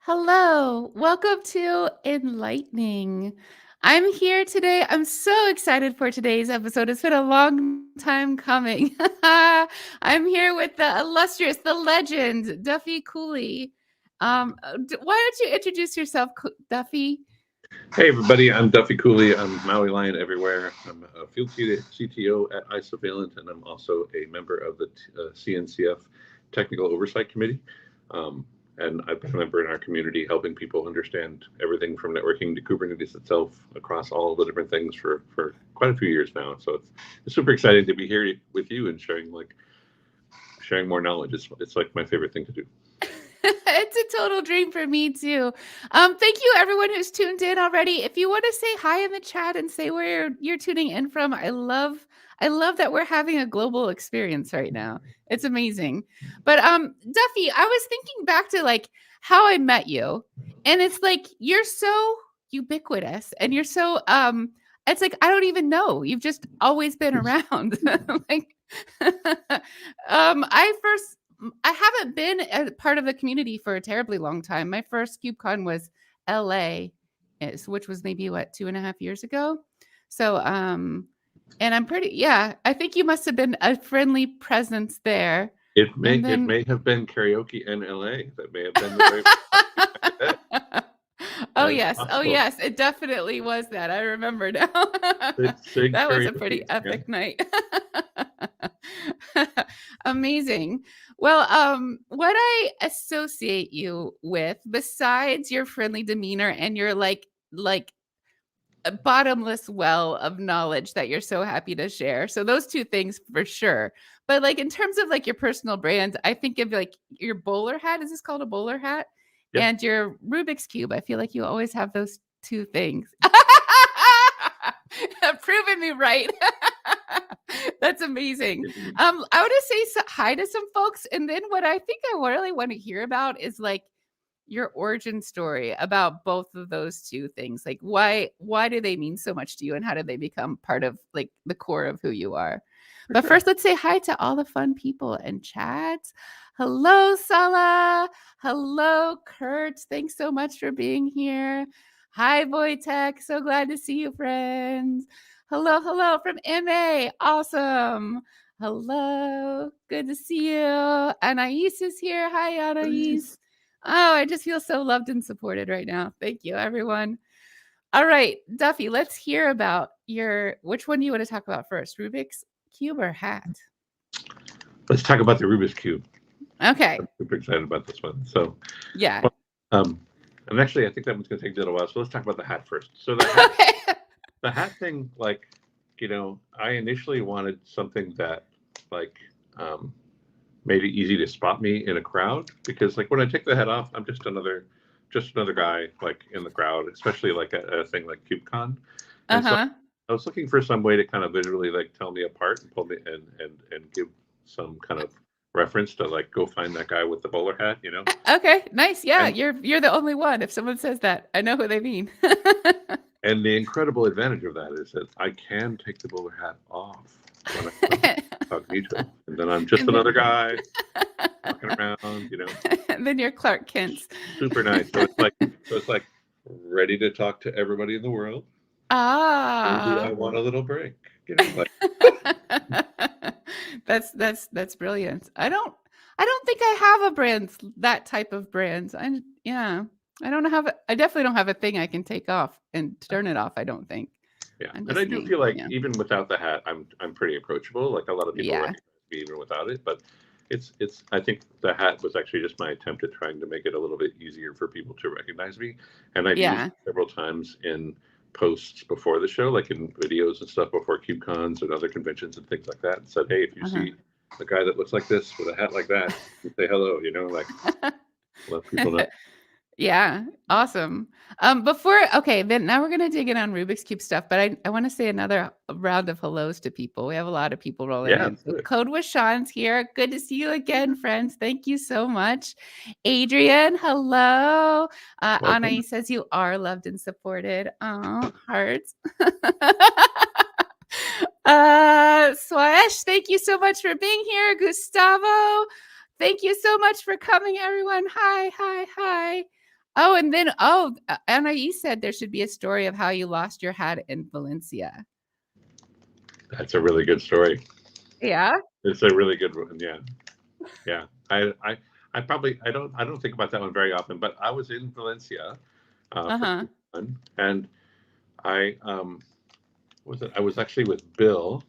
Hello, welcome to Enlightning. I'm here today. I'm so excited for today's episode. It's been a long time coming. I'm here with the illustrious, the legend, Duffie Cooley. Why don't you introduce yourself, Duffie? Hey everybody, I'm Duffie Cooley. I'm Maui Lion everywhere. I'm a field CTO at Isovalent, and I'm also a member of the CNCF Technical Oversight Committee. And I've been a member in our community helping people understand everything from networking to Kubernetes itself across all the different things for quite a few years now. So it's super exciting to be here with you and sharing more knowledge. It's like my favorite thing to do. It's a total dream for me too. Thank you everyone who's tuned in already. If you want to say hi in the chat and say where you're tuning in from, I love that we're having a global experience right now. It's amazing. But Duffie, I was thinking back to like how I met you, and it's like you're so ubiquitous and you're so it's like I don't even know. You've just always been around. Like I haven't been a part of the community for a terribly long time. My first KubeCon was LA, which was maybe 2.5 years ago. So and I'm I think you must have been a friendly presence there. It may have been karaoke in LA. That may have been the right. Oh yes. Possible. Oh yes, it definitely was that. I remember now. That was a pretty epic night. Amazing. Well, what I associate you with, besides your friendly demeanor and your like a bottomless well of knowledge that you're so happy to share. So those two things for sure. But like in terms of like your personal brand, I think of like your bowler hat. Is this called a bowler hat? Yep. And your Rubik's Cube. I feel like you always have those two things. Proving me right. That's amazing. I want to say hi to some folks. And then what I think I really want to hear about is like your origin story about both of those two things. Like why do they mean so much to you, and how did they become part of like the core of who you are? But first, let's say hi to all the fun people in chat. Hello, Sala. Hello, Kurt. Thanks so much for being here. Hi, Wojtek. So glad to see you, friends. Hello from MA. Awesome. Hello. Good to see you. Anais is here. Hi, Anais. Oh, I just feel so loved and supported right now. Thank you, everyone. All right, Duffie, let's hear about which one do you want to talk about first, Rubik's Cube or hat? Let's talk about the Rubik's Cube. Okay. I'm super excited about this one. So, Yeah. well, and actually, I think that one's going to take a little while. So let's talk about the hat first. So the hat, Okay. the hat thing, like, I initially wanted something that, like, um, made it easy to spot me in a crowd because, like, when I take the hat off, I'm just another guy, like, in the crowd, especially like at a thing like KubeCon. And so Uh-huh. I was looking for some way to kind of visually like tell me apart and pull me and give some kind of reference to like go find that guy with the bowler hat. Okay. Nice. Yeah, And you're the only one. If someone says that, I know who they mean. and the incredible advantage of that is that I can take the bowler hat off when I'm incognito, and then I'm just And then another guy walking around. and then you're Clark Kent. Super nice. So it's like ready to talk to everybody in the world. Maybe I Ah. want a little break. Like That's brilliant. I don't think I have a brand that type of brand. Yeah. I definitely don't have a thing I can take off and turn it off, I don't think. yeah, I'm and I just do me. feel like Yeah. even without the hat, I'm pretty approachable. Like a lot of people Yeah. recognize me even without it, but it's. I think the hat was actually just my attempt at trying to make it a little bit easier for people to recognize me, and I've used Yeah. it several times in posts before the show, like in videos and stuff before KubeCons and other conventions and things like that. And said, hey, if you Uh-huh. see a guy that looks like this with a hat like that, you say hello. Like let people know. Yeah, awesome. Then now we're gonna dig in on Rubik's Cube stuff, but I want to say another round of hellos to people. We have a lot of people rolling Yeah, in. let's So do it. Code with Sean's here. Good to see you again, friends. Thank you so much. Adrian, hello. Anai Welcome. says you are loved and supported. Oh, hearts. Swash, thank you so much for being here. Gustavo, thank you so much for coming, everyone. Hi, hi, hi. Oh, and then Anai said there should be a story of how you lost your hat in Valencia. That's a really good story. Yeah. It's a really good one. Yeah. Yeah, I probably I don't think about that one very often, but I was in Valencia for Uh-huh. Q1, and I I was actually with Bill,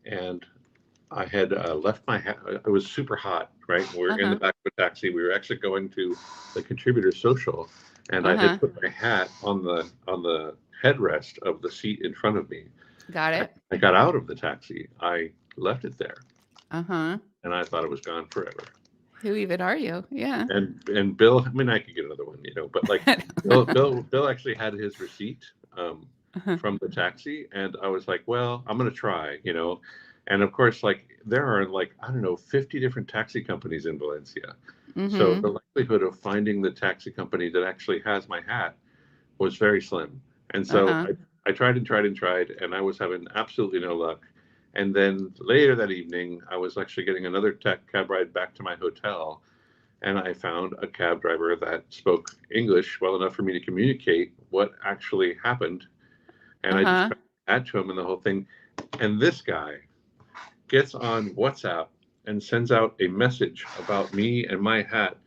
and I had left my hat. It was super hot, right? We're in the Uh-huh. back of a taxi. We were actually going to the contributor social, and I Uh-huh. had put my hat on the headrest of the seat in front of me. Got And it. I got out of the taxi. I left it there, Uh-huh. and I thought it was gone forever. Who even are you? Yeah. And Bill, I mean, I could get another one, but like Bill actually had his receipt Uh-huh. from the taxi, and I was like, well, I'm gonna try. And of course, like there are like I don't know 50 different taxi companies in Valencia, so Mm-hmm. the likelihood of finding the taxi company that actually has my hat was very slim. And so Uh-huh. I tried and tried and tried, and I was having absolutely no luck. And then later that evening, I was actually getting another cab ride back to my hotel, and I found a cab driver that spoke English well enough for me to communicate what actually happened. And I Uh-huh. described that to him and the whole thing. And this guy gets on WhatsApp and sends out a message about me and my hat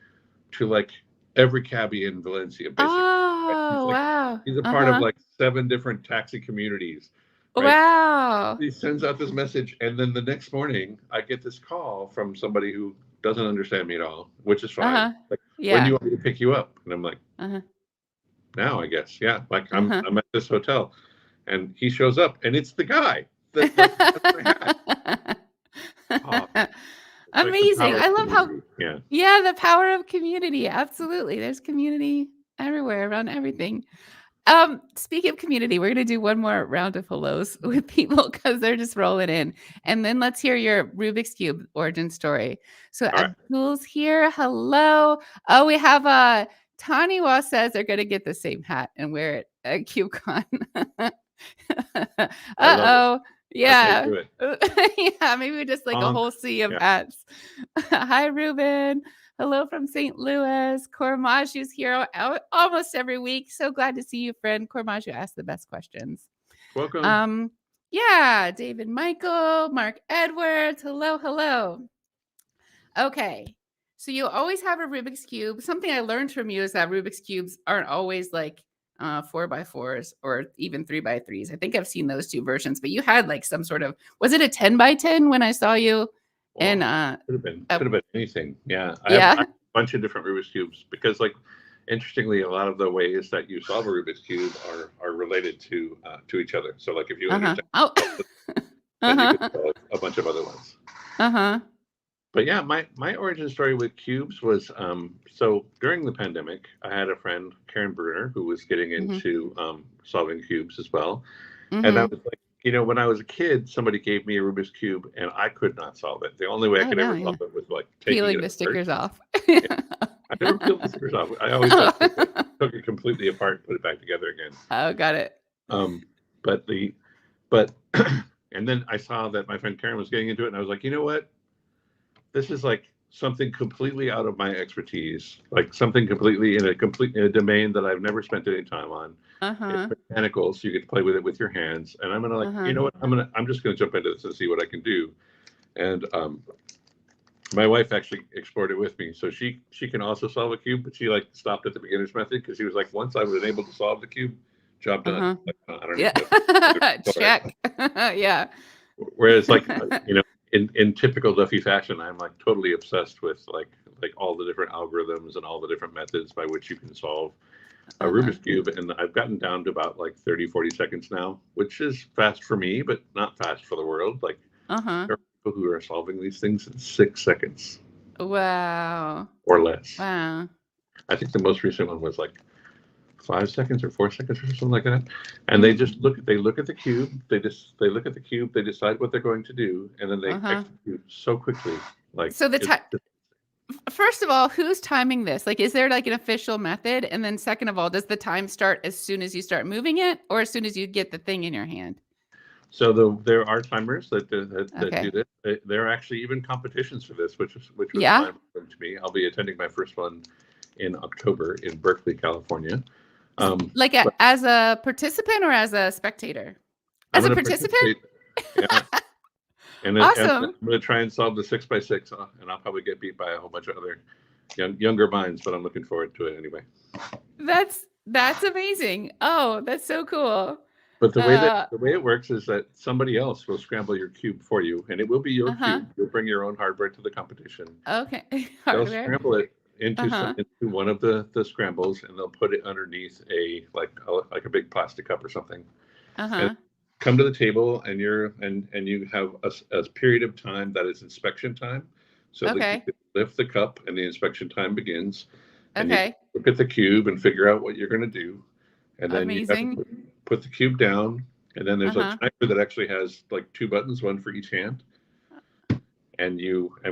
to like every cabbie in Valencia, basically. Right? Oh, wow. He's a part of Uh-huh. like 7 different taxi communities, right? Wow. He sends out this message, and then the next morning, I get this call from somebody who doesn't understand me at all, which is fine. Uh-huh. Like, when do Yeah. you want me to pick you up? And I'm like, Uh-huh. now, I guess, yeah. Like I'm Uh-huh. I'm at this hotel, and he shows up, and it's the guy that like has my hat. Oh, it's like the Amazing. power I of love how community. Yeah. yeah, the power of community. Absolutely. There's community everywhere around everything. Speaking of community, we're gonna do one more round of hellos with people because they're just rolling in. And then let's hear your Rubik's Cube origin story. So All right. Abdul's here. Hello. Oh, we have Taniwa says they're gonna get the same hat and wear it at CubeCon. I love it. Uh-oh. That's how you Yeah. do it. Yeah, maybe just like a Honk. whole sea of Yeah. hats. Hi, Ruben. Hello from St. Louis. Cormaju's here almost every week. So glad to see you, friend. Cormaju asks the best questions. Welcome. Um, yeah, David Michael, Mark Edwards. Hello, hello. Okay. So you always have a Rubik's Cube. Something I learned from you is that Rubik's Cubes aren't always like 4x4s or even 3x3s. I think I've seen those two versions, but you had like some sort of, was it a 10x10 when I saw you And Well, could have been anything. Yeah, I yeah. have a bunch of different Rubik's cubes because, like, interestingly, a lot of the ways that you solve a Rubik's cube are related to each other. So, like, if you Uh-huh. understand, Oh. then you could Uh-huh. solve a bunch of other ones. Uh-huh. But yeah, my origin story with cubes was so during the pandemic, I had a friend, Karen Bruner, who was getting Mm-hmm. into solving cubes as well. And I Mm-hmm. was like, when I was a kid, somebody gave me a Rubik's cube and I could not solve it. The only way I Oh could no, ever yeah. solve it was like taking Peeling it the apart. stickers off. Yeah, I never peeled the stickers off. I always just took it completely apart, put it back together again. Oh, got it. Um, but but and then I saw that my friend Karen was getting into it, and I was like, you know what? This is like something completely out of my expertise, like something completely in a domain that I've never spent any time on. It's Uh-huh. mechanical, so you get to play with it with your hands. And I'm gonna like, you Uh-huh. know what? I'm just gonna jump into this and see what I can do. And my wife actually explored it with me, so she can also solve a cube, but she like stopped at the beginner's method because she was like, once I was able to solve the cube, job done. Uh-huh. Like, I don't Yeah. need to. Check. Yeah. Whereas like in typical Duffie fashion, I'm like totally obsessed with like all the different algorithms and all the different methods by which you can solve a Uh-huh. Rubik's cube, and I've gotten down to about like 30-40 seconds now, which is fast for me, but not fast for the world. Like Uh-huh. there are people who are solving these things in 6 seconds Wow. or less. Wow. I think the most recent one was like 5 seconds or 4 seconds or something like that. And they Mm-hmm. just they look at the cube, they look at the cube, they decide what they're going to do, and then they Uh-huh. execute so quickly. Like So the time, first of all, who's timing this? Like, is there like an official method? And then second of all, does the time start as soon as you start moving it or as soon as you get the thing in your hand? so there are timers that do Okay. this. There are actually even competitions for this, which was Yeah. mind-blowing to me. I'll be attending my first one in October in Berkeley, California. Like But as a participant or as a spectator? I'm As a going to participant? participate. Yeah, and I'm Awesome. going to try and solve the 6x6, and I'll probably get beat by a whole bunch of other younger minds, but I'm looking forward to it anyway. That's amazing. Oh, that's so cool. But Uh, the way it works is that somebody else will scramble your cube for you, and it will be your uh-huh. cube. You'll bring your own hardware to the competition. Okay. They'll Hardware. scramble it Uh-huh. into one of the scrambles, and they'll put it underneath like a big plastic cup or something. And Uh-huh. come to the table, and you have a period of time that is inspection time, so that you Okay. can lift the cup, and the inspection time begins, and you can Okay. look at the cube and figure out what you're going to do. And then you have to Amazing. put the cube down, and then there's a Uh-huh. timer that actually has like two buttons, one for each hand. And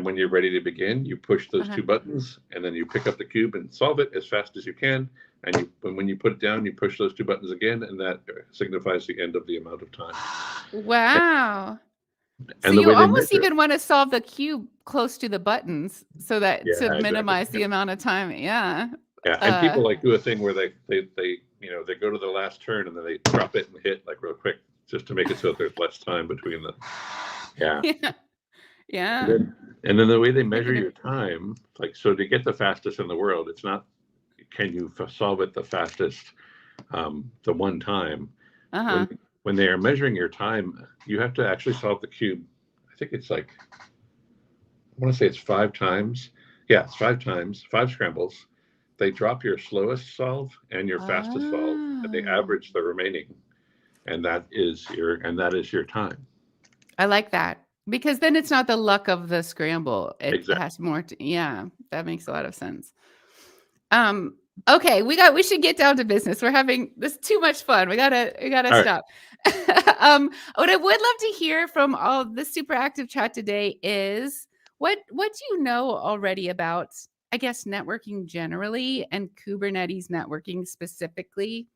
when you're ready to begin, you push those Uh-huh. two buttons, and then you pick up the cube and solve it as fast as you can. And when you put it down, you push those two buttons again, and that signifies the end of the amount of time. Wow. So And the you way they almost measure it, even want to solve the cube close to the buttons so that to yeah, exactly. minimize the amount of time. Yeah. Yeah, and people like do a thing where they go to the last turn and then they drop it and hit like real quick just to make it so that there's less time between the. Yeah. Yeah. And Yeah. then the way they measure Making your it. time, like, so to get the fastest in the world, it's not can you solve it the fastest the one time. Uh-huh. When they are measuring your time, you have to actually solve the cube. I think it's like, I want to say it's 5 times. Yeah, it's 5 times, 5 scrambles. They drop your slowest solve and your fastest solve, and they Oh. average the remaining, and that is your time. I like that. Because then it's not the luck of the scramble. It Exactly. has more to, yeah, that makes a lot of sense. Um, okay, we should get down to business. We're having this too much fun. We gotta All right. stop. What I would love to hear from all the super active chat today is what do you know already about, I guess, networking generally and Kubernetes networking specifically?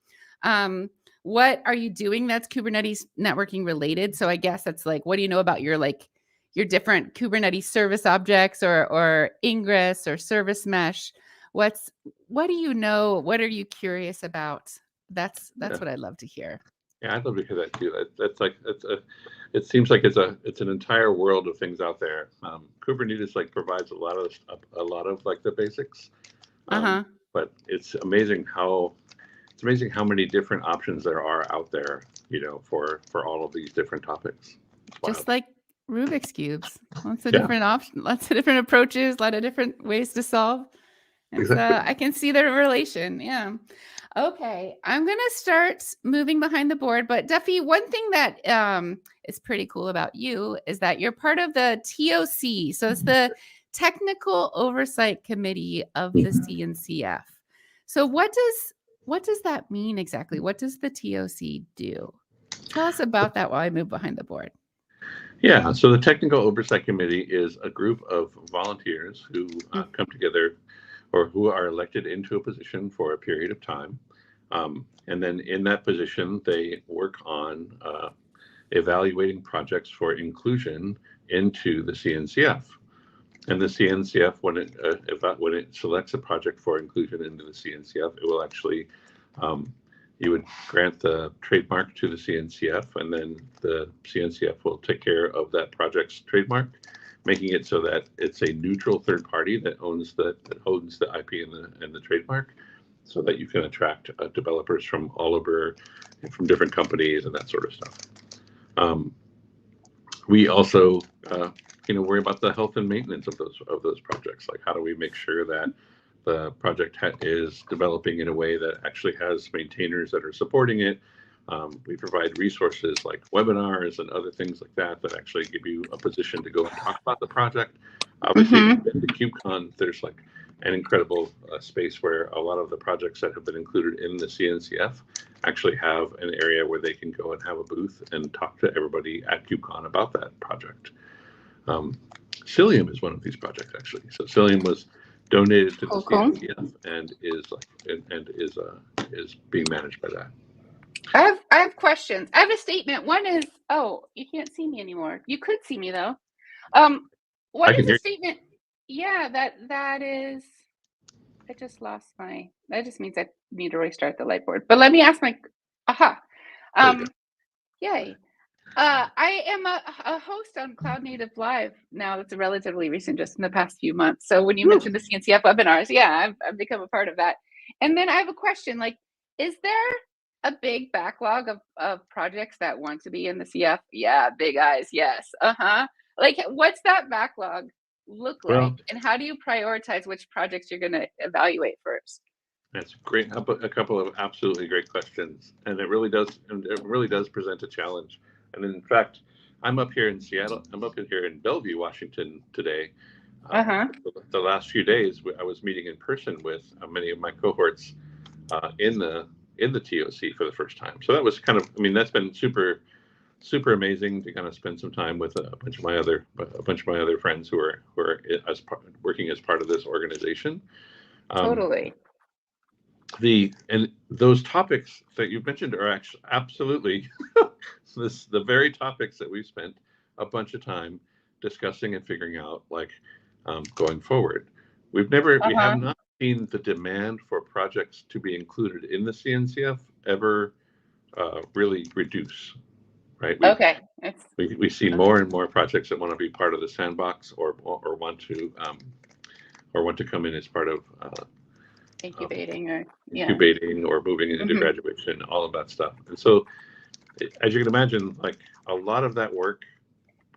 What are you doing that's Kubernetes networking related? So I guess that's like, what do you know about your different Kubernetes service objects or ingress or service mesh? What do you know? What are you curious about? That's Yeah. what I'd love to hear. Yeah, I'd love to hear that too. It seems like it's an entire world of things out there. Kubernetes like provides a lot of like the basics, Uh-huh. but it's amazing how many different options there are out there. For all of these different topics. It's Just wild. like Rubik's cubes. Lots of different options, lots of different approaches, a lot of different ways to solve. It's Exactly. I can see the relation. Yeah. Okay, I'm gonna start moving behind the board. But Duffie, one thing that is pretty cool about you is that you're part of the TOC. So it's the Technical Oversight Committee of the CNCF. So what does that mean exactly? What does the TOC do? Tell us about that while I move behind the board. Yeah, so the Technical Oversight Committee is a group of volunteers who come together or who are elected into a position for a period of time. And then in that position, they work on evaluating projects for inclusion into the CNCF. And the CNCF, when it selects a project for inclusion into the CNCF, it will actually you would grant the trademark to the CNCF, and then the CNCF will take care of that project's trademark, making it so that it's a neutral third party that owns the IP and the trademark, so that you can attract developers from all over, from different companies and that sort of stuff. We also worry about the health and maintenance of those projects. Like, how do we make sure that the project is developing in a way that actually has maintainers that are supporting it. We provide resources like webinars and other things like that that actually give you a position to go and talk about the project. Obviously, in the KubeCon, there's like an incredible space where a lot of the projects that have been included in the CNCF actually have an area where they can go and have a booth and talk to everybody at KubeCon about that project. Cilium is one of these projects, actually. So Cilium was donated to the CNCF and is being managed by that. I have questions. I have a statement. One is, you can't see me anymore. You could see me though. What is the statement? Yeah, that is. I just lost my. That just means I need to restart the light board. But let me ask my. Yay. I am a host on Cloud Native Live now. That's relatively recent, just in the past few months. So when you mentioned the CNCF webinars, yeah, I've become a part of that. And then I have a question, like, is there a big backlog of projects that want to be in the CF? Yeah, big eyes, yes. Like, what's that backlog look like? And how do you prioritize which projects you're going to evaluate first? That's great. A couple of absolutely great questions. And it really does present a challenge. And in fact, I'm up here in Seattle. I'm up here in Bellevue, Washington today. The last few days, I was meeting in person with many of my cohorts in the TOC for the first time. So that was kind of, that's been super amazing to kind of spend some time with a bunch of my other friends who are working as part of this organization. Totally. And those topics that you mentioned are actually absolutely the very topics that we've spent a bunch of time discussing and figuring out, like, going forward. We have not seen the demand for projects to be included in the CNCF ever really reduce, right? We see more and more projects that want to be part of the sandbox or want to come in as part of incubating or moving into graduation, all of that stuff. And so, as you can imagine, like, a lot of that work,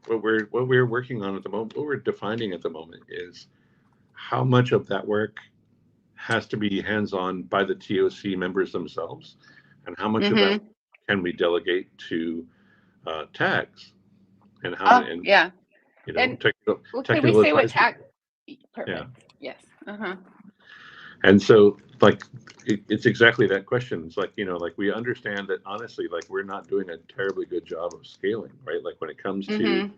what we're working on at the moment, what we're defining at the moment is how much of that work has to be hands-on by the TOC members themselves, and how much of that can we delegate to tags, and how technical can we say what tag? Perfect. Yeah. Yes. And so, like, it's exactly that question. It's like, like, we understand that, honestly, like, we're not doing a terribly good job of scaling, right? Like, when it comes to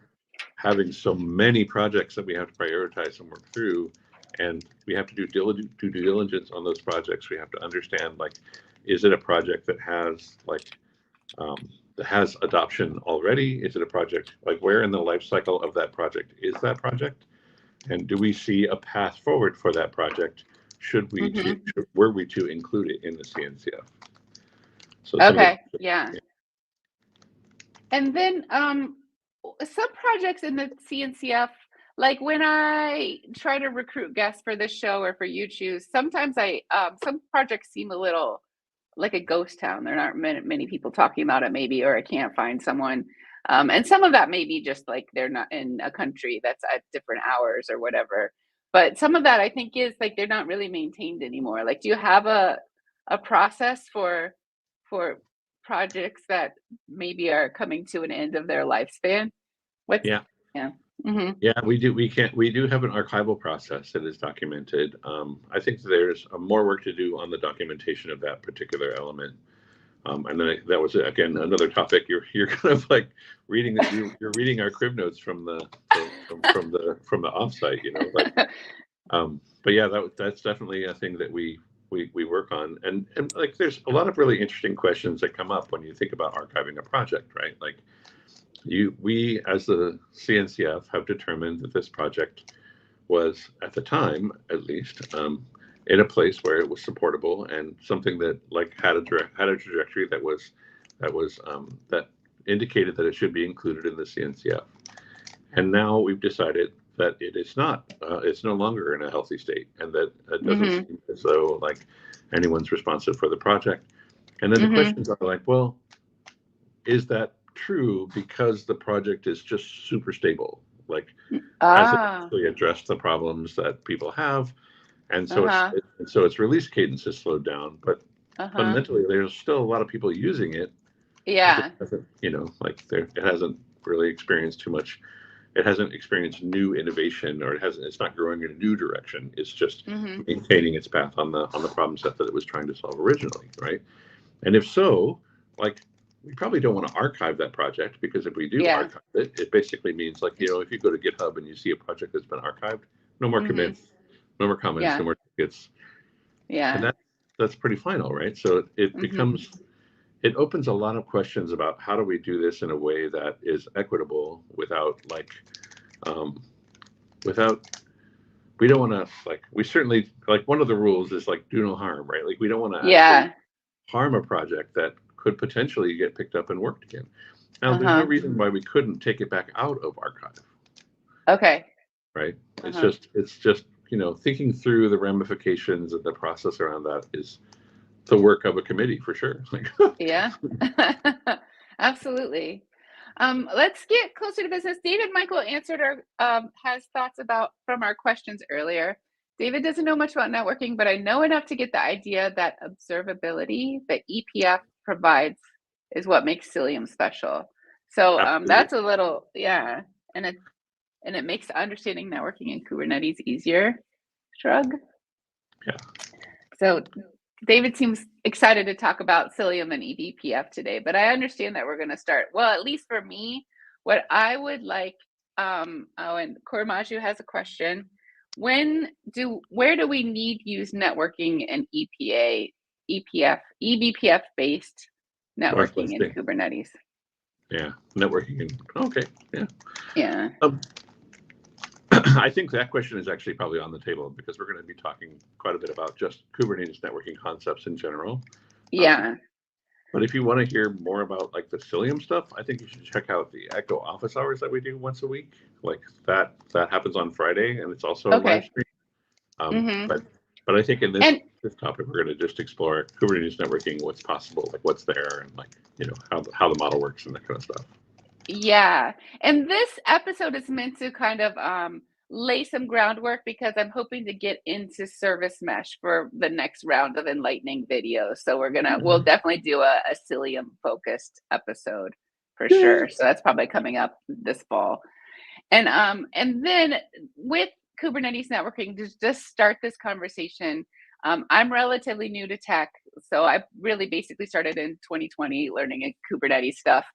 having so many projects that we have to prioritize and work through, and we have to do due diligence on those projects. We have to understand, like, is it a project that has, like, that has adoption already? Is it a project, like, where in the life cycle of that project is that project? And do we see a path forward for that project? Were we to include it in the CNCF? So yeah. And then some projects in the CNCF, like when I try to recruit guests for this show or for You Choose, sometimes some projects seem a little like a ghost town. There aren't many people talking about it, maybe, or I can't find someone. And some of that may be just like they're not in a country that's at different hours or whatever. But some of that I think is like they're not really maintained anymore. Like, do you have a process for projects that maybe are coming to an end of their lifespan? What's Yeah. yeah. Mm-hmm. Yeah, we do. We do have an archival process that is documented. I think there's more work to do on the documentation of that particular element. And then that was again another topic. You're kind of like reading that you're reading our crib notes from the from the offsite, you know. But yeah, that's definitely a thing that we work on. And like there's a lot of really interesting questions that come up when you think about archiving a project, right? Like we as the CNCF have determined that this project was at the time at least in a place where it was supportable and something that like had a trajectory that that indicated that it should be included in the CNCF. And now we've decided that it is not. It's no longer in a healthy state, and that it doesn't seem as though like anyone's responsive for the project. And then the questions are like, well, is that true because the project is just super stable? Like, has it actually addressed the problems that people have? And so its release cadence has slowed down, but fundamentally there's still a lot of people using it. Yeah. You know, like it hasn't really experienced too much. It hasn't experienced new innovation, or it's not growing in a new direction. It's just maintaining its path on the problem set that it was trying to solve originally, right? And if so, like we probably don't want to archive that project, because if we do archive it, it basically means like, you know, if you go to GitHub and you see a project that's been archived, no more commits, no more comments, no more tickets. Yeah. And that's pretty final, right? So it becomes, it opens a lot of questions about how do we do this in a way that is equitable without we don't want to we certainly, like, one of the rules is like do no harm, right? Like we don't want to actually harm a project that could potentially get picked up and worked again. Now, there's no reason why we couldn't take it back out of archive. Okay. Right. It's just, you know, thinking through the ramifications of the process around that is the work of a committee for sure. Yeah. Absolutely. Let's get closer to business. David Michael answered our has thoughts about from our questions earlier. David doesn't know much about networking, but I know enough to get the idea that observability that EPF provides is what makes Cilium special. So that's a little, and it makes understanding networking in Kubernetes easier. Shrug. Yeah. So David seems excited to talk about Cilium and eBPF today, but I understand that we're going to start. Well, at least for me, what I would like, and Kormaju has a question. Where do we need use networking and eBPF based networking in Kubernetes? Yeah, networking. Okay, yeah. Yeah. I think that question is actually probably on the table, because we're going to be talking quite a bit about just Kubernetes networking concepts in general. Yeah. But if you want to hear more about like the Cilium stuff, I think you should check out the Echo office hours that we do once a week. Like that happens on Friday, and it's also a live stream. But I think in this topic, we're going to just explore Kubernetes networking, what's possible, like what's there, and like, you know, how the model works and that kind of stuff. Yeah. And this episode is meant to kind of lay some groundwork, because I'm hoping to get into service mesh for the next round of Enlightning videos. So we'll definitely do a Cilium focused episode for sure. So that's probably coming up this fall. And then with Kubernetes networking, to just start this conversation, I'm relatively new to tech. So I really basically started in 2020 learning Kubernetes stuff.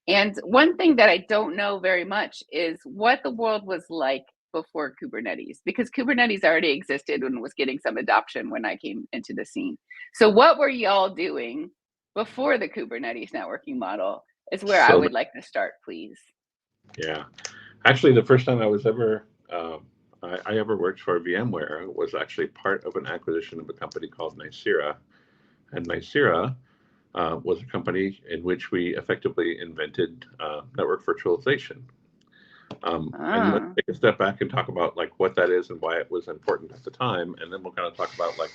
And one thing that I don't know very much is what the world was like before Kubernetes, because Kubernetes already existed and was getting some adoption when I came into the scene. So what were y'all doing before the Kubernetes networking model is where I would like to start, please. Yeah. Actually, the first time I was ever, I ever worked for VMware was actually part of an acquisition of a company called Nicira. And Nicira was a company in which we effectively invented network virtualization. And let's take a step back and talk about like what that is and why it was important at the time, and then we'll kind of talk about like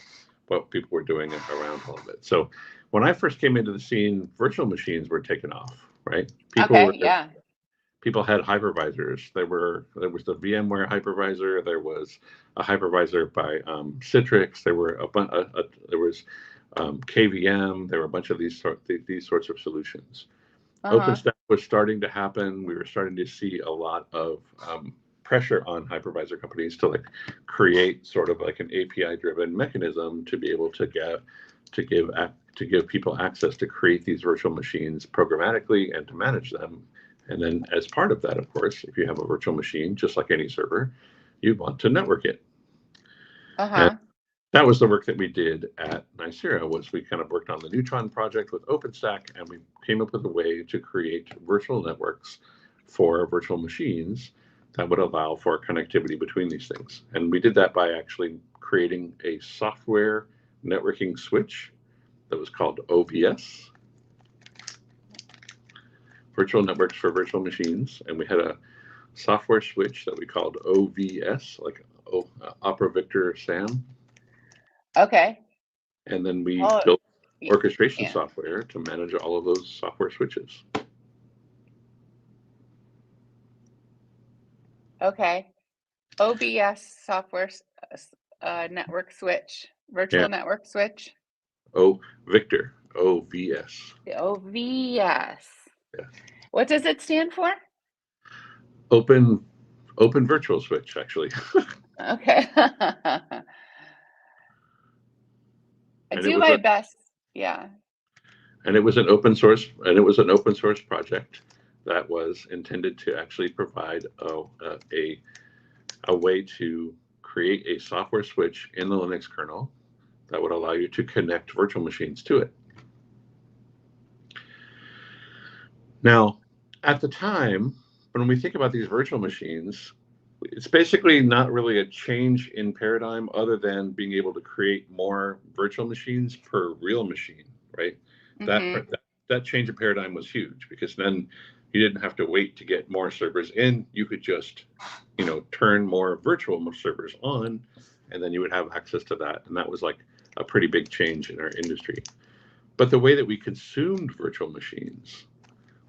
what people were doing around all of it. So when I first came into the scene, virtual machines were taken off, right? People people had hypervisors. There was the VMware hypervisor. There was a hypervisor by Citrix. There were there was KVM. There were a bunch of these sorts of solutions. OpenStack was starting to happen. We were starting to see a lot of pressure on hypervisor companies to create sort of like an API-driven mechanism to be able to give people access to create these virtual machines programmatically and to manage them. And then as part of that, of course, if you have a virtual machine, just like any server, you want to network it. And that was the work that we did at Nicira. Was we kind of worked on the Neutron project with OpenStack, and we came up with a way to create virtual networks for virtual machines that would allow for connectivity between these things. And we did that by actually creating a software networking switch that was called OVS, Virtual Networks for Virtual Machines. And we had a software switch that we called OVS, like Opera Victor Sam. Okay. And then we built orchestration software to manage all of those software switches. Okay. OBS software network switch, virtual network switch. Victor, OVS. OVS. Yeah. What does it stand for? Open Virtual Switch, actually. Okay. I do my best. Yeah. And it was an open source project that was intended to actually provide a way to create a software switch in the Linux kernel that would allow you to connect virtual machines to it. Now, at the time, when we think about these virtual machines, it's basically not really a change in paradigm other than being able to create more virtual machines per real machine, right? Mm-hmm. That change of paradigm was huge, because then you didn't have to wait to get more servers in. You could just, turn more virtual servers on, and then you would have access to that. And that was like a pretty big change in our industry. But the way that we consumed virtual machines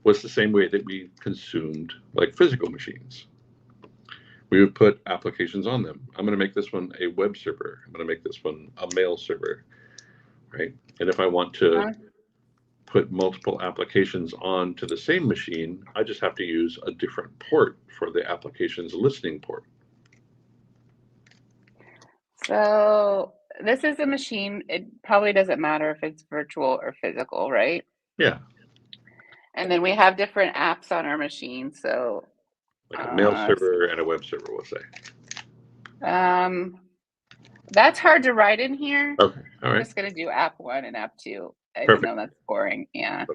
was the same way that we consumed like physical machines. We would put applications on them. I'm going to make this one a web server. I'm going to make this one a mail server, right? And if I want to put multiple applications onto the same machine, I just have to use a different port for the application's listening port. So this is a machine. It probably doesn't matter if it's virtual or physical, right? Yeah. And then we have different apps on our machine. So like a mail server and a web server, we'll say. That's hard to write in here. Okay. All right. I'm just going to do app 1 and app 2. Perfect. Even though that's boring. Yeah.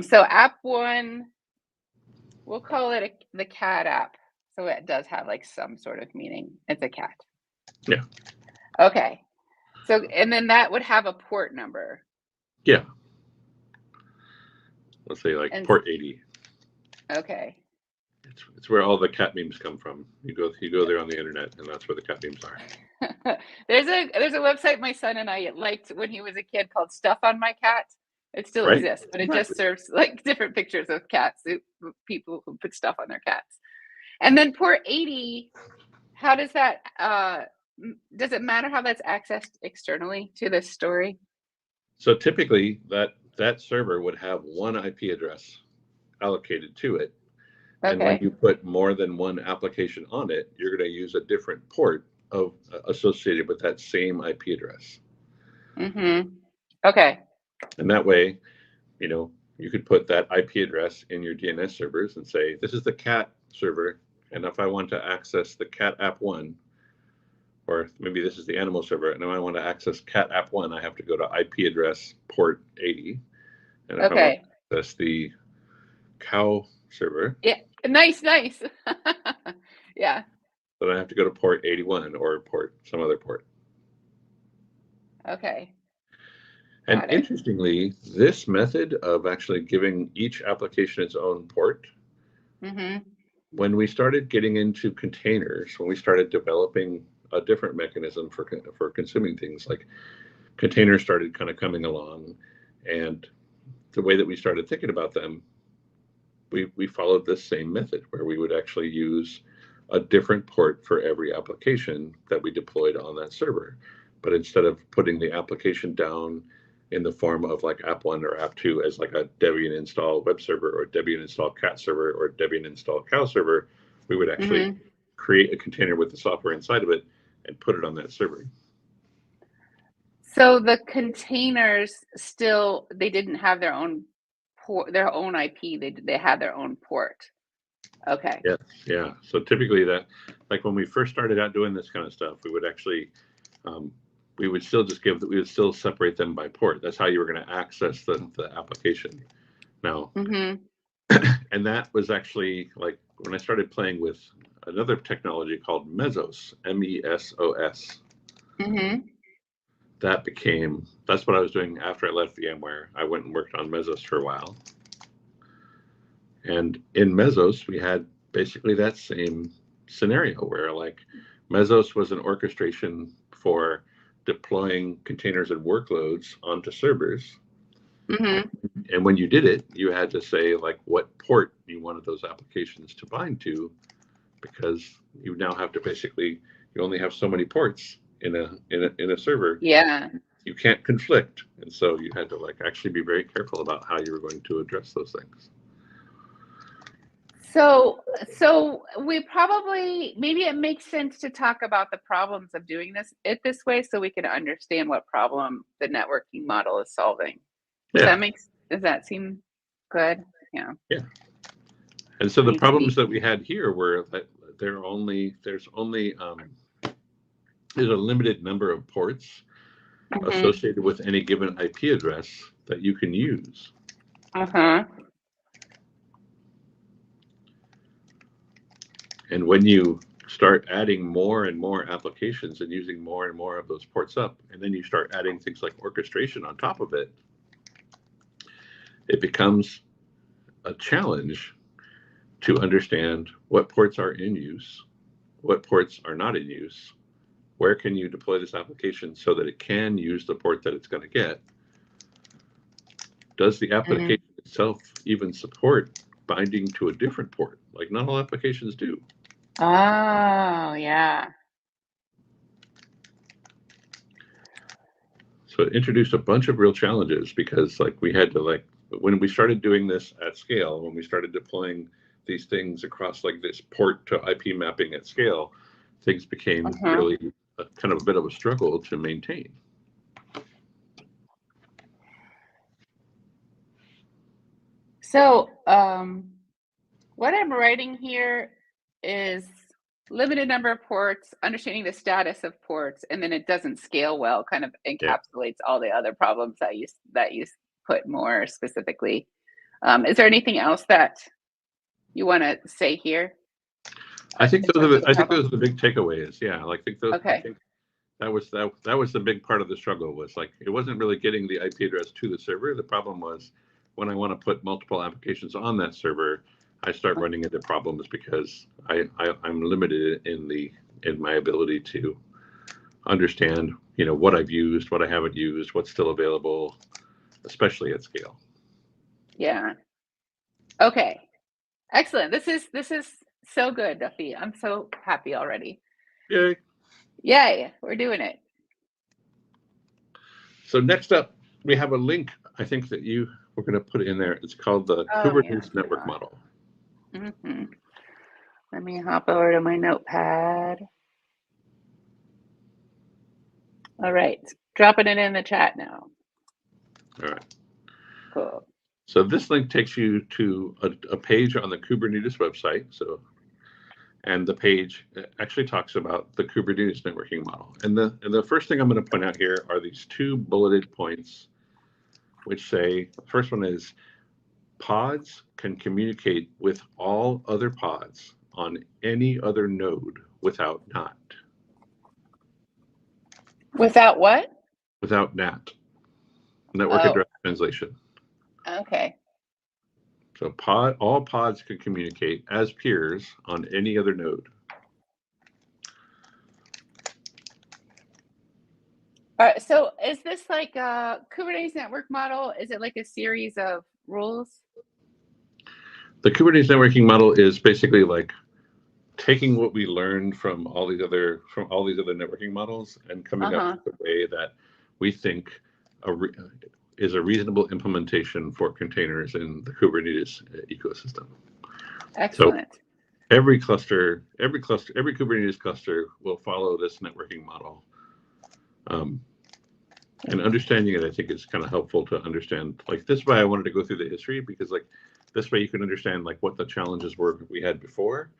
So app 1, we'll call it the cat app. So it does have like some sort of meaning. It's a cat. Yeah. Okay. So, and then that would have a port number. Yeah. Let's say like port 80. Okay. It's where all the cat memes come from. You go there on the internet, and that's where the cat memes are. There's a website my son and I liked when he was a kid called Stuff on My Cat. It still exists, but it just serves like different pictures of cats, people who put stuff on their cats. And then port 80, how does that, does it matter how that's accessed externally to this story? So typically that server would have one IP address allocated to it. Okay. And when you put more than one application on it, you're going to use a different port associated with that same IP address. Mm-hmm. Okay. And that way, you could put that IP address in your DNS servers and say, this is the cat server. And if I want to access the cat app 1, or maybe this is the animal server, and if I want to access cat app 1, I have to go to IP address port 80. And if I want to access the cow server. Yeah, nice. Yeah. Then I have to go to port 81 or some other port. Okay. And interestingly, this method of actually giving each application its own port, when we started getting into containers, when we started developing a different mechanism for consuming things, like containers started kind of coming along, and the way that we started thinking about them we followed this same method where we would actually use a different port for every application that we deployed on that server. But instead of putting the application down in the form of like app one or app two as like a Debian install web server or Debian install cat server or Debian install cow server, we would actually create a container with the software inside of it and put it on that server. So the containers still, they didn't have their own port, their own IP. They had their own port. Okay. Yes, yeah. So typically that, like when we first started out doing this kind of stuff, we would actually, we would still just we would still separate them by port. That's how you were going to access the application. Now, and that was actually like when I started playing with another technology called Mesos, MESOS. That's what I was doing after I left VMware. I went and worked on Mesos for a while. And in Mesos, we had basically that same scenario where like Mesos was an orchestration for deploying containers and workloads onto servers. And when you did it, you had to say like what port you wanted those applications to bind to, because you now have to basically, you only have so many ports in a server. Yeah. You can't conflict. And so you had to like actually be very careful about how you were going to address those things. So we probably, maybe it makes sense to talk about the problems of doing this way so we can understand what problem the networking model is solving. Does that seem good? Yeah. Yeah. And so the problems that we had here were that there's a limited number of ports associated with any given IP address that you can use. And when you start adding more and more applications and using more and more of those ports up, and then you start adding things like orchestration on top of it, it becomes a challenge to understand what ports are in use, what ports are not in use, where can you deploy this application so that it can use the port that it's going to get. Does the application itself even support binding to a different port? Like not all applications do. Oh, yeah. So it introduced a bunch of real challenges because like we had to like, when we started doing this at scale, when we started deploying these things across like this port to IP mapping at scale, things became really kind of a bit of a struggle to maintain. So what I'm writing here is limited number of ports, understanding the status of ports, and then it doesn't scale well, kind of encapsulates all the other problems that you put more specifically. Is there anything else that you want to say here? I think those are the big takeaways. Yeah, like I think that was the big part of the struggle, was like it wasn't really getting the IP address to the server. The problem was when I want to put multiple applications on that server, I start running into problems because I'm limited in my ability to understand, what I've used, what I haven't used, what's still available, especially at scale. Yeah. Okay. Excellent. This is so good, Duffie. I'm so happy already. Yay. Yay. We're doing it. So next up, we have a link, I think that we're going to put in there. It's called the Kubernetes network model. Let me hop over to my notepad. All right. Dropping it in the chat now. All right. Cool. So this link takes you to a page on the Kubernetes website. And the page actually talks about the Kubernetes networking model. And the first thing I'm going to point out here are these two bulleted points, which say, the first one is pods can communicate with all other pods on any other node without NAT. Without what? Without NAT. Network address translation. Okay. So all pods can communicate as peers on any other node. All right. So is this like a Kubernetes network model? Is it like a series of rules? The Kubernetes networking model is basically like taking what we learned from all these other networking models and coming up with a way that we think is a reasonable implementation for containers in the Kubernetes ecosystem. Excellent. So every Kubernetes cluster will follow this networking model. And understanding it, I think, is kind of helpful to understand. Like, this is why I wanted to go through the history, because like this way you can understand like what the challenges were we had before,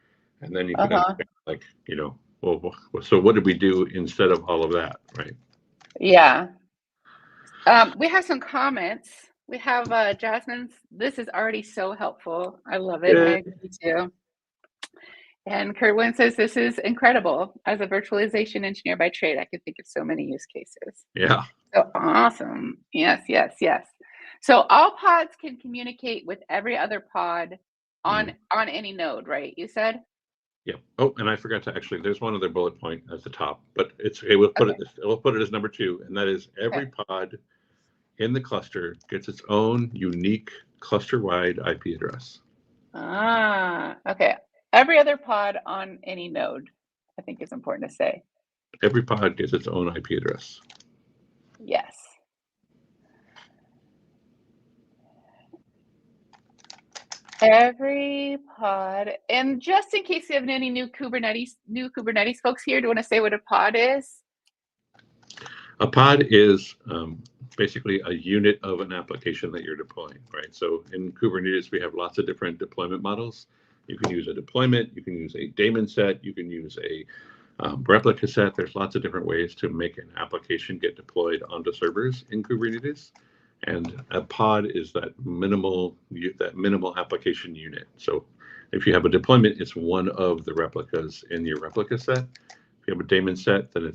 and then you can understand, like, you know, well, so what did we do instead of all of that, right? Yeah. We have some comments. We have Jasmine's. This is already so helpful. I love it. I agree too. And Kerwin says, this is incredible. As a virtualization engineer by trade, I can think of so many use cases. Yeah. So awesome. Yes, yes, yes. So all pods can communicate with every other pod on any node, right? You said? Yeah. Oh, and I forgot to actually, there's one other bullet point at the top, but it's okay. We'll put it as number 2, and that is every pod in the cluster gets its own unique cluster-wide IP address. Okay. Every other pod on any node, I think is important to say. Every pod gets its own IP address. Yes. Every pod. And just in case you have any new Kubernetes folks here, do you want to say what a pod is? A pod is basically a unit of an application that you're deploying, right? So in Kubernetes, we have lots of different deployment models. You can use a deployment, you can use a daemon set, you can use a replica set. There's lots of different ways to make an application get deployed onto servers in Kubernetes. And a pod is that minimal application unit. So if you have a deployment, it's one of the replicas in your replica set. If you have a daemon set, then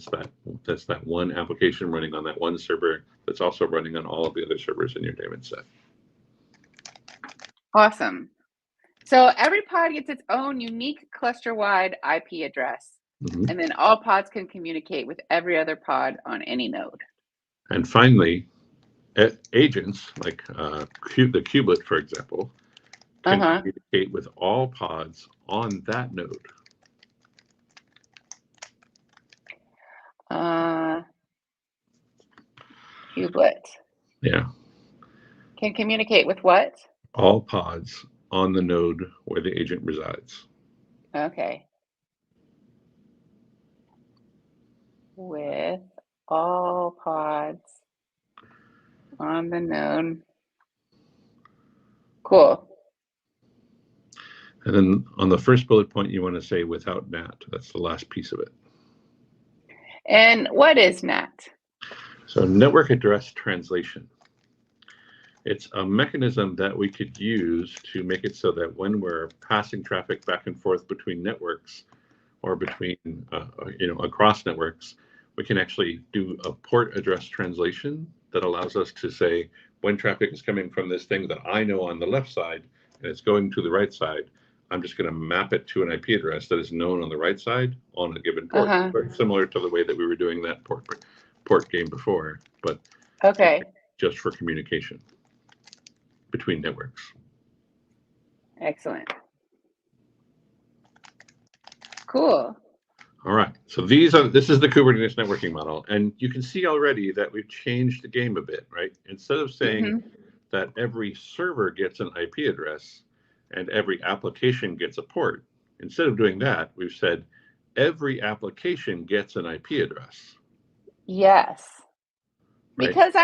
that's that one application running on that one server that's also running on all of the other servers in your daemon set. Awesome. So every pod gets its own unique cluster-wide IP address. And then all pods can communicate with every other pod on any node. And finally, agents like the kubelet, for example, can communicate with all pods on that node. Kubelet. Yeah. Can communicate with what? All pods on the node where the agent resides. Okay. With all pods on the node. Cool. And then on the first bullet point, you want to say without NAT. That's the last piece of it. And what is NAT? So network address translation. It's a mechanism that we could use to make it so that when we're passing traffic back and forth between networks or between, across networks, we can actually do a port address translation that allows us to say, when traffic is coming from this thing that I know on the left side and it's going to the right side, I'm just going to map it to an IP address that is known on the right side on a given port. Very similar to the way that we were doing that port game before, but just for communication between networks. Excellent. Cool. All right, so this is the Kubernetes networking model, and you can see already that we've changed the game a bit, right? Instead of saying that every server gets an IP address and every application gets a port, instead of doing that, we've said every application gets an IP address. Yes. Right? Because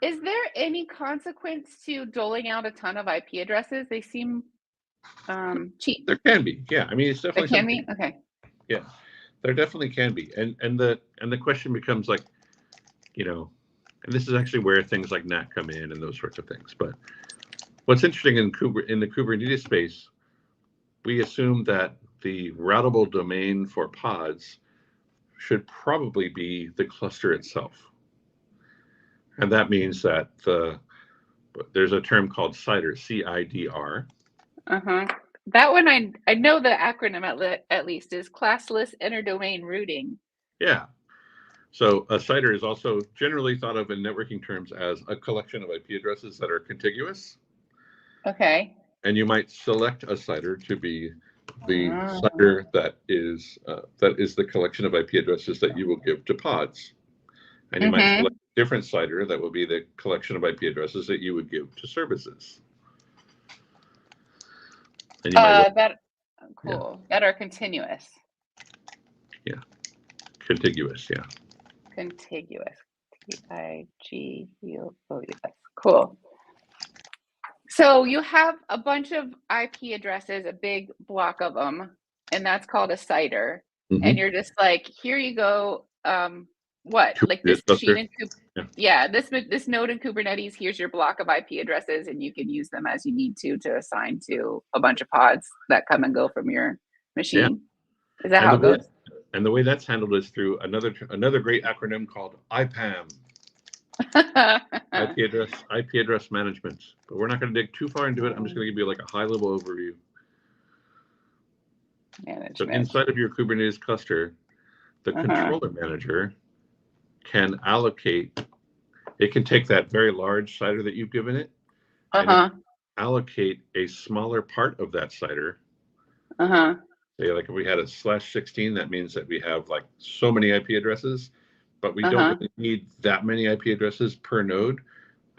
is there any consequence to doling out a ton of IP addresses? They seem cheap. There can be, yeah. I mean, it's definitely there can be. Okay. Yeah, there definitely can be, and the question becomes like, and this is actually where things like NAT come in and those sorts of things. But what's interesting in the Kubernetes space, we assume that the routable domain for pods should probably be the cluster itself. And that means that there's a term called CIDR, C-I-D-R. That one I know the acronym at least is classless interdomain routing. Yeah. So a CIDR is also generally thought of in networking terms as a collection of IP addresses that are contiguous. Okay. And you might select a CIDR to be the CIDR that is the collection of IP addresses that you will give to pods. And you might select a different CIDR that will be the collection of IP addresses that you would give to services. And you might that are continuous. Yeah. Contiguous, yeah. Contiguous. T-I-G-U-O-U-S. Cool. So you have a bunch of IP addresses, a big block of them, and that's called a CIDR. And you're just like, here you go. What? Like this machine in this node in Kubernetes, here's your block of IP addresses, and you can use them as you need to assign to a bunch of pods that come and go from your machine. Yeah. Is that how it goes? And the way that's handled is through another great acronym called IPAM. IP address management. But we're not going to dig too far into it. I'm just going to give you like a high level overview. Management. So inside of your Kubernetes cluster, the controller manager can allocate. It can take that very large CIDR that you've given it, and allocate a smaller part of that CIDR. Say like if we had a /16, that means that we have like so many IP addresses, but we don't really need that many IP addresses per node.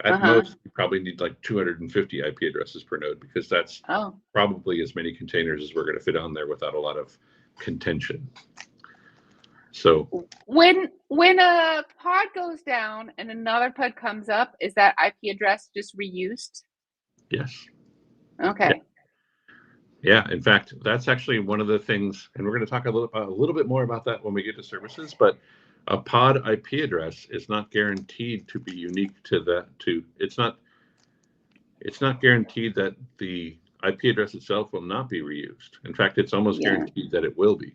At most, you probably need like 250 IP addresses per node, because that's probably as many containers as we're going to fit on there without a lot of contention. So when a pod goes down and another pod comes up, is that IP address just reused? Yes. Okay. Yeah. In fact, that's actually one of the things, and we're going to talk a little bit more about that when we get to services. But a pod IP address is not guaranteed to be unique to that. It's not guaranteed that the IP address itself will not be reused. In fact, it's almost guaranteed that it will be.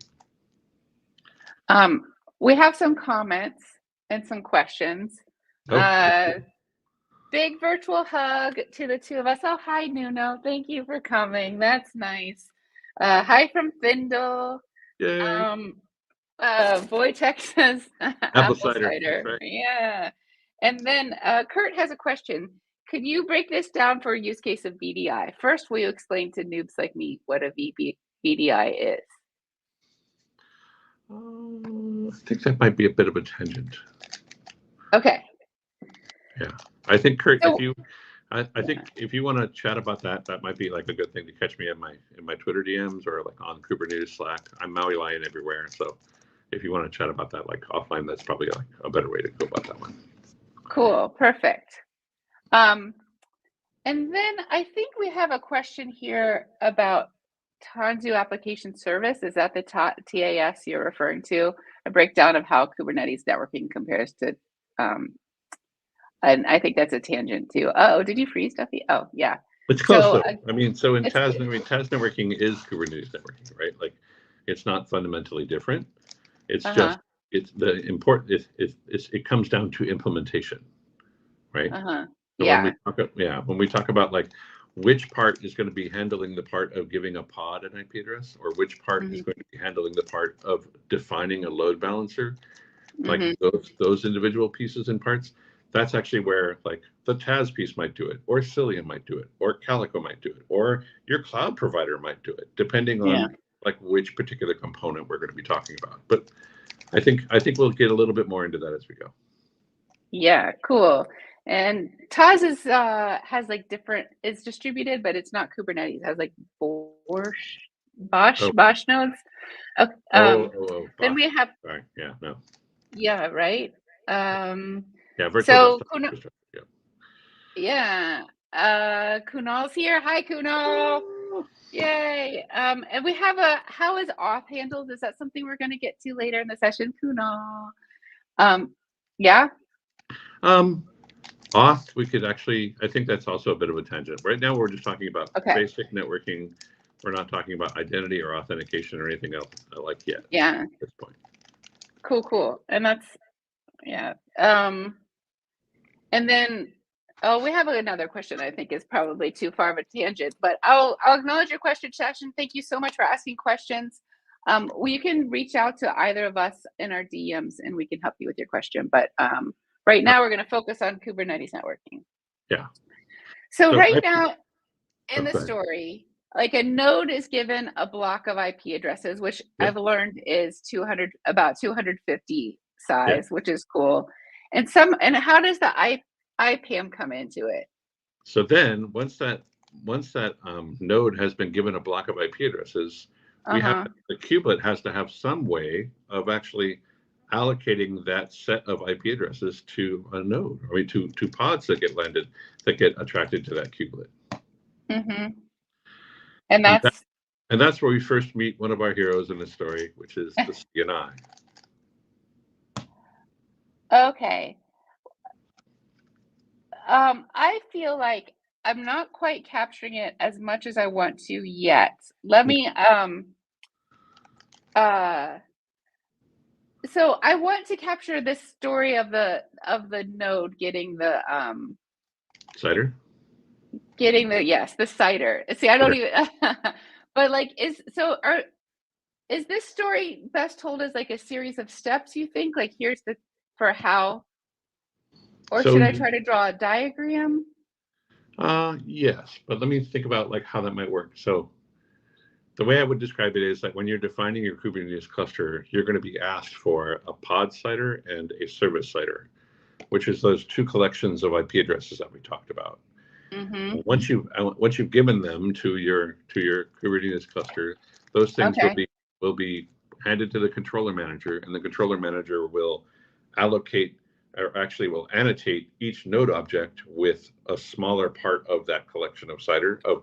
We have some comments and some questions. Big virtual hug to the two of us. Oh, hi, Nuno. Thank you for coming. That's nice. Hi from Findle. Yay. Wojtek says apple cider. Right. Yeah. And then Kurt has a question. Could you break this down for a use case of VDI? First, will you explain to noobs like me what a VDI is? I think that might be a bit of a tangent. Okay. Yeah, I think Kurt, if you want to chat about that, that might be like a good thing to catch me in my Twitter DMs or like on Kubernetes Slack. I'm Maui Lion everywhere, so if you want to chat about that like offline, that's probably like a better way to go about that one. Cool, perfect. And then I think we have a question here about Tanzu Application Service. Is that the TAS you're referring to? A breakdown of how Kubernetes networking compares to, and I think that's a tangent too. Oh, did you freeze, Duffie? Oh, yeah. It's close though. I mean, so in TAS networking is Kubernetes networking, right? Like, it's not fundamentally different. It's just the important. It comes down to implementation, right? So when we talk about like which part is going to be handling the part of giving a pod an IP address, or which part is going to be handling the part of defining a load balancer, like those individual pieces and parts, that's actually where like the TAS piece might do it, or Cilium might do it, or Calico might do it, or your cloud provider might do it, depending on like which particular component we're going to be talking about. But I think we'll get a little bit more into that as we go. Yeah, cool. And TAS is has like different. It's distributed, but it's not Kubernetes. It has like Bosch nodes. Then we have. Sorry. Yeah. No. Yeah. Right. Virtual. Kunal's here. Hi, Kunal. Yay. And we have how is auth handled? Is that something we're going to get to later in the session, Kunal? Auth, we could actually, I think that's also a bit of a tangent. Right now, we're just talking about basic networking. We're not talking about identity or authentication or anything else like yet. Yeah. At this point. Cool. And that's, and then, we have another question I think is probably too far of a tangent, but I'll acknowledge your question, Shashin. Thank you so much for asking questions. You can reach out to either of us in our DMs and we can help you with your question. But right now we're going to focus on Kubernetes networking. Yeah. So right now, in the story, like a node is given a block of IP addresses, which I've learned is about 250 size, which is cool. And how does the IPAM come into it? So then once that node has been given a block of IP addresses, the kubelet has to have some way of actually allocating that set of IP addresses to a node, I mean to pods that get attracted to that kubelet. And that's where we first meet one of our heroes in the story, which is the CNI. Okay. I feel like I'm not quite capturing it as much as I want to yet. Let me so I want to capture this story of the node getting the CIDR? Getting the CIDR. See, I don't even but like is this story best told as like a series of steps, you think? Like here's for how, or should I try to draw a diagram? Yes, but let me think about like how that might work. So the way I would describe it is that when you're defining your Kubernetes cluster, you're going to be asked for a pod CIDR and a service CIDR, which is those two collections of IP addresses that we talked about. Once you've given them to your Kubernetes cluster, those things will be handed to the controller manager, and the controller manager will allocate, or actually will annotate each node object with a smaller part of that collection of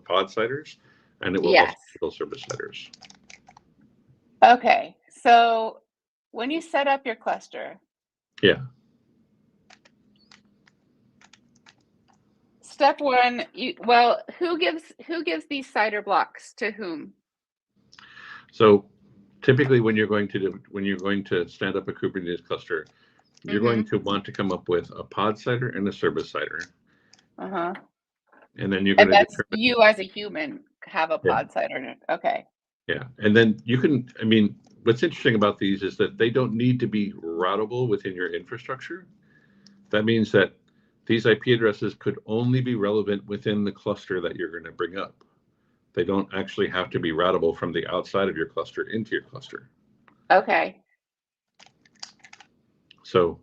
pod CIDRs, and it will also handle service CIDRs. Okay, so when you set up your cluster, step one, who gives these CIDR blocks to whom? So typically when you're going to stand up a Kubernetes cluster, you're going to want to come up with a pod CIDR and a service CIDR. And then you're going to determine, you as a human have a pod CIDR. Okay. Yeah. And then what's interesting about these is that they don't need to be routable within your infrastructure. That means that these IP addresses could only be relevant within the cluster that you're going to bring up. They don't actually have to be routable from the outside of your cluster into your cluster. Okay. So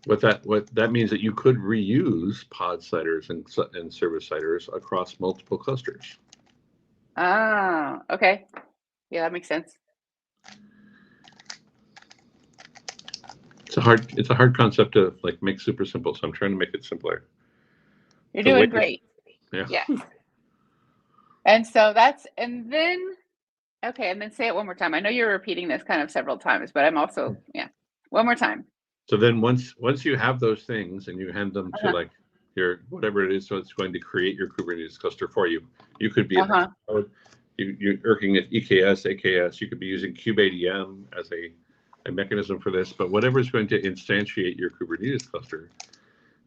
what that means that you could reuse pod CIDRs and service CIDRs across multiple clusters. Ah, okay. Yeah, that makes sense. It's a hard concept to like make super simple, so I'm trying to make it simpler. You're doing great. Yeah. And so and then say it one more time. I know you're repeating this kind of several times, but I'm also, one more time. So then once you have those things and you hand them to like your, whatever it is, so it's going to create your Kubernetes cluster for you. You could be in the cloud, you're working at EKS, AKS, you could be using kubeadm as a mechanism for this, but whatever is going to instantiate your Kubernetes cluster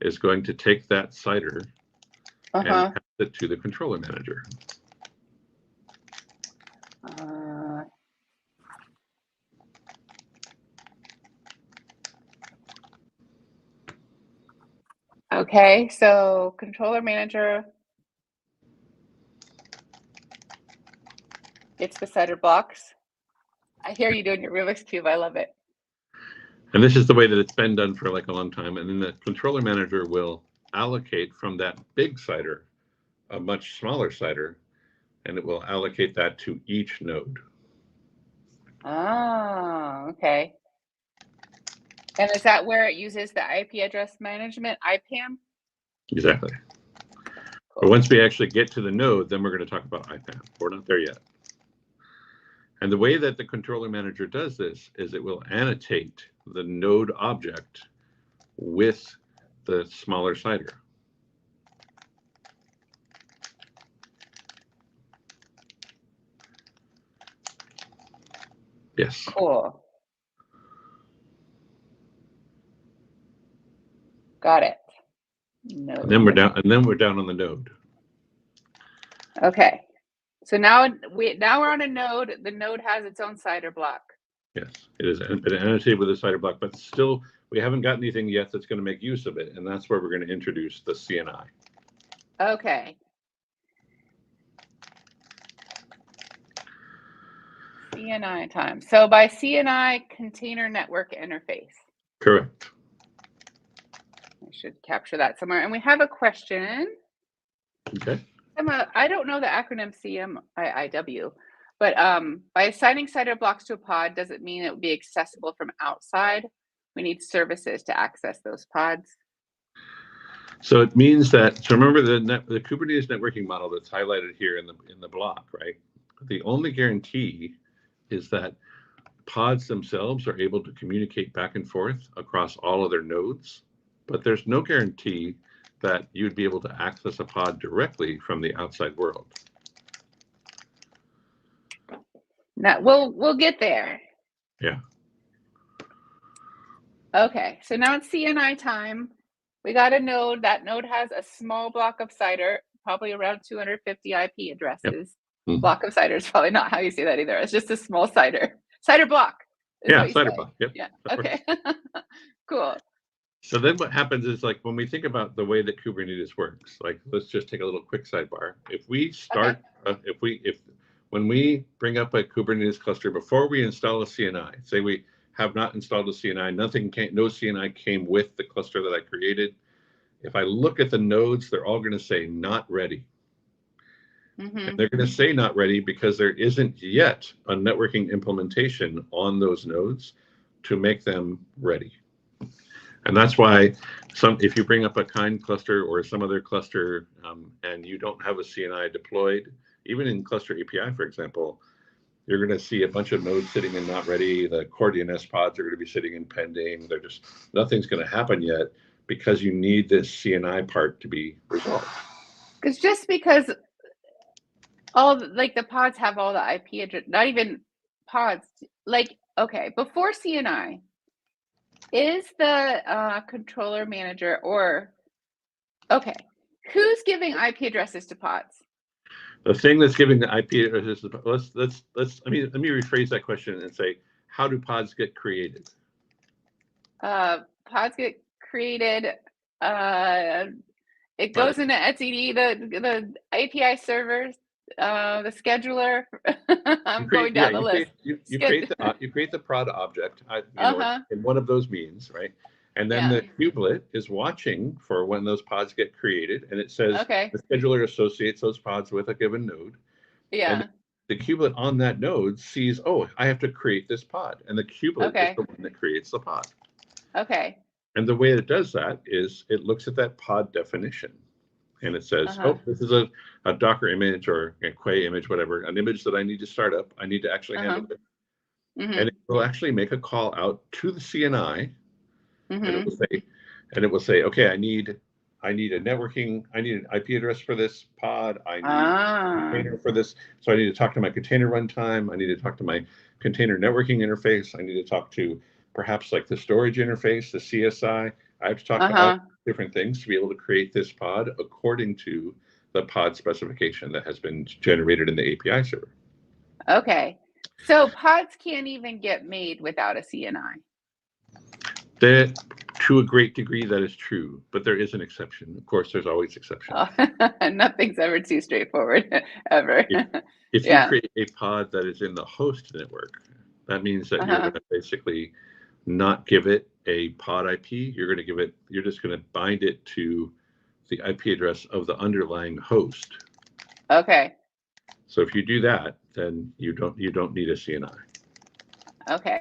is going to take that CIDR and pass it to the controller manager. Okay, so controller manager gets the CIDR blocks. I hear you doing your Rubik's Cube. I love it. And this is the way that it's been done for like a long time. And then the controller manager will allocate from that big CIDR a much smaller CIDR, and it will allocate that to each node. Oh, okay. And is that where it uses the IP address management, IPAM? Exactly. Cool. But once we actually get to the node, then we're going to talk about IPAM. We're not there yet. And the way that the controller manager does this is it will annotate the node object with the smaller CIDR. Yes. Cool. Got it. Node. And then we're down on the node. Okay. So now we're on a node. The node has its own CIDR block. Yes, it is been annotated with a CIDR block, but still we haven't got anything yet that's going to make use of it, and that's where we're going to introduce the CNI. Okay. CNI time. So by CNI, container network interface. Correct. I should capture that somewhere. And we have a question. Okay. I don't know the acronym CMIIW, but by assigning CIDR blocks to a pod, does it mean it would be accessible from outside? We need services to access those pods. So it means that, so remember the Kubernetes networking model that's highlighted here in the block, right? The only guarantee is that pods themselves are able to communicate back and forth across all of their nodes, but there's no guarantee that you'd be able to access a pod directly from the outside world. Now we'll get there. Yeah. Okay, so now it's CNI time. We got a node. That node has a small block of CIDR, probably around 250 IP addresses. Yep. Mm-hmm. Block of CIDR is probably not how you say that either. It's just a small CIDR block. Yeah, CIDR block. Yep. Yeah. Okay. Cool. So then what happens is, like, when we think about the way that Kubernetes works, like, let's just take a little quick sidebar. If we start, when we bring up a Kubernetes cluster, before we install a CNI, say we have not installed a CNI, no CNI came with the cluster that I created. If I look at the nodes, they're all going to say not ready. Mm-hmm. And they're going to say not ready because there isn't yet a networking implementation on those nodes to make them ready. And that's why if you bring up a kind cluster or some other cluster and you don't have a CNI deployed, even in cluster API, for example, you're going to see a bunch of nodes sitting in not ready. The core DNS pods are going to be sitting in pending. Nothing's going to happen yet because you need this CNI part to be resolved. Because the pods have all the IP address, not even pods. Before CNI, is the controller manager who's giving IP addresses to pods? The thing that's giving the IP addresses, let me rephrase that question and say, how do pods get created? Pods get created. It goes into etcd, the API servers, the scheduler. I'm going down the list. You create the prod object, in one of those means, right? And then the kubelet is watching for when those pods get created, and it says the scheduler associates those pods with a given node. Yeah. And the kubelet on that node sees, oh, I have to create this pod, and the kubelet is the one that creates the pod. Okay. And the way it does that is it looks at that pod definition, and it says, oh, this is a Docker image or a Quay image, whatever, an image that I need to start up. I need to actually handle it. Mm-hmm. And it will actually make a call out to the CNI. Mm-hmm. And it will say, okay, I need an IP address for this pod. I need a container for this. So I need to talk to my container runtime. I need to talk to my container networking interface. I need to talk to perhaps like the storage interface, the CSI. I have to talk to all different things to be able to create this pod according to the pod specification that has been generated in the API server. Okay. So pods can't even get made without a CNI. To a great degree, that is true, but there is an exception. Of course, there's always exceptions. Nothing's ever too straightforward, ever. If you create a pod that is in the host network, that means that you're going to basically not give it a pod IP. You're just going to bind it to the IP address of the underlying host. Okay. So if you do that, then you don't need a CNI. Okay.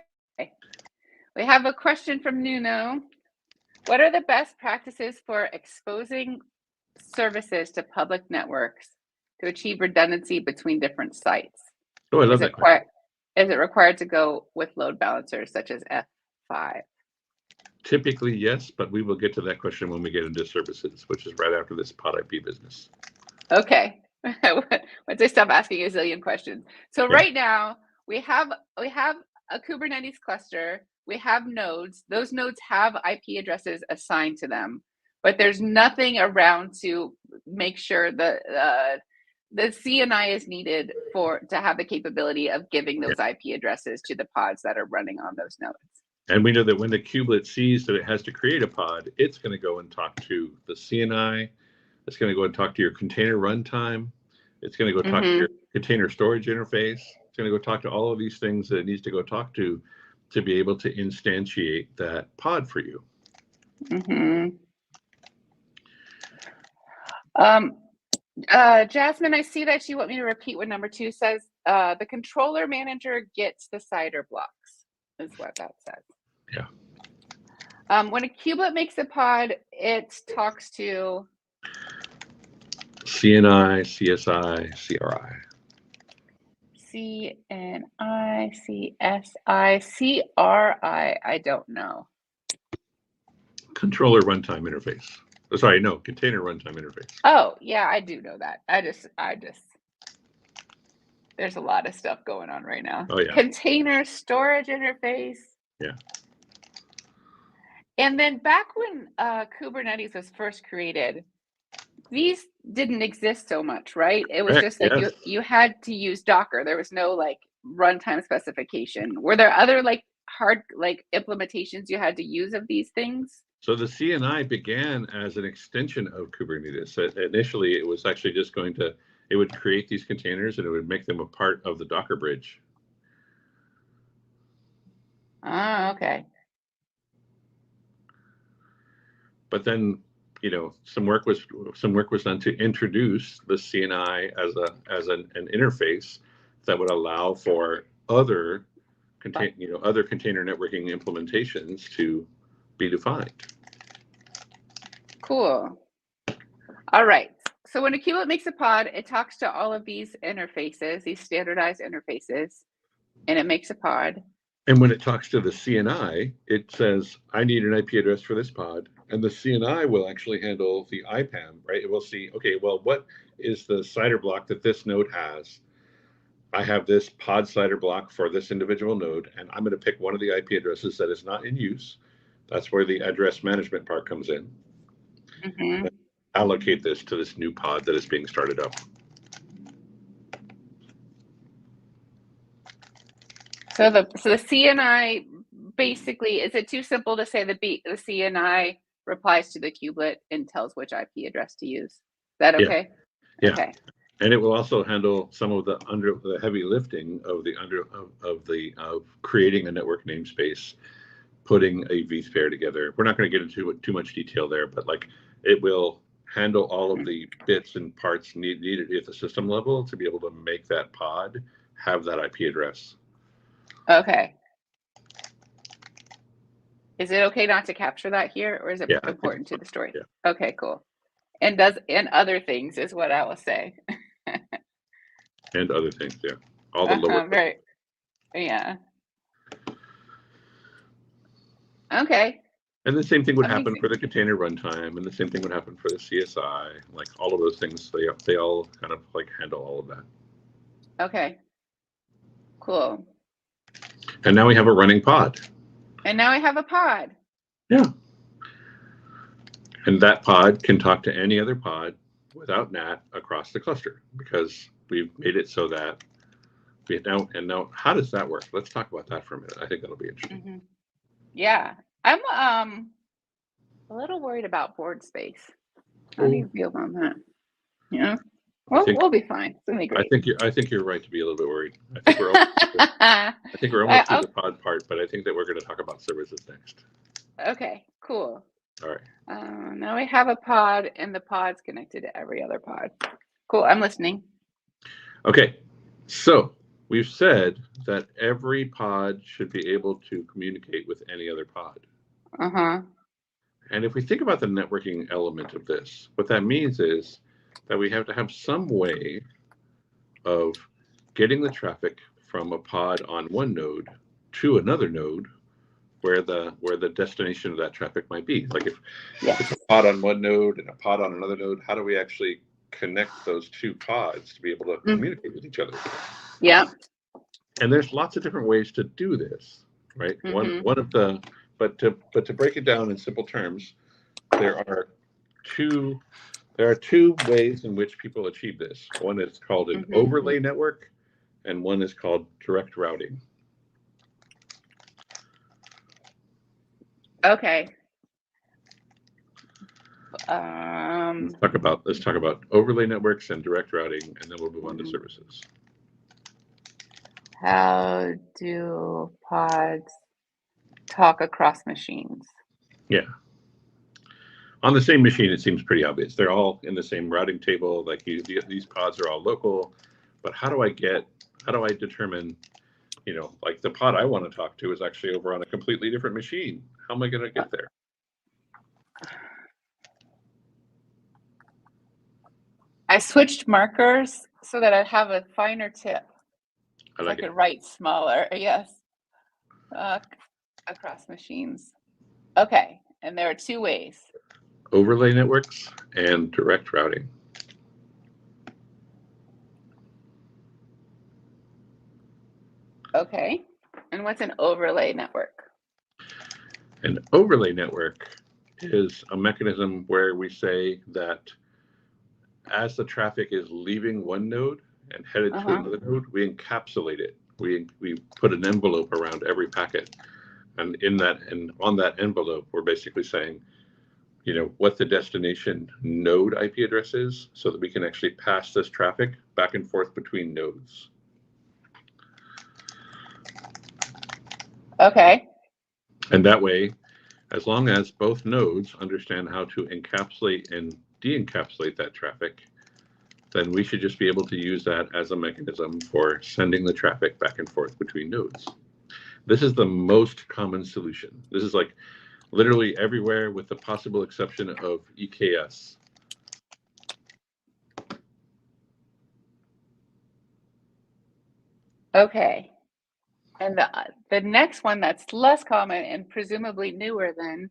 We have a question from Nuno. What are the best practices for exposing services to public networks to achieve redundancy between different sites? Oh, I love that question. Is it required to go with load balancers such as F5? Typically, yes, but we will get to that question when we get into services, which is right after this pod IP business. Okay. Once I stop asking a zillion questions. So right now we have a Kubernetes cluster. We have nodes. Those nodes have IP addresses assigned to them, but there's nothing around to make sure that the CNI is needed to have the capability of giving those IP addresses to the pods that are running on those nodes. And we know that when the kubelet sees that it has to create a pod, it's going to go and talk to the CNI. It's going to go and talk to your container runtime. It's going to go talk to your container storage interface. It's going to go talk to all of these things that it needs to go talk to be able to instantiate that pod for you. Jasmine, I see that you want me to repeat what number 2 says. The controller manager gets the CIDR blocks, is what that says. Yeah. When a kubelet makes a pod, it talks to CNI, CSI, CRI. CNI, CSI, CRI. I don't know. Controller runtime interface. Sorry, no, container runtime interface. Oh, yeah, I do know that. I just there's a lot of stuff going on right now. Oh, yeah. Container storage interface. Yeah. And then back when Kubernetes was first created, these didn't exist so much, right? It was just like you had to use Docker. There was no like runtime specification. Were there other like hard like implementations you had to use of these things? So the CNI began as an extension of Kubernetes. Initially, it was actually just it would create these containers and it would make them a part of the Docker bridge. Oh, okay. But then, some work was done to introduce the CNI as an interface that would allow for other container networking implementations to be defined. Cool. All right. So when a kubelet makes a pod, it talks to all of these interfaces, these standardized interfaces, and it makes a pod. And when it talks to the CNI, it says, I need an IP address for this pod. And the CNI will actually handle the IPAM, right? It will see, okay, well, what is the CIDR block that this node has? I have this pod CIDR block for this individual node, and I'm going to pick one of the IP addresses that is not in use. That's where the address management part comes in. Mm-hmm. Allocate this to this new pod that is being started up. So the CNI basically, is it too simple to say the CNI replies to the kubelet and tells which IP address to use? Is that okay? Yeah. Okay. And it will also handle some of the heavy lifting of creating a network namespace, putting a vSphere together. We're not going to get into too much detail there, but like it will handle all of the bits and parts needed at the system level to be able to make that pod have that IP address. Okay. Is it okay not to capture that here, or is it important to the story? Yeah. Okay, cool. And other things is what I will say. And other things, yeah. All the lower. Right. Yeah. Okay. And the same thing would happen for the container runtime, and the same thing would happen for the CSI. Like all of those things, they all kind of like handle all of that. Okay. Cool. And now we have a running pod. And now I have a pod. Yeah. And that pod can talk to any other pod without NAT across the cluster, because we've made it so that now how does that work? Let's talk about that for a minute. I think that'll be interesting. Mm-hmm. Yeah. I'm a little worried about board space. How do you feel about that? Yeah. Well, we'll be fine. It's gonna be great. I think you're right to be a little bit worried. I think we're almost to the pod part, but I think that we're going to talk about services next. Okay, cool. All right. Now we have a pod, and the pod's connected to every other pod. Cool. I'm listening. Okay. So we've said that every pod should be able to communicate with any other pod. Uh-huh. And if we think about the networking element of this, what that means is that we have to have some way of getting the traffic from a pod on one node to another node where the destination of that traffic might be. Like if it's a pod on one node and a pod on another node, how do we actually connect those two pods to be able to communicate with each other? Yeah. And there's lots of different ways to do this, right? Mm-hmm. But to break it down in simple terms, there are two ways in which people achieve this. One is called an overlay network, and one is called direct routing. Okay. Let's talk about overlay networks and direct routing, and then we'll move on to services. How do pods talk across machines? Yeah. On the same machine, it seems pretty obvious. They're all in the same routing table. Like these pods are all local, but how do I determine, like the pod I want to talk to is actually over on a completely different machine. How am I going to get there? I switched markers so that I have a finer tip. I could write smaller, yes, across machines. Okay, and there are two ways. Overlay networks and direct routing. Okay, and what's an overlay network? An overlay network is a mechanism where we say that as the traffic is leaving one node and headed to another node, we encapsulate it. We put an envelope around every packet, and on that envelope, we're basically saying, what the destination node IP address is, so that we can actually pass this traffic back and forth between nodes. Okay. And that way, as long as both nodes understand how to encapsulate and de-encapsulate that traffic, then we should just be able to use that as a mechanism for sending the traffic back and forth between nodes. This is the most common solution. This is like literally everywhere with the possible exception of EKS. Okay. And the next one that's less common and presumably newer then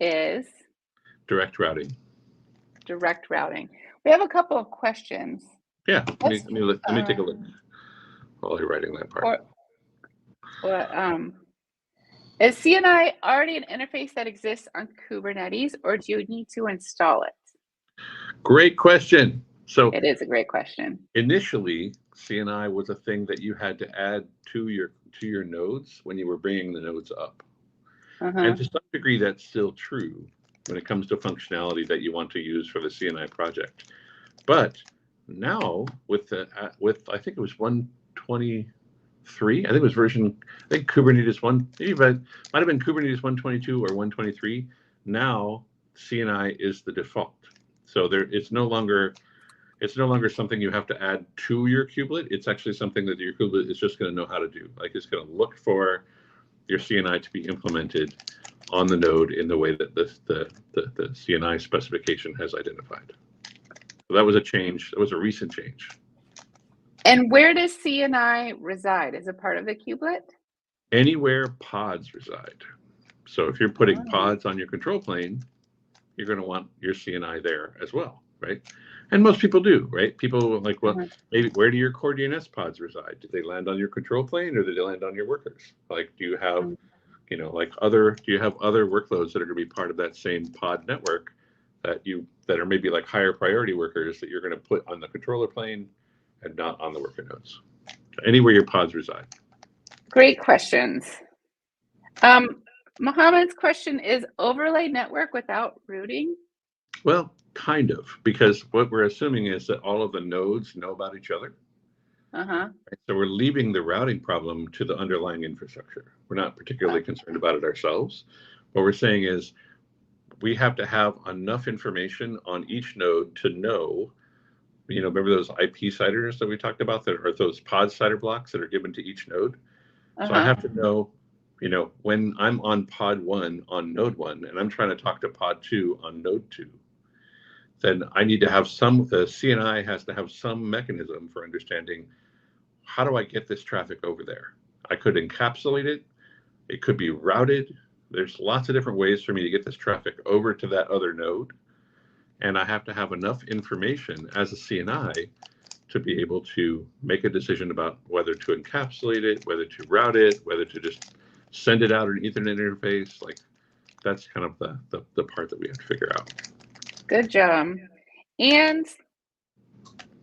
is direct routing. Direct routing. We have a couple of questions. Yeah, let me take a look while you're writing that part. Is CNI already an interface that exists on Kubernetes, or do you need to install it? Great question. So it is a great question. Initially, CNI was a thing that you had to add to your nodes when you were bringing the nodes up. And to some degree, that's still true when it comes to functionality that you want to use for the CNI project. But now with I think it was 123, I think it was Kubernetes 1, maybe it might have been Kubernetes 122 or 123. Now CNI is the default. So it's no longer something you have to add to your kubelet. It's actually something that your kubelet is just going to know how to do. Like it's going to look for your CNI to be implemented on the node in the way that the CNI specification has identified. So that was a change. That was a recent change. And where does CNI reside? Is it part of the kubelet? Anywhere pods reside. So if you're putting pods on your control plane, you're going to want your CNI there as well, right? And most people do, right? People are like, well, maybe where do your core DNS pods reside? Do they land on your control plane or do they land on your workers? Like, do you have, do you have other workloads that are going to be part of that same pod network that are maybe like higher priority workers that you're going to put on the controller plane and not on the worker nodes? Anywhere your pods reside. Great questions. Mohammed's question is overlay network without routing? Well, kind of, because what we're assuming is that all of the nodes know about each other. So we're leaving the routing problem to the underlying infrastructure. We're not particularly concerned about it ourselves. What we're saying is we have to have enough information on each node to know, remember those IP CIDRs that we talked about, that are those pod CIDR blocks that are given to each node? So I have to know, when I'm on pod 1 on node 1 and I'm trying to talk to pod 2 on node 2, then I need to have the CNI has to have some mechanism for understanding, how do I get this traffic over there? I could encapsulate it. It could be routed. There's lots of different ways for me to get this traffic over to that other node. And I have to have enough information as a CNI to be able to make a decision about whether to encapsulate it, whether to route it, whether to just send it out an Ethernet interface. Like, that's kind of the part that we have to figure out. Good job. And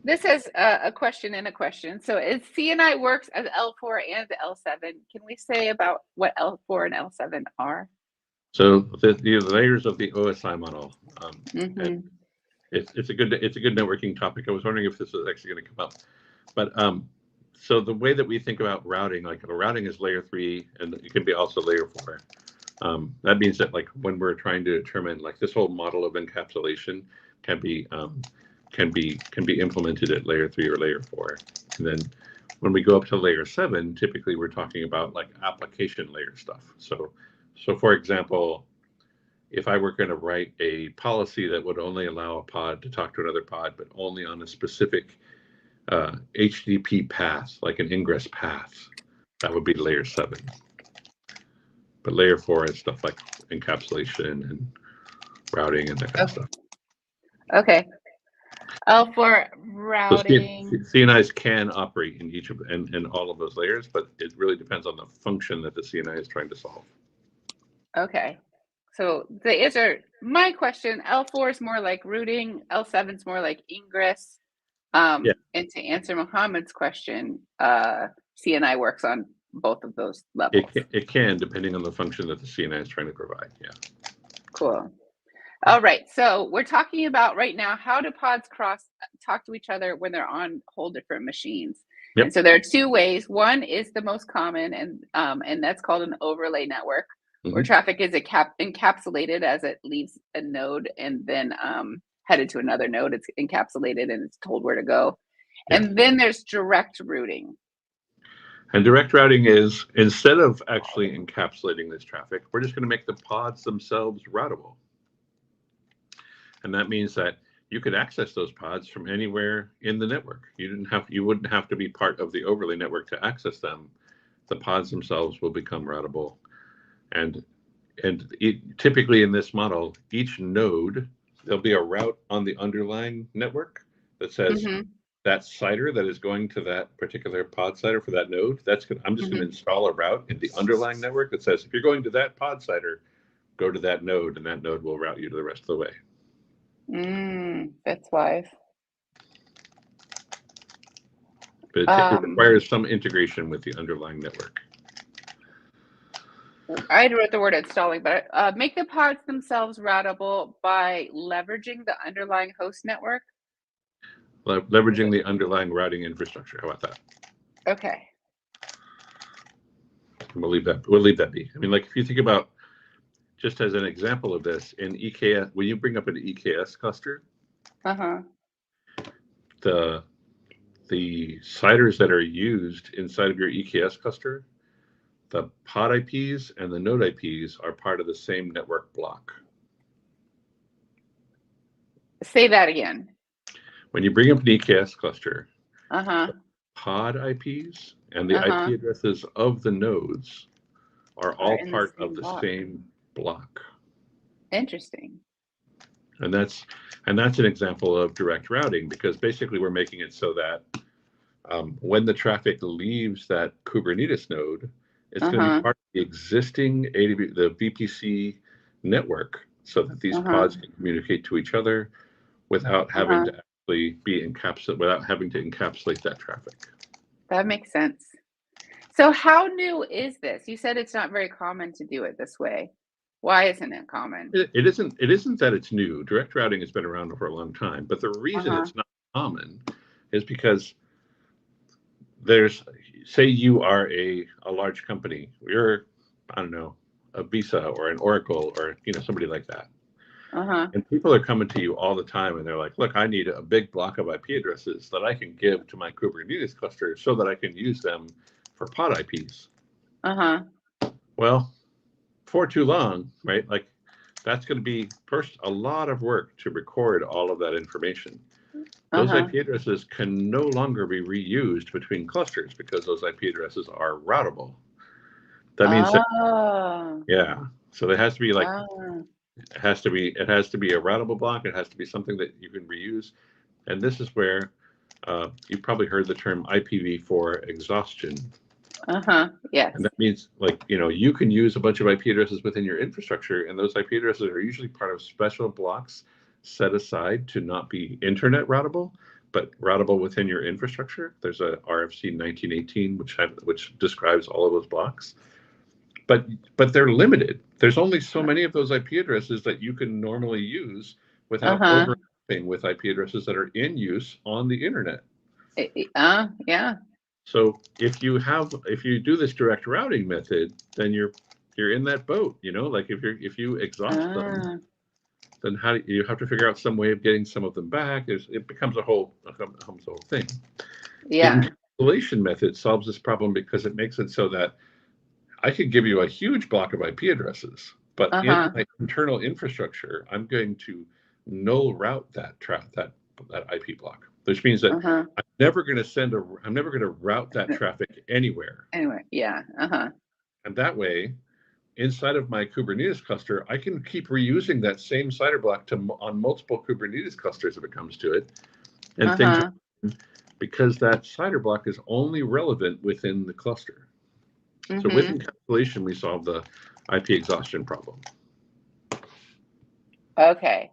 this is a question in a question. So as CNI works as L4 and L7, can we say about what L4 and L7 are? So the layers of the OSI model. And it's a good networking topic. I was wondering if this was actually going to come up, but So the way that we think about routing, like routing is layer 3, and it can be also layer 4. That means that like when we're trying to determine like this whole model of encapsulation can be implemented at layer 3 or layer 4. And then when we go up to layer 7, typically we're talking about like application layer stuff. So for example, if I were going to write a policy that would only allow a pod to talk to another pod, but only on a specific HTTP path, like an ingress path, that would be layer 7. But layer 4 is stuff like encapsulation and routing and that kind of stuff. Okay. L4 routing. So CNIs can operate in each of and all of those layers, but it really depends on the function that the CNI is trying to solve. Okay. So the answer, my question, L4 is more like routing, L7 is more like ingress. And to answer Mohammed's question, CNI works on both of those levels. It can, depending on the function that the CNI is trying to provide. Yeah. Cool. All right. So we're talking about right now, how do pods talk to each other when they're on whole different machines? Yep. And so there are 2 ways. One is the most common, and that's called an overlay network, where traffic is encapsulated as it leaves a node and then headed to another node. It's encapsulated and it's told where to go. Yeah. And then there's direct routing. And direct routing is, instead of actually encapsulating this traffic, we're just going to make the pods themselves routable. And that means that you could access those pods from anywhere in the network. You wouldn't have to be part of the overlay network to access them. The pods themselves will become routable. And typically in this model, each node, there'll be a route on the underlying network that says that CIDR that is going to that particular pod CIDR for that node. I'm just going to install a route in the underlying network that says, if you're going to that pod CIDR, go to that node, and that node will route you to the rest of the way. That's wise. But it requires some integration with the underlying network. I wrote the word installing, but make the pods themselves routable by leveraging the underlying host network. Leveraging the underlying routing infrastructure. How about that? Okay. We'll leave that be. I mean, like if you think about, just as an example of this, in EKS, when you bring up an EKS cluster, the CIDRs that are used inside of your EKS cluster, the pod IPs and the node IPs are part of the same network block. Say that again. When you bring up an EKS cluster, the pod IPs and the IP addresses of the nodes are all part of the same block. Interesting. And that's an example of direct routing, because basically we're making it so that when the traffic leaves that Kubernetes node, it's going to be part of the existing the VPC network, so that these pods can communicate to each other without having to actually be without having to encapsulate that traffic. That makes sense. So how new is this? You said it's not very common to do it this way. Why isn't it common? It isn't that it's new. Direct routing has been around for a long time, but the reason it's not common is because say you are a large company. You're, I don't know, a Visa or an Oracle or somebody like that. And people are coming to you all the time and they're like, look, I need a big block of IP addresses that I can give to my Kubernetes cluster so that I can use them for pod IPs. Well, for too long, right? Like that's going to be first a lot of work to record all of that information. Those IP addresses can no longer be reused between clusters because those IP addresses are routable. That means that, so it has to be like, it has to be a routable block. It has to be something that you can reuse. And this is where you've probably heard the term IPv4 exhaustion. Yes. And that means you can use a bunch of IP addresses within your infrastructure, and those IP addresses are usually part of special blocks set aside to not be internet routable, but routable within your infrastructure. There's a RFC 1918 which describes all of those blocks. But they're limited. There's only so many of those IP addresses that you can normally use without overlapping with IP addresses that are in use on the internet. Yeah. So if you do this direct routing method, then you're in that boat, like if you exhaust them, then how do you have to figure out some way of getting some of them back? It becomes a whole thing. Yeah. The encapsulation method solves this problem because it makes it so that I could give you a huge block of IP addresses, but in my internal infrastructure, I'm going to null route that IP block, which means that I'm never going to route that traffic anywhere. Anyway, yeah. And that way, inside of my Kubernetes cluster, I can keep reusing that same CIDR block on multiple Kubernetes clusters if it comes to it, and things, because that CIDR block is only relevant within the cluster. So with encapsulation, we solve the IP exhaustion problem. Okay,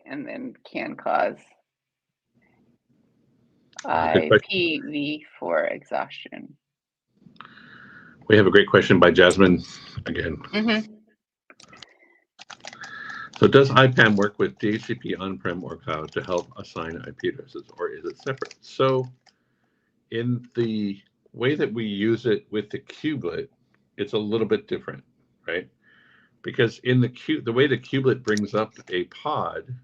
and then can cause IPv4 exhaustion. We have a great question by Jasmine again. So does IPAM work with DHCP on-prem or cloud to help assign IP addresses, or is it separate? So in the way that we use it with the kubelet, it's a little bit different, right? Because in the way the kubelet brings up a pod,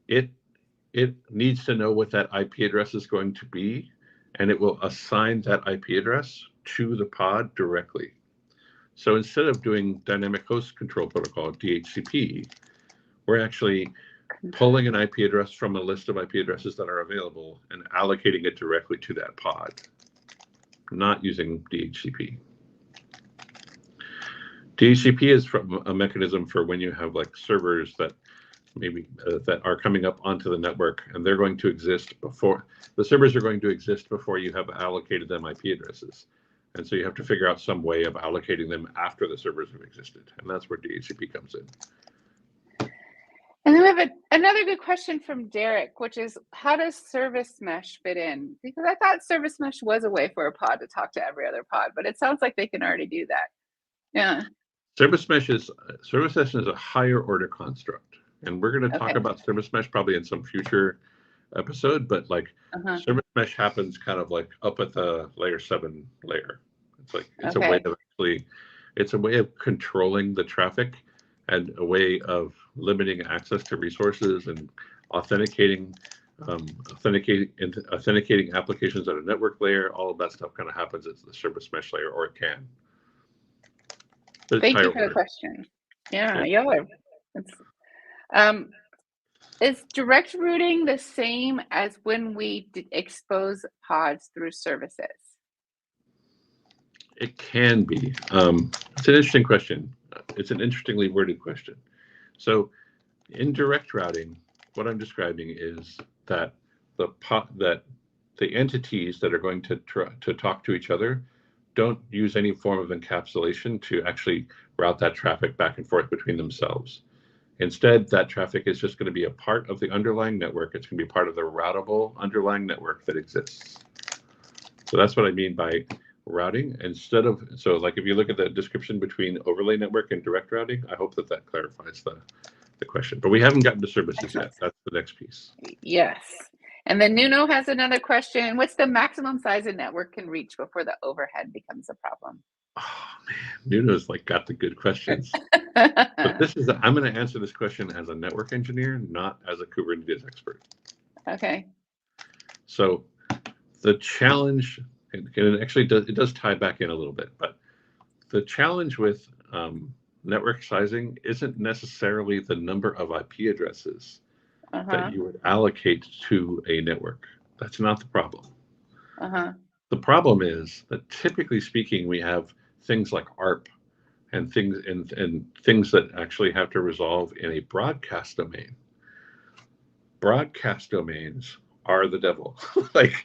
it needs to know what that IP address is going to be, and it will assign that IP address to the pod directly. So instead of doing dynamic host control protocol, DHCP, we're actually pulling an IP address from a list of IP addresses that are available and allocating it directly to that pod, not using DHCP. DHCP is from a mechanism for when you have like servers that maybe that are coming up onto the network, and they're going to exist before the servers are going to exist before you have allocated them IP addresses. And so you have to figure out some way of allocating them after the servers have existed. And that's where DHCP comes in. And then we have another good question from Derek, which is, how does service mesh fit in? Because I thought service mesh was a way for a pod to talk to every other pod, but it sounds like they can already do that. Yeah. Service mesh is a higher order construct. And we're going to talk about service mesh probably in some future episode, but like service mesh happens kind of like up at the layer 7 layer. It's like it's a way of controlling the traffic and a way of limiting access to resources and authenticating applications at a network layer. All of that stuff kind of happens at the service mesh layer, or it can. Thank you for the question. Yeah, y'all are. Is direct routing the same as when we expose pods through services? It can be. It's an interesting question. It's an interestingly worded question. So in direct routing, what I'm describing is that the entities that are going to talk to each other don't use any form of encapsulation to actually route that traffic back and forth between themselves. Instead, that traffic is just going to be a part of the underlying network. It's going to be part of the routable underlying network that exists. So that's what I mean by routing. So like if you look at the description between overlay network and direct routing, I hope that clarifies the question. But we haven't gotten to services yet. That's the next piece. Yes. And then Nuno has another question. What's the maximum size a network can reach before the overhead becomes a problem? Oh man, Nuno's like got the good questions. But I'm going to answer this question as a network engineer, not as a Kubernetes expert. Okay. So the challenge, and it actually does tie back in a little bit, but the challenge with network sizing isn't necessarily the number of IP addresses that you would allocate to a network. That's not the problem. The problem is that typically speaking, we have things like ARP and things that actually have to resolve in a broadcast domain. Broadcast domains are the devil. Like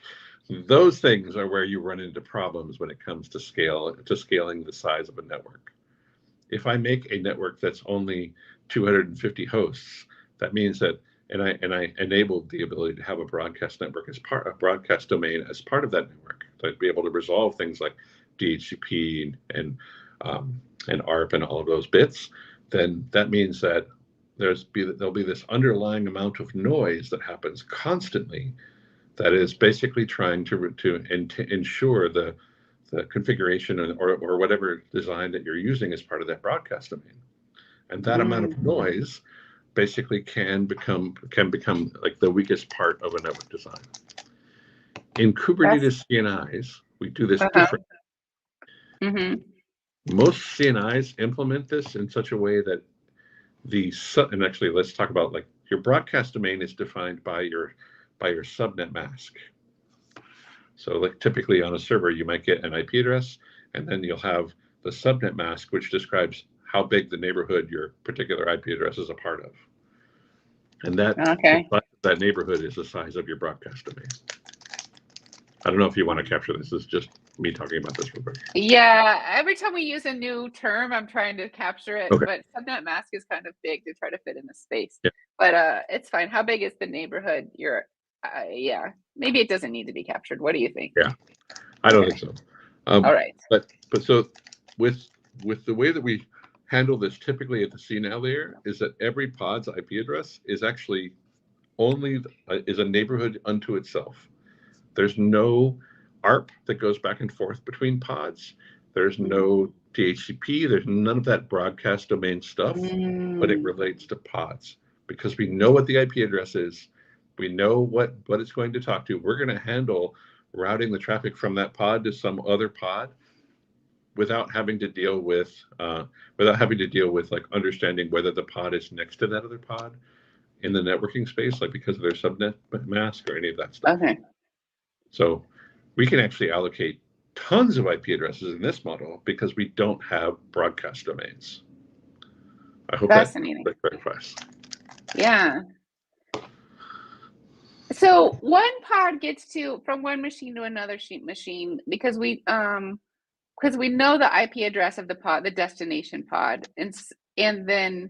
those things are where you run into problems when it comes to scaling the size of a network. If I make a network that's only 250 hosts, that means that and I enabled the ability to have a broadcast network a broadcast domain as part of that network, to be able to resolve things like DHCP and ARP and all of those bits, then that means that there'll be this underlying amount of noise that happens constantly that is basically trying to ensure the configuration or whatever design that you're using as part of that broadcast domain. And that amount of noise basically can become like the weakest part of a network design. In Kubernetes CNIs, we do this differently. Most CNIs implement this in such a way that and actually let's talk about, like, your broadcast domain is defined by your subnet mask. So like typically on a server, you might get an IP address, and then you'll have the subnet mask, which describes how big the neighborhood your particular IP address is a part of. And that neighborhood is the size of your broadcast domain. I don't know if you want to capture this. This is just me talking about this real quick. Yeah, every time we use a new term, I'm trying to capture it, but subnet mask is kind of big to try to fit in the space. Yeah. But it's fine. How big is the neighborhood? Yeah, maybe it doesn't need to be captured. What do you think? Yeah, I don't think so. All right. But so with the way that we handle this typically at the CNI layer is that every pod's IP address is actually is a neighborhood unto itself. There's no ARP that goes back and forth between pods. There's no DHCP. There's none of that broadcast domain stuff, but it relates to pods because we know what the IP address is. We know what it's going to talk to. We're going to handle routing the traffic from that pod to some other pod without having to deal with like understanding whether the pod is next to that other pod in the networking space, like because of their subnet mask or any of that stuff. Okay. So we can actually allocate tons of IP addresses in this model because we don't have broadcast domains. I hope that clarifies. Yeah. So one pod gets from one machine to another machine because we know the IP address of the pod, the destination pod, and then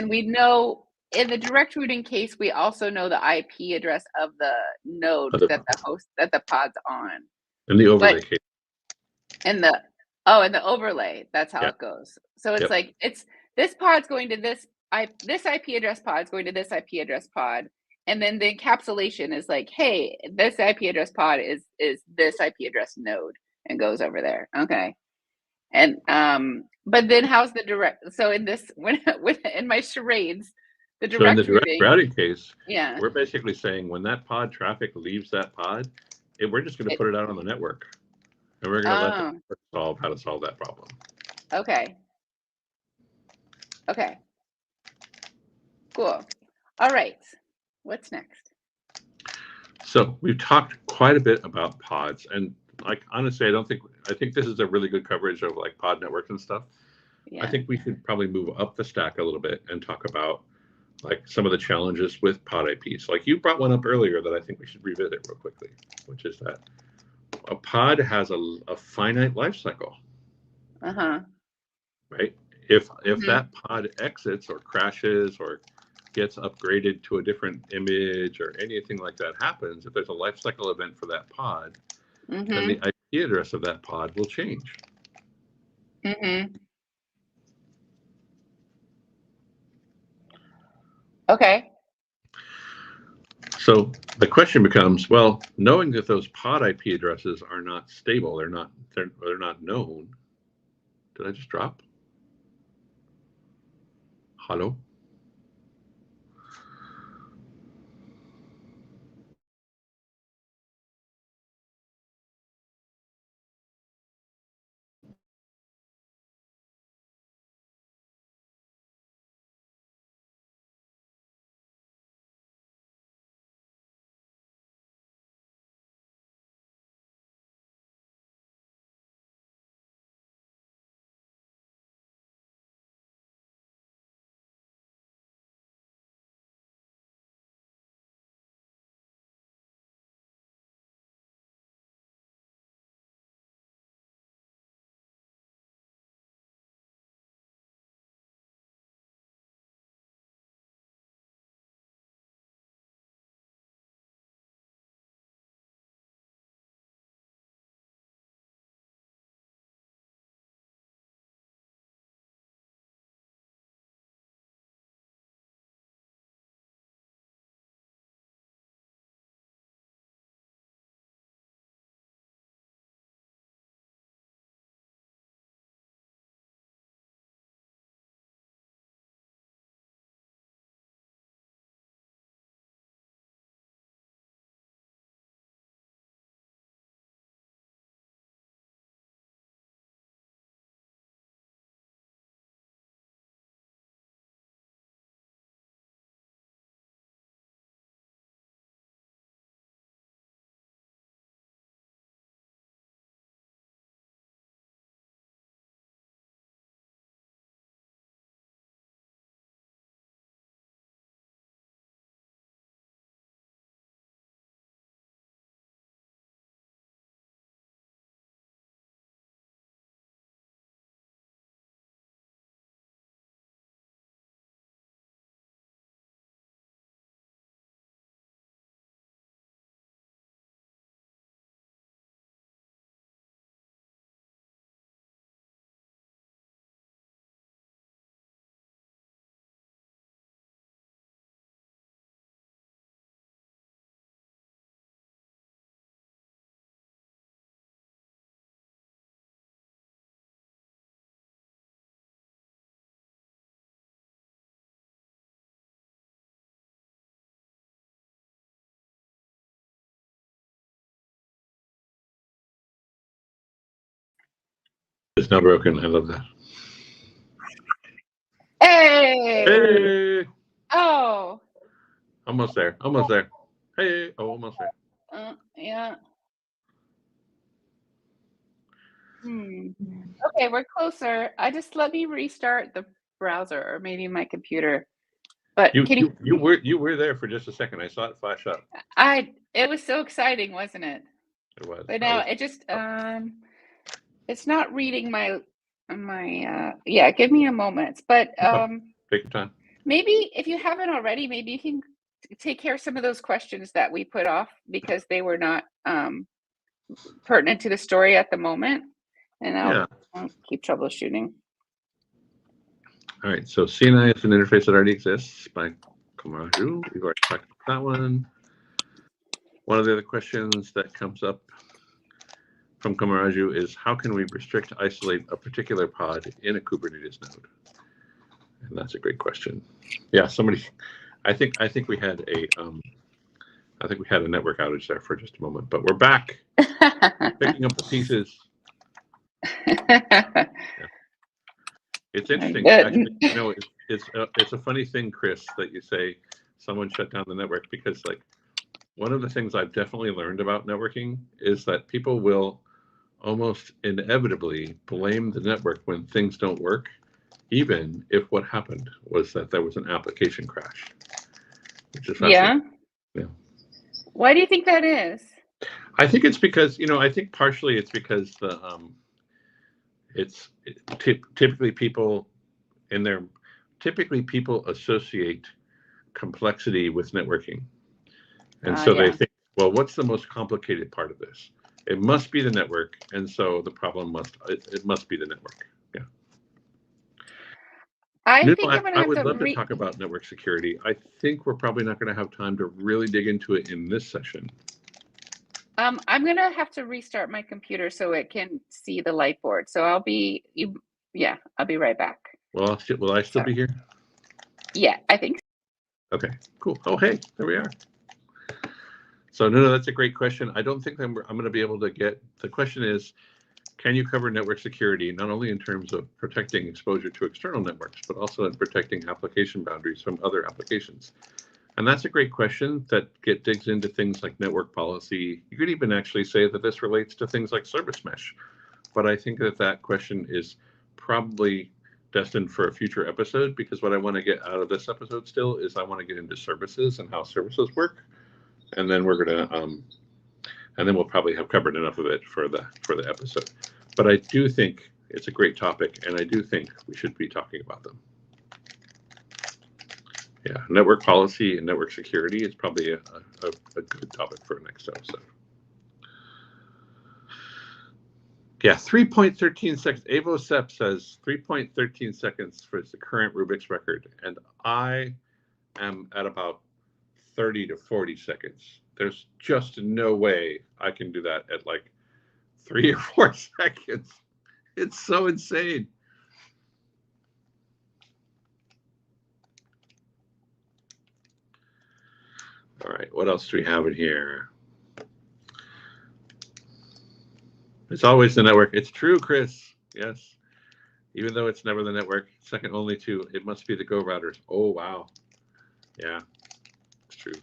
we know in the direct routing case we also know the IP address of the node that the pod's on. In the overlay case. In the overlay, that's how it goes. So it's like this pod's going to this IP address pod's going to this IP address pod. And then the encapsulation is like, hey, this IP address pod is this IP address node and goes over there. Okay. And but then how's the direct? So in this in my charades, in the direct routing case, we're basically saying when that pod traffic leaves that pod, we're just going to put it out on the network, and we're going to let the network solve how to solve that problem. Okay. Cool. All right. What's next? So we've talked quite a bit about pods, and like honestly, I think this is a really good coverage of like pod networks and stuff. Yeah. I think we should probably move up the stack a little bit and talk about like some of the challenges with pod IPs. Like you brought one up earlier that I think we should revisit real quickly, which is that a pod has a finite life cycle. Right? If that pod exits or crashes or gets upgraded to a different image or anything like that happens, if there's a life cycle event for that pod, then the IP address of that pod will change. Okay. So the question becomes, well, knowing that those pod IP addresses are not stable, they're not known. Did I just drop? Hello? It's not broken. I love that. Hey! Hey! Oh! Almost there. Almost there. Hey! Oh, almost there. Yeah. Okay, we're closer. Let me restart the browser or maybe my computer. But you were there for just a second. I saw it flash up. It was so exciting, wasn't it? It was. But now it just it's not reading my yeah, give me a moment. But take your time. Maybe if you haven't already, maybe you can take care of some of those questions that we put off because they were not pertinent to the story at the moment. And I'll keep troubleshooting. All right, so CNI is an interface that already exists by Komaraju. We've already talked about that one. One of the other questions that comes up from Komaraju is how can we restrict, isolate a particular pod in a Kubernetes node? And that's a great question. Yeah, somebody, I think we had a network outage there for just a moment, but we're back, picking up the pieces. Yeah. It's interesting. Actually, you know, it's a funny thing, Chris, that you say someone shut down the network, because like one of the things I've definitely learned about networking is that people will almost inevitably blame the network when things don't work, even if what happened was that there was an application crash. Which is fascinating. Yeah. Why do you think that is? I think it's because, you know, I think partially it's because the typically people associate complexity with networking, and so they think, well, what's the most complicated part of this? It must be the network, and so the problem it must be the network. Yeah. I would love to talk about network security. I think we're probably not going to have time to really dig into it in this session. I'm going to have to restart my computer so it can see the light board. So I'll be right back. Well, will I still be here? Yeah, I think so. Okay, cool. Oh, hey, there we are. So no, that's a great question. I don't think I'm going to be able to get, the question is, can you cover network security, not only in terms of protecting exposure to external networks, but also in protecting application boundaries from other applications? And that's a great question that digs into things like network policy. You could even actually say that this relates to things like service mesh. But I think that question is probably destined for a future episode, because what I want to get out of this episode still is I want to get into services and how services work. And then we're going to, and then we'll probably have covered enough of it for the episode. But I do think it's a great topic, and I do think we should be talking about them. Yeah, network policy and network security is probably a good topic for the next episode. Yeah, 3.13 seconds. AvoSep says 3.13 seconds for the current Rubik's record, and I am at about 30 to 40 seconds. There's just no way I can do that at like 3 or 4 seconds. It's so insane. All right, what else do we have in here? It's always the network. It's true, Chris. Yes. Even though it's never the network, second only to, it must be the Go routers. Oh, wow. Yeah, it's true.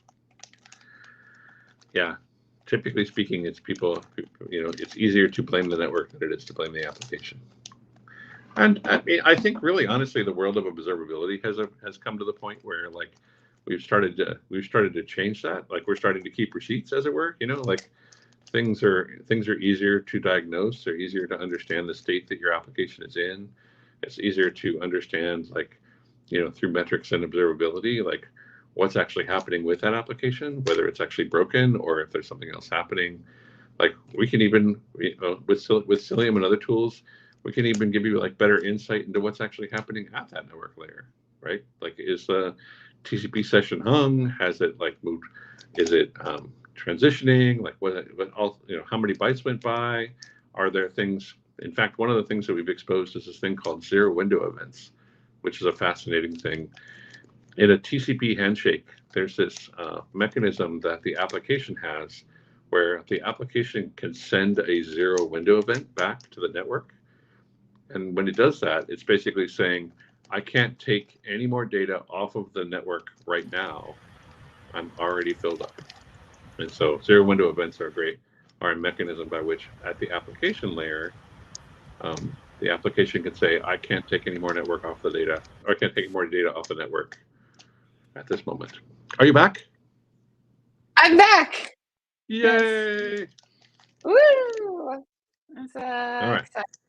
Yeah. Typically speaking, it's people, you know, it's easier to blame the network than it is to blame the application. And I mean, I think really, honestly, the world of observability has come to the point where like we've started to change that. Like we're starting to keep receipts, as it were. You know, like things are easier to diagnose. They're easier to understand the state that your application is in. It's easier to understand, like, you know, through metrics and observability, like what's actually happening with that application, whether it's actually broken or if there's something else happening. Like we can even, you know, with Cilium and other tools, we can even give you like better insight into what's actually happening at that network layer, right? Like, is the TCP session hung? Has it like moved? Is it transitioning? Like what all, you know, how many bytes went by? Are there things? In fact, one of the things that we've exposed is this thing called zero window events, which is a fascinating thing. In a TCP handshake, there's this mechanism that the application has where the application can send a zero window event back to the network. And when it does that, it's basically saying, I can't take any more data off of the network right now. I'm already filled up. And so zero window events are a mechanism by which at the application layer, the application can say, I can't take any more network off the data, or I can't take any more data off the network at this moment. Are you back? I'm back. Yay! Yes. Woo! It's All right.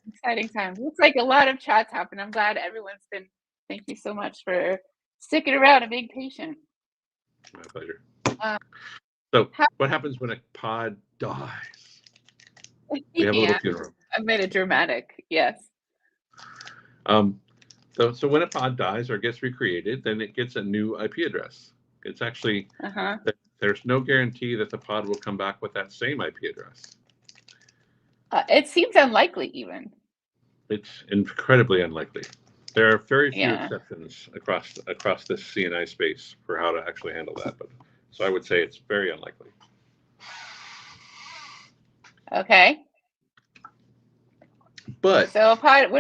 exciting time. Looks like a lot of chats happen. I'm glad everyone's been. Thank you so much for sticking around and being patient. My pleasure. So what happens when a pod dies? We have a little funeral. I made it dramatic. Yes. So when a pod dies or gets recreated, then it gets a new IP address. It's actually, there's no guarantee that the pod will come back with that same IP address. It seems unlikely even. It's incredibly unlikely. There are very few exceptions across this CNI space for how to actually handle that. But so I would say it's very unlikely. Okay. But so a pod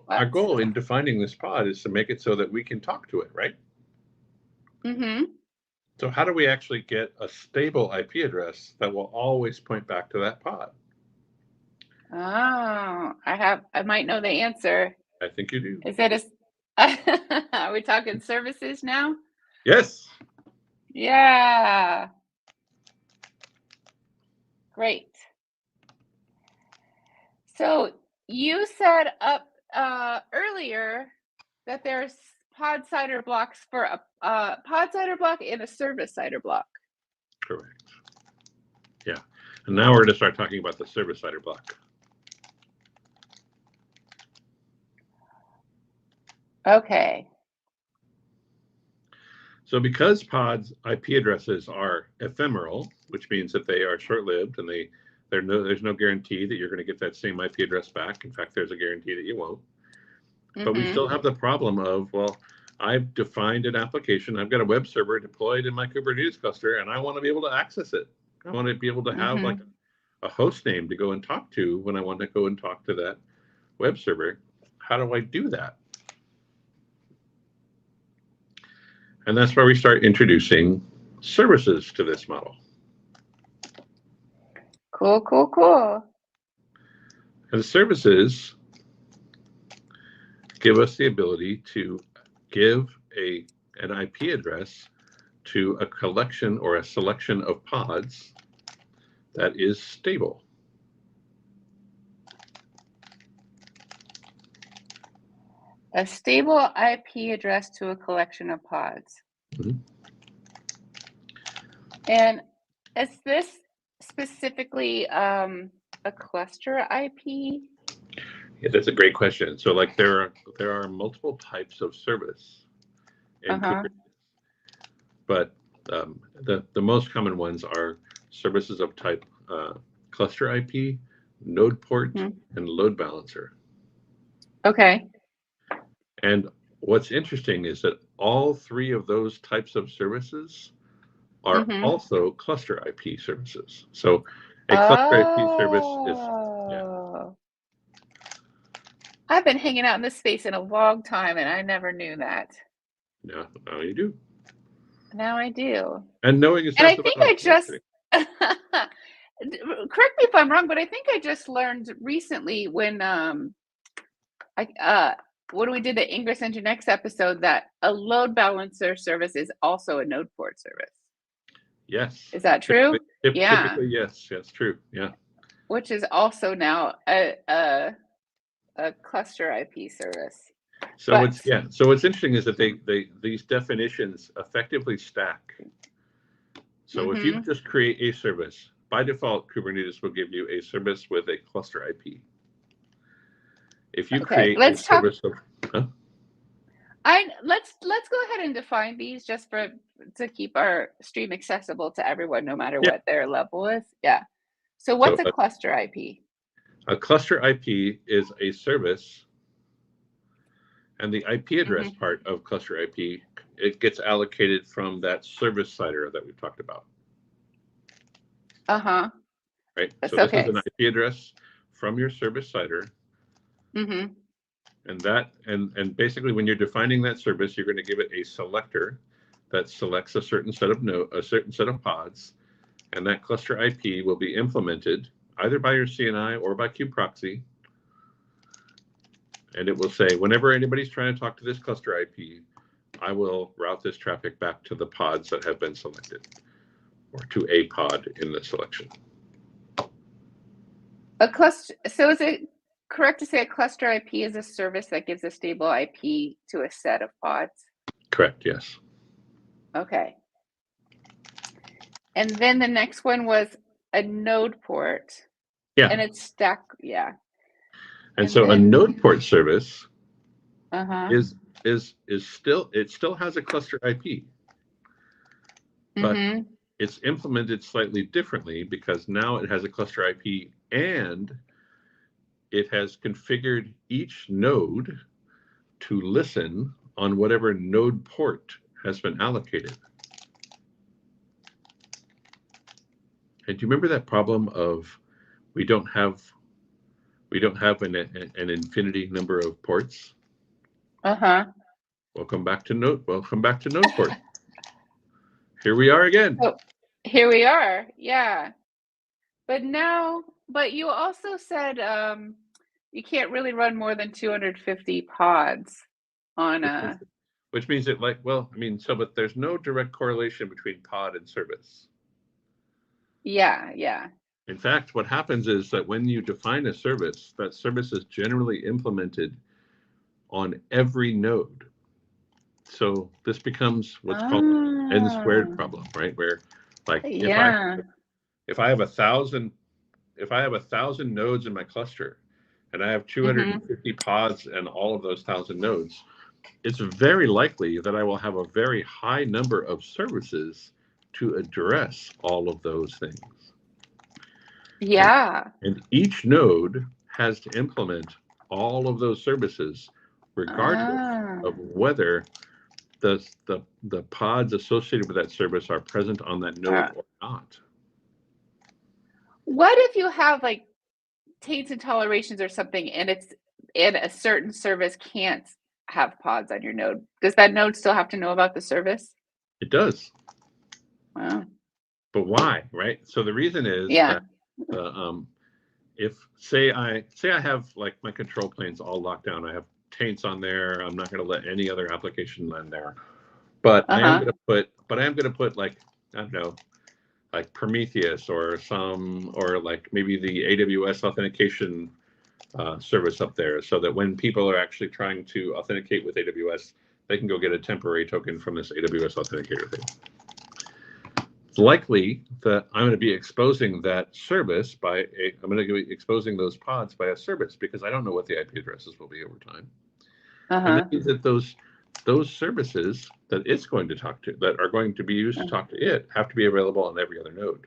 our goal in defining this pod is to make it so that we can talk to it, right? Mm-hmm. So how do we actually get a stable IP address that will always point back to that pod? Oh, I might know the answer. I think you do. Is it are we talking services now? Yes. Yeah. Great. So you said up earlier that there's pod CIDR blocks for a pod CIDR block and a service CIDR block. Correct. Yeah. And now we're going to start talking about the service CIDR block. Okay. So because pods IP addresses are ephemeral, which means that they are short-lived and there's no guarantee that you're going to get that same IP address back. In fact, there's a guarantee that you won't. But we still have the problem of, well, I've defined an application. I've got a web server deployed in my Kubernetes cluster, and I want to be able to access it. I want to be able to have like a host name to go and talk to when I want to go and talk to that web server. How do I do that? And that's where we start introducing services to this model. Cool, cool, cool. And services give us the ability to give an IP address to a collection or a selection of pods that is stable. A stable IP address to a collection of pods. Mm-hmm. And is this specifically a cluster IP? Yeah, that's a great question. So like there are multiple types of service in Kubernetes, but the most common ones are services of type cluster IP, node port, and load balancer. Okay. And what's interesting is that all three of those types of services are also cluster IP services. So a cluster IP service is, I've been hanging out in this space in a long time, and I never knew that. Yeah, now you do. Now I do. And knowing is and I think I just correct me if I'm wrong, but I think I just learned recently when we did the Ingress Nginx episode that a load balancer service is also a node port service. Yes. Is that true? Typically, yes, true. Yeah. Which is also now a cluster IP service. So what's interesting is that these definitions effectively stack. So if you just create a service, by default, Kubernetes will give you a service with a cluster IP. If you create a service of, let's go ahead and define these just to keep our stream accessible to everyone, no matter what their level is. Yeah. So what's a cluster IP? A cluster IP is a service, and the IP address part of cluster IP, it gets allocated from that service CIDR that we've talked about. Right. So this is an IP address from your service CIDR Mm-hmm. And basically, when you're defining that service, you're going to give it a selector that selects a certain set of pods, and that cluster IP will be implemented either by your CNI or by kubeproxy. And it will say, whenever anybody's trying to talk to this cluster IP, I will route this traffic back to the pods that have been selected, or to a pod in the selection. A cluster. So is it correct to say a cluster IP is a service that gives a stable IP to a set of pods? Correct, yes. Okay. And then the next one was a node port. Yeah. And it's stack, yeah. And so a node port service is still, it still has a cluster IP, but it's implemented slightly differently because now it has a cluster IP and it has configured each node to listen on whatever node port has been allocated. And do you remember that problem of we don't have an infinity number of ports? Welcome back to node port. Here we are again. Oh, here we are. Yeah. But you also said you can't really run more than 250 pods on a. Which means that, but there's no direct correlation between pod and service. Yeah, yeah. In fact, what happens is that when you define a service, that service is generally implemented on every node. So this becomes what's called an n squared problem, right? Where, if I have 1,000 nodes in my cluster, and I have 250 pods and all of those 1,000 nodes, it's very likely that I will have a very high number of services to address all of those things. Yeah. And each node has to implement all of those services, regardless of whether the pods associated with that service are present on that node or not. What if you have like taints and tolerations or something, and a certain service can't have pods on your node? Does that node still have to know about the service? It does. Wow. But why, right? So the reason is that if say I have like my control planes all locked down, I have taints on there. I'm not going to let any other application land there. But I am going to put like, I don't know, like Prometheus or like maybe the AWS authentication service up there, so that when people are actually trying to authenticate with AWS, they can go get a temporary token from this AWS authenticator thing. It's likely that I'm going to be exposing that service I'm going to be exposing those pods by a service, because I don't know what the IP addresses will be over time. And that means that those services that it's going to talk to, that are going to be used to talk to it, have to be available on every other node.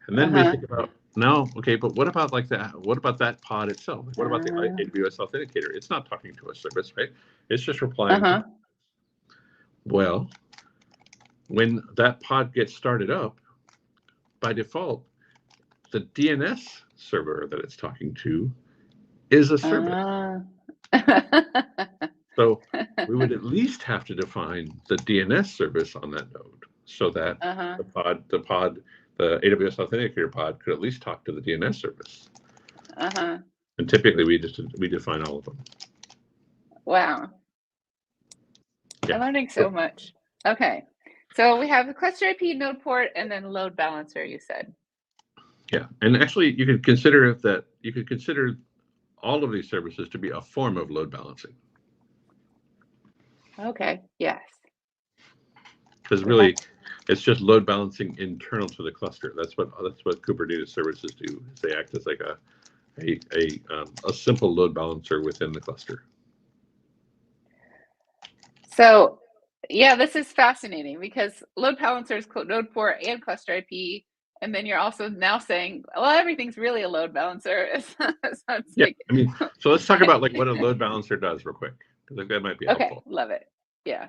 And then we think about but what about that pod itself? What about the AWS authenticator? It's not talking to a service, right? It's just replying. Well, when that pod gets started up, by default, the DNS server that it's talking to is a service. So we would at least have to define the DNS service on that node, so that the AWS authenticator pod could at least talk to the DNS service. And typically we define all of them. Wow. Yeah. I'm learning so much. Okay. So we have the cluster IP, node port, and then load balancer, you said. Yeah. And actually you could consider all of these services to be a form of load balancing. Okay. Yes. Because really, it's just load balancing internal to the cluster. That's what Kubernetes services do. They act as like a simple load balancer within the cluster. So, yeah, this is fascinating, because load balancer is node port and cluster IP, and then you're also now saying, well, everything's really a load balancer. So let's talk about like what a load balancer does real quick, because I think that might be helpful. Okay, love it. Yeah.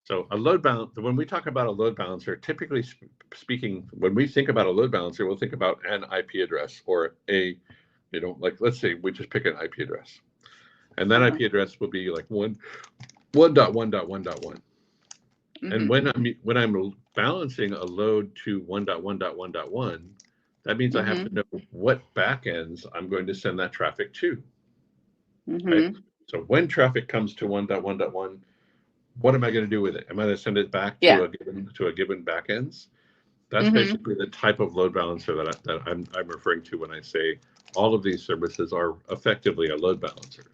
So a load balancer, when we talk about a load balancer, typically speaking, when we think about a load balancer, we'll think about an IP address or a You know, like let's say we just pick an IP address, and that IP address will be like 1.1.1.1. And when I'm balancing a load to 1.1.1.1, that means I have to know what backends I'm going to send that traffic to. Right? So when traffic comes to 1.1.1, what am I going to do with it? Am I going to send it back to a given backends? That's basically the type of load balancer that I'm referring to when I say all of these services are effectively a load balancer.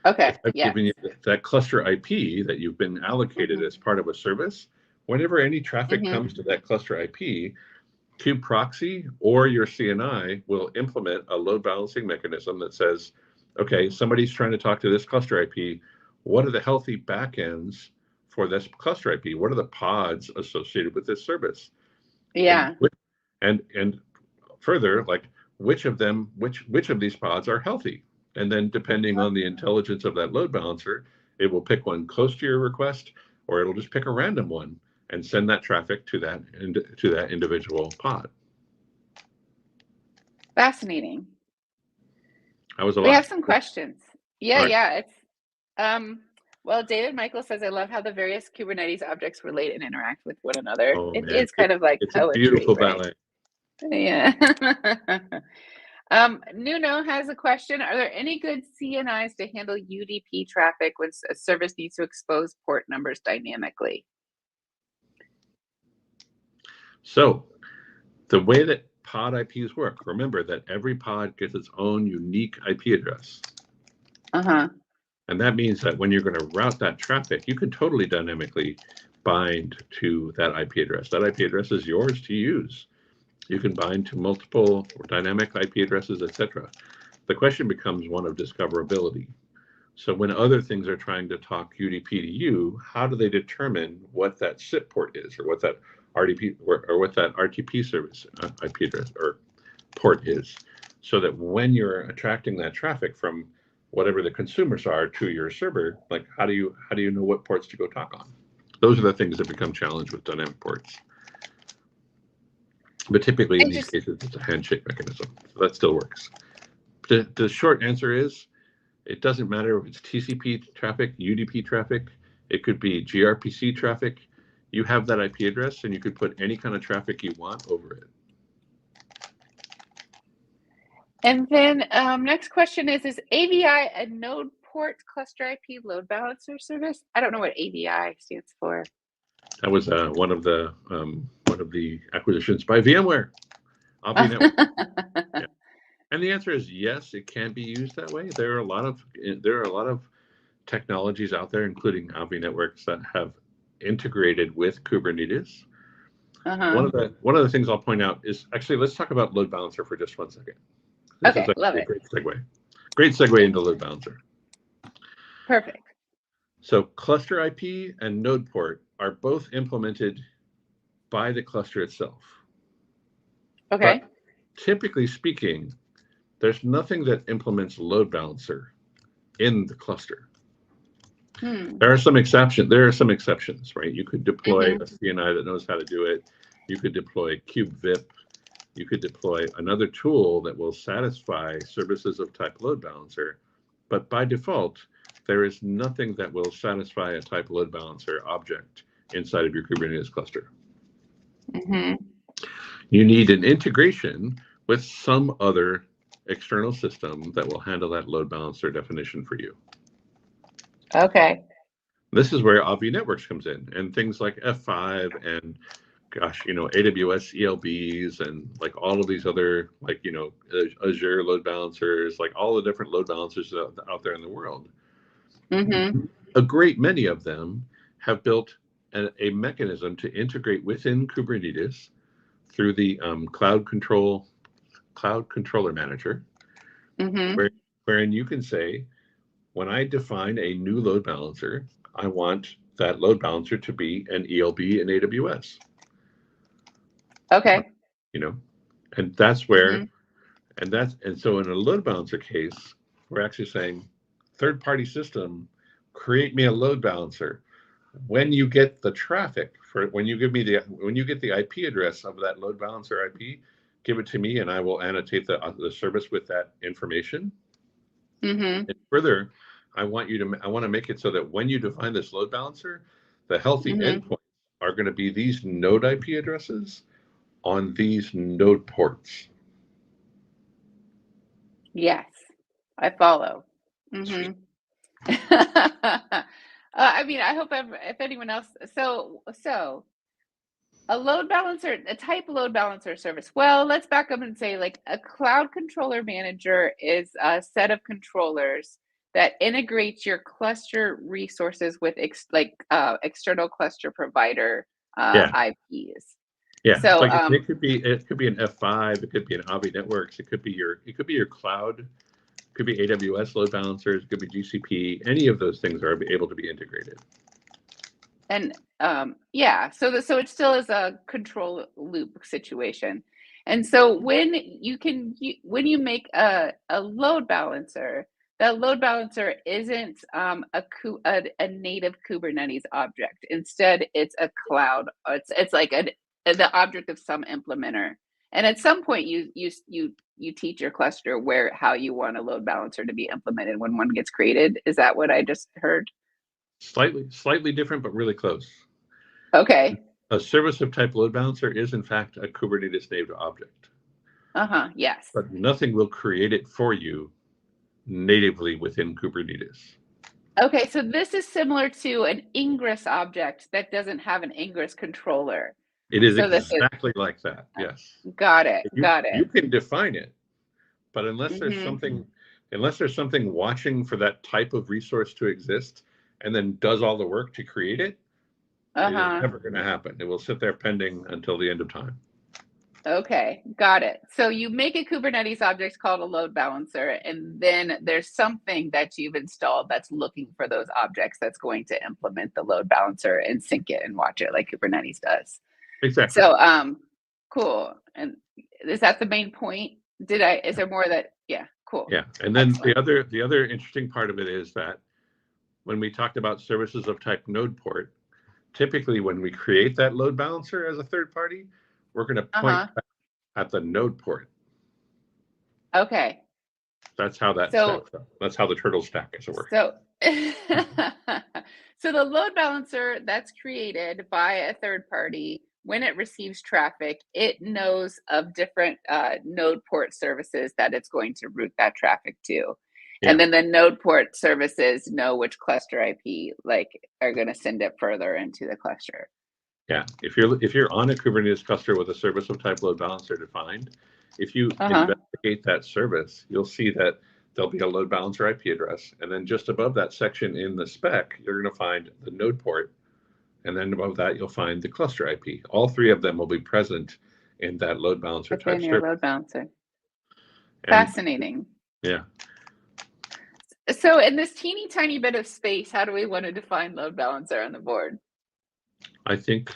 Okay. I've given you that cluster IP that you've been allocated as part of a service. Whenever any traffic comes to that cluster IP, kubeproxy or your CNI will implement a load balancing mechanism that says, okay, somebody's trying to talk to this cluster IP. What are the healthy backends for this cluster IP? What are the pods associated with this service? Yeah. And further, like which of these pods are healthy? And then depending on the intelligence of that load balancer, it will pick one close to your request, or it'll just pick a random one and send that traffic to that individual pod. Fascinating. That was a lot. We have some questions. Yeah, right. yeah. It's well, David Michael says, I love how the various Kubernetes objects relate and interact with one another. It is kind of like it's poetry, a beautiful right? ballet. Yeah. Nuno has a question. Are there any good CNIs to handle UDP traffic when a service needs to expose port numbers dynamically? So the way that pod IPs work, remember that every pod gets its own unique IP address. And that means that when you're going to route that traffic, you can totally dynamically bind to that IP address. That IP address is yours to use. You can bind to multiple dynamic IP addresses, etc. The question becomes one of discoverability. So when other things are trying to talk UDP to you, how do they determine what that SIP port is, or what that RDP or what that RTP service IP address or port is, so that when you're attracting that traffic from whatever the consumers are to your server, like how do you know what ports to go talk on? Those are the things that become challenged with dynamic ports. But typically in these cases, it's a handshake mechanism. So that still works. The short answer is, it doesn't matter if it's TCP traffic, UDP traffic, it could be gRPC traffic. You have that IP address and you could put any kind of traffic you want over it. And then next question is AVI a node port cluster IP load balancer service? I don't know what AVI stands for. That was one of the acquisitions by VMware. Avi Network. Yeah. And the answer is yes, it can be used that way. There are a lot of technologies out there, including Avi Networks, that have integrated with Kubernetes. One of the things I'll point out is, actually, let's talk about load balancer for just 1 second. This is love it. A great segue. Great segue into load balancer. Perfect. So cluster IP and node port are both implemented by the cluster itself. Okay. But typically speaking, there's nothing that implements load balancer in the cluster. There are some exceptions, right? You could deploy a CNI that knows how to do it. You could deploy kubevip. You could deploy another tool that will satisfy services of type load balancer. But by default, there is nothing that will satisfy a type load balancer object inside of your Kubernetes cluster. You need an integration with some other external system that will handle that load balancer definition for you. Okay. This is where Avi Networks comes in, and things like F5 and AWS ELBs and like all of these other, like, Azure load balancers, like all the different load balancers out there in the world. A great many of them have built a mechanism to integrate within Kubernetes through the Cloud Controller Manager, wherein you can say, when I define a new load balancer, I want that load balancer to be an ELB in AWS. Okay. And that's where, and so in a load balancer case, we're actually saying, third-party system, create me a load balancer. When you get the traffic when you get the IP address of that load balancer IP, give it to me, and I will annotate the service with that information. Mm-hmm. And further, I want to make it so that when you define this load balancer, the healthy endpoints are going to be these node IP addresses on these node ports. Yes, I follow. Mm-hmm. I mean, I hope if anyone else, so a load balancer, a type load balancer service. Well, let's back up and say like a cloud controller manager is a set of controllers that integrates your cluster resources with external cluster provider IPs. Yeah, so like it could be an F5, it could be an Avi Networks, it could be your cloud, it could be AWS load balancers, it could be GCP. Any of those things are able to be integrated. And yeah, so it still is a control loop situation. And so when you make a load balancer, that load balancer isn't a native Kubernetes object. Instead, it's a cloud. It's like the object of some implementer. And at some point, you teach your cluster how you want a load balancer to be implemented when one gets created. Is that what I just heard? Slightly different, but really close. Okay. A service of type load balancer is in fact a Kubernetes native object. Yes. But nothing will create it for you natively within Kubernetes. Okay, so this is similar to an ingress object that doesn't have an ingress controller. It is exactly like that. Yes. Got it. You can define it, but unless there's something watching for that type of resource to exist and then does all the work to create it, it is never going to happen. It will sit there pending until the end of time. Okay, got it. So you make a Kubernetes object called a load balancer, and then there's something that you've installed that's looking for those objects that's going to implement the load balancer and sync it and watch it like Kubernetes does. Exactly. So cool. And is that the main point? Is there more that, yeah, cool. Yeah, and then excellent. the other interesting part of it is that when we talked about services of type node port, typically when we create that load balancer as a third party, we're going to point at the node port. Okay. That's how that stacks up. That's how the turtle stack is working. So the load balancer that's created by a third party, when it receives traffic, it knows of different node port services that it's going to route that traffic to. Yeah. And then the node port services know which cluster IP are going to send it further into the cluster. Yeah, if you're on a Kubernetes cluster with a service of type load balancer defined, if you investigate that service, you'll see that there'll be a load balancer IP address, and then just above that section in the spec, you're going to find the node port, and then above that you'll find the cluster IP. All three of them will be present in that load balancer type service. Load balancer. Fascinating. Yeah. So in this teeny tiny bit of space, how do we want to define load balancer on the board? I think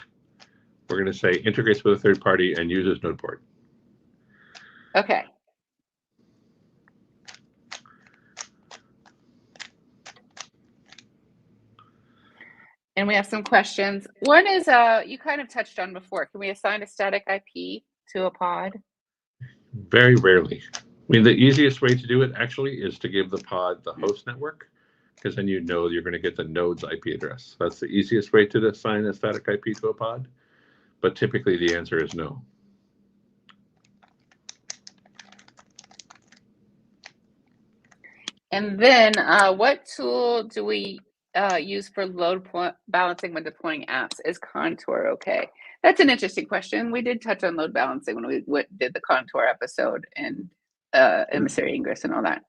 we're going to say integrates with a third party and uses node port. Okay. And we have some questions. One is you kind of touched on before. Can we assign a static IP to a pod? Very rarely. I mean, the easiest way to do it actually is to give the pod the host network, because then you know you're going to get the node's IP address. That's the easiest way to assign a static IP to a pod, but typically the answer is no. And then what tool do we use for load balancing when deploying apps? Is Contour okay? That's an interesting question. We did touch on load balancing when we did the Contour episode and emissary ingress and all that.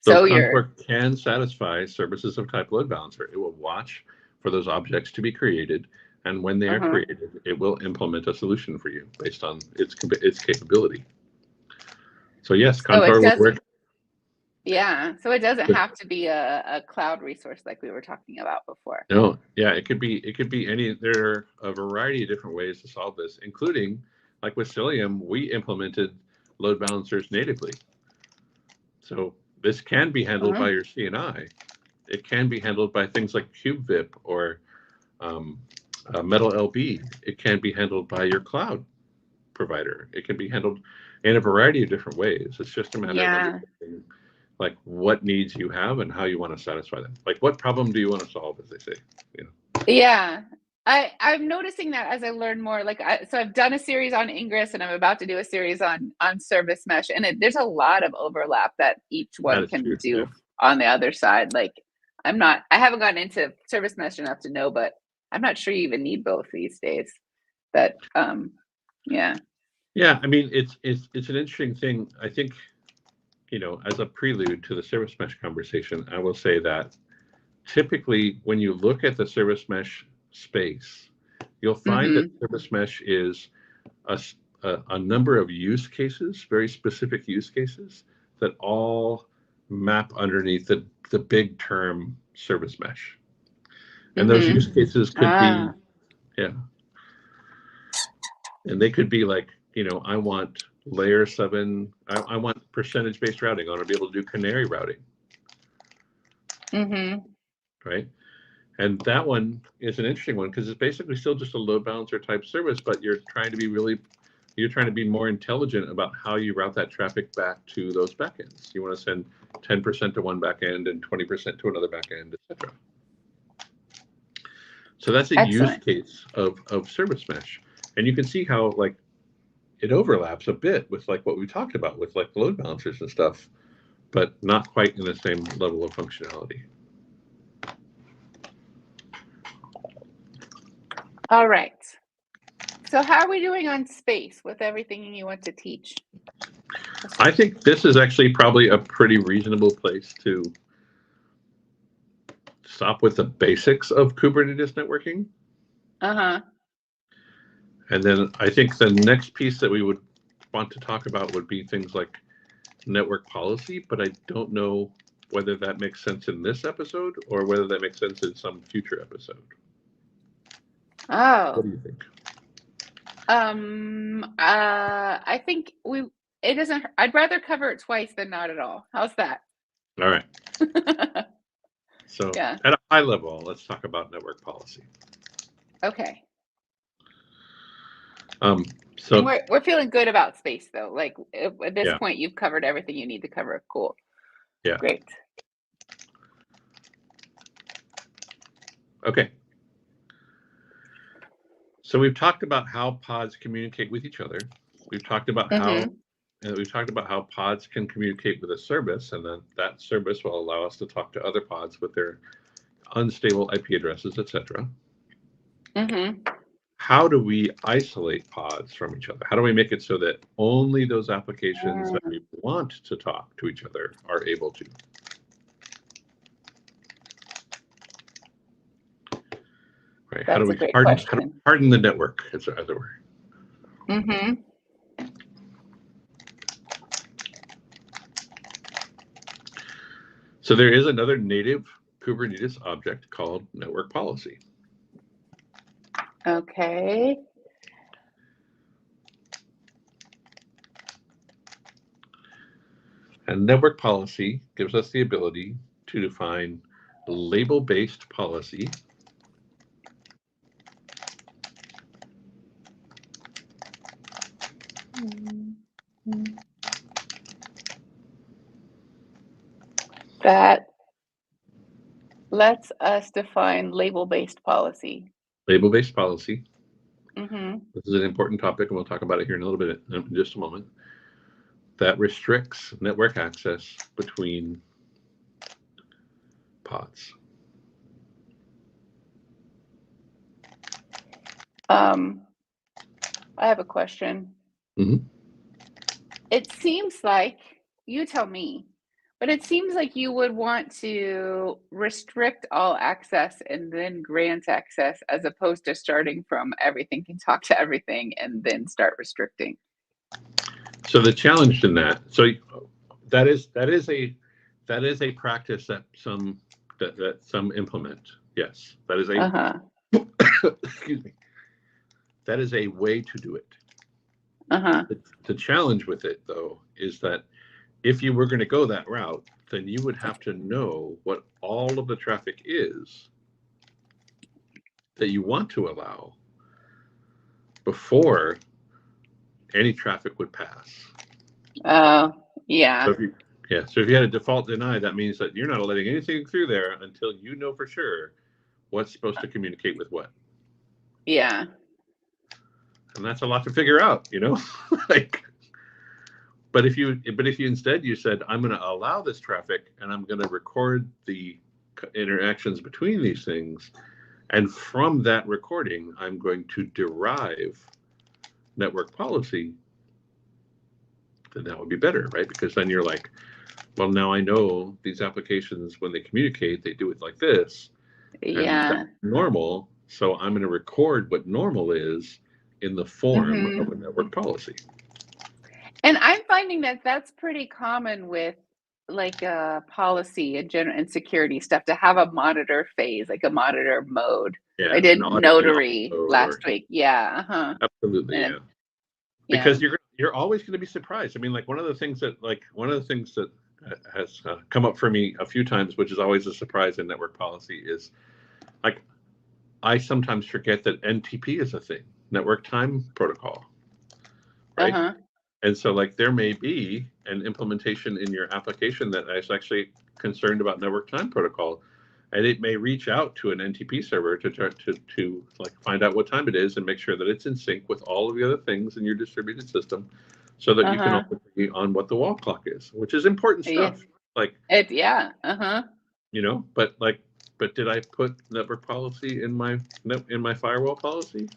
So Contour can satisfy services of type load balancer. It will watch for those objects to be created, and when they are created, it will implement a solution for you based on its capability. So yes, Contour will work. Yeah, so it doesn't have to be a cloud resource like we were talking about before. No, yeah, it could be any. There are a variety of different ways to solve this, including like with Cilium, we implemented load balancers natively. So this can be handled by your CNI. It can be handled by things like KubeVip or Metal LB. It can be handled by your cloud provider. It can be handled in a variety of different ways. It's just a matter of Yeah. understanding like what needs you have and how you want to satisfy them. Like what problem do you want to solve, as they say. Yeah. I'm noticing that as I learn more. Like, so I've done a series on Ingress, and I'm about to do a series on service mesh, and there's a lot of overlap that each That one is can true, do yeah. on the other side. Like, I haven't gotten into service mesh enough to know, but I'm not sure you even need both these days. But yeah. Yeah, I mean, it's an interesting thing. I think, as a prelude to the service mesh conversation, I will say that typically when you look at the service mesh space, you'll find that service mesh is a number of use cases, very specific use cases that all map underneath the big term service mesh. And those use cases could be, yeah. And they could be like, I want layer 7, I want percentage-based routing. I want to be able to do canary routing. Right? And that one is an interesting one because it's basically still just a load balancer type service, but you're trying to be more intelligent about how you route that traffic back to those backends. You want to send 10% to one backend and 20% to another backend, etc. So that's a use case of service mesh. And you can see how like it overlaps a bit with like what we talked about with like load balancers and stuff, but not quite in the same level of functionality. All right. So how are we doing on space with everything you want to teach? I think this is actually probably a pretty reasonable place to stop with the basics of Kubernetes networking. And then I think the next piece that we would want to talk about would be things like network policy, but I don't know whether that makes sense in this episode or whether that makes sense in some future episode. Oh. What do you think? I think it doesn't, I'd rather cover it twice than not at all. How's that? All right. So yeah. At a high level, let's talk about network policy. Okay. So and we're feeling good about space though. Like at this point, you've covered everything you need to cover. Cool. Yeah. Great. Okay. So we've talked about how pods communicate with each other. We've talked about how pods can communicate with a service, and then that service will allow us to talk to other pods with their unstable IP addresses, etc. How do we isolate pods from each other? How do we make it so that only those applications that we want to talk to each other are able to? Right. How do we harden the network, as it were? So there is another native Kubernetes object called network policy. Okay. And network policy gives us the ability to define label-based policy that lets us define label-based policy. Label-based policy. This is an important topic, and we'll talk about it here in a little bit, in just a moment. That restricts network access between pods. I have a question. It seems like, you tell me, but it seems like you would want to restrict all access and then grant access, as opposed to starting from everything can talk to everything and then start restricting. So the challenge in that, that is a practice that some implement. Yes, that is a excuse me. That is a way to do it. The challenge with it, though, is that if you were going to go that route, then you would have to know what all of the traffic is that you want to allow before any traffic would pass. Yeah. So if you had a default deny, that means that you're not letting anything through there until you know for sure what's supposed to communicate with what. Yeah. And that's a lot to figure out, like. But if you instead you said, I'm going to allow this traffic and I'm going to record the interactions between these things, and from that recording, I'm going to derive network policy, then that would be better, right? Because then you're like, well, now I know these applications, when they communicate, they do it like this, and that's normal. So I'm going to record what normal is in the form of a network policy. And I'm finding that that's pretty common with like policy and security stuff, to have a monitor phase, like a monitor mode. Yeah, I did Notary last week. Yeah. Absolutely, and, because you're always going to be surprised. I mean, like one of the things that has come up for me a few times, which is always a surprise in network policy, is like I sometimes forget that NTP is a thing, network time protocol, right? And so like there may be an implementation in your application that is actually concerned about network time protocol, and it may reach out to an NTP server to try to like find out what time it is and make sure that it's in sync with all of the other things in your distributed system, so that you can also agree on what the wall clock is, which is important stuff. Like but did I put network policy in my firewall policy?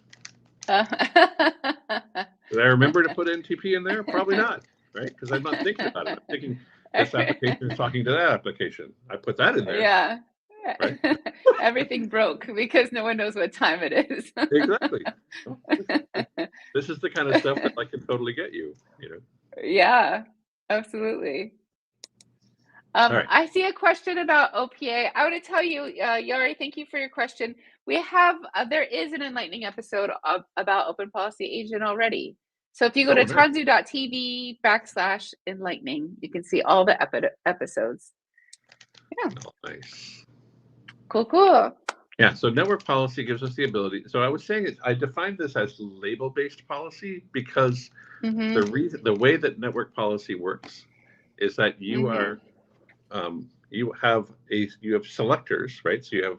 Did I remember to put NTP in there? Probably not, right? Because I'm not thinking about it. I'm thinking this application is talking to that application. I put that in there. Yeah. Right? Everything broke because no one knows what time it is. Exactly. This is the kind of stuff that I can totally get you. Yeah, absolutely. Right. I see a question about OPA. I want to tell you, Yari, thank you for your question. We have, there is an Enlightning episode about Open Policy Agent already. So if you go to tanzu.tv/enlightning, you can see all the episodes. Yeah. Oh, nice. Cool. Yeah, so network policy gives us the ability. So I was saying I defined this as label-based policy because the way that network policy works is that you are you have selectors, right? So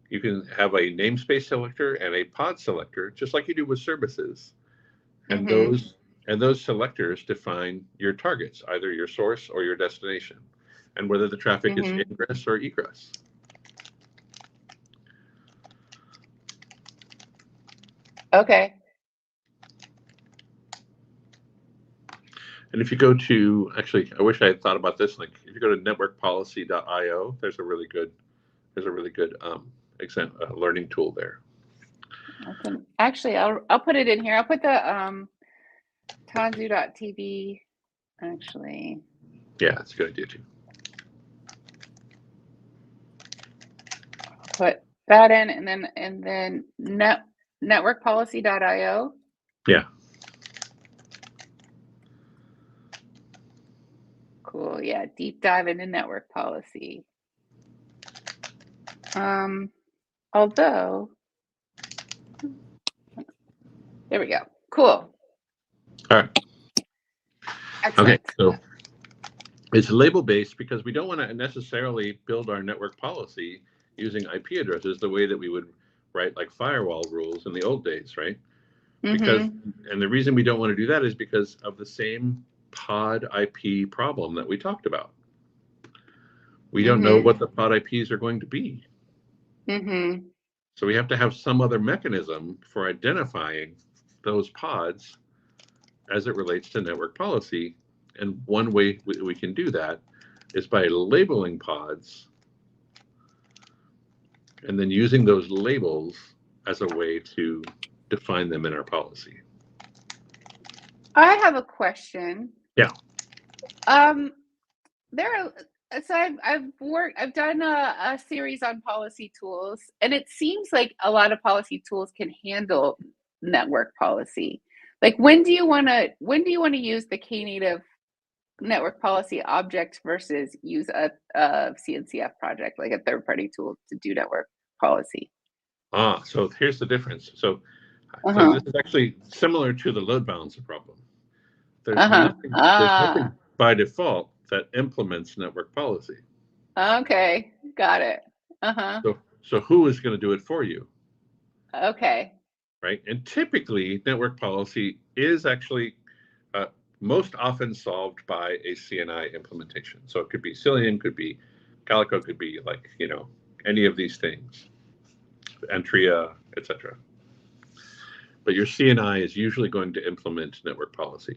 you can have a namespace selector and a pod selector, just like you do with services. And those selectors define your targets, either your source or your destination, and whether the traffic is ingress or egress. Okay. And if you go to, actually, I wish I had thought about this. Like, if you go to networkpolicy.io, there's a really good learning tool there. Actually, I'll put it in here. I'll put the tanzu.tv. Actually. Yeah, that's a good idea too. I'll put that in, and then networkpolicy.io. Yeah. Cool. Yeah, deep dive into network policy. Although, there we go. Cool. All right. Excellent. Okay, so it's label-based because we don't want to necessarily build our network policy using IP addresses the way that we would write like firewall rules in the old days, right? Because, and the reason we don't want to do that is because of the same pod IP problem that we talked about. We don't know what the pod IPs are going to be. So we have to have some other mechanism for identifying those pods as it relates to network policy. And one way we can do that is by labeling pods and then using those labels as a way to define them in our policy. I have a question. Yeah. I've done a series on policy tools, and it seems like a lot of policy tools can handle network policy. Like, when do you want to use the Knative network policy object versus use a CNCF project, like a third-party tool to do network policy? So here's the difference. So this is actually similar to the load balancer problem. There's Uh-huh. nothing by default that implements network policy. Okay, got it. Uh-huh. So who is going to do it for you? Okay. Right? And typically, network policy is actually most often solved by a CNI implementation. So it could be Cillian, could be Calico, could be like, any of these things, Antria, etc. But your CNI is usually going to implement network policy.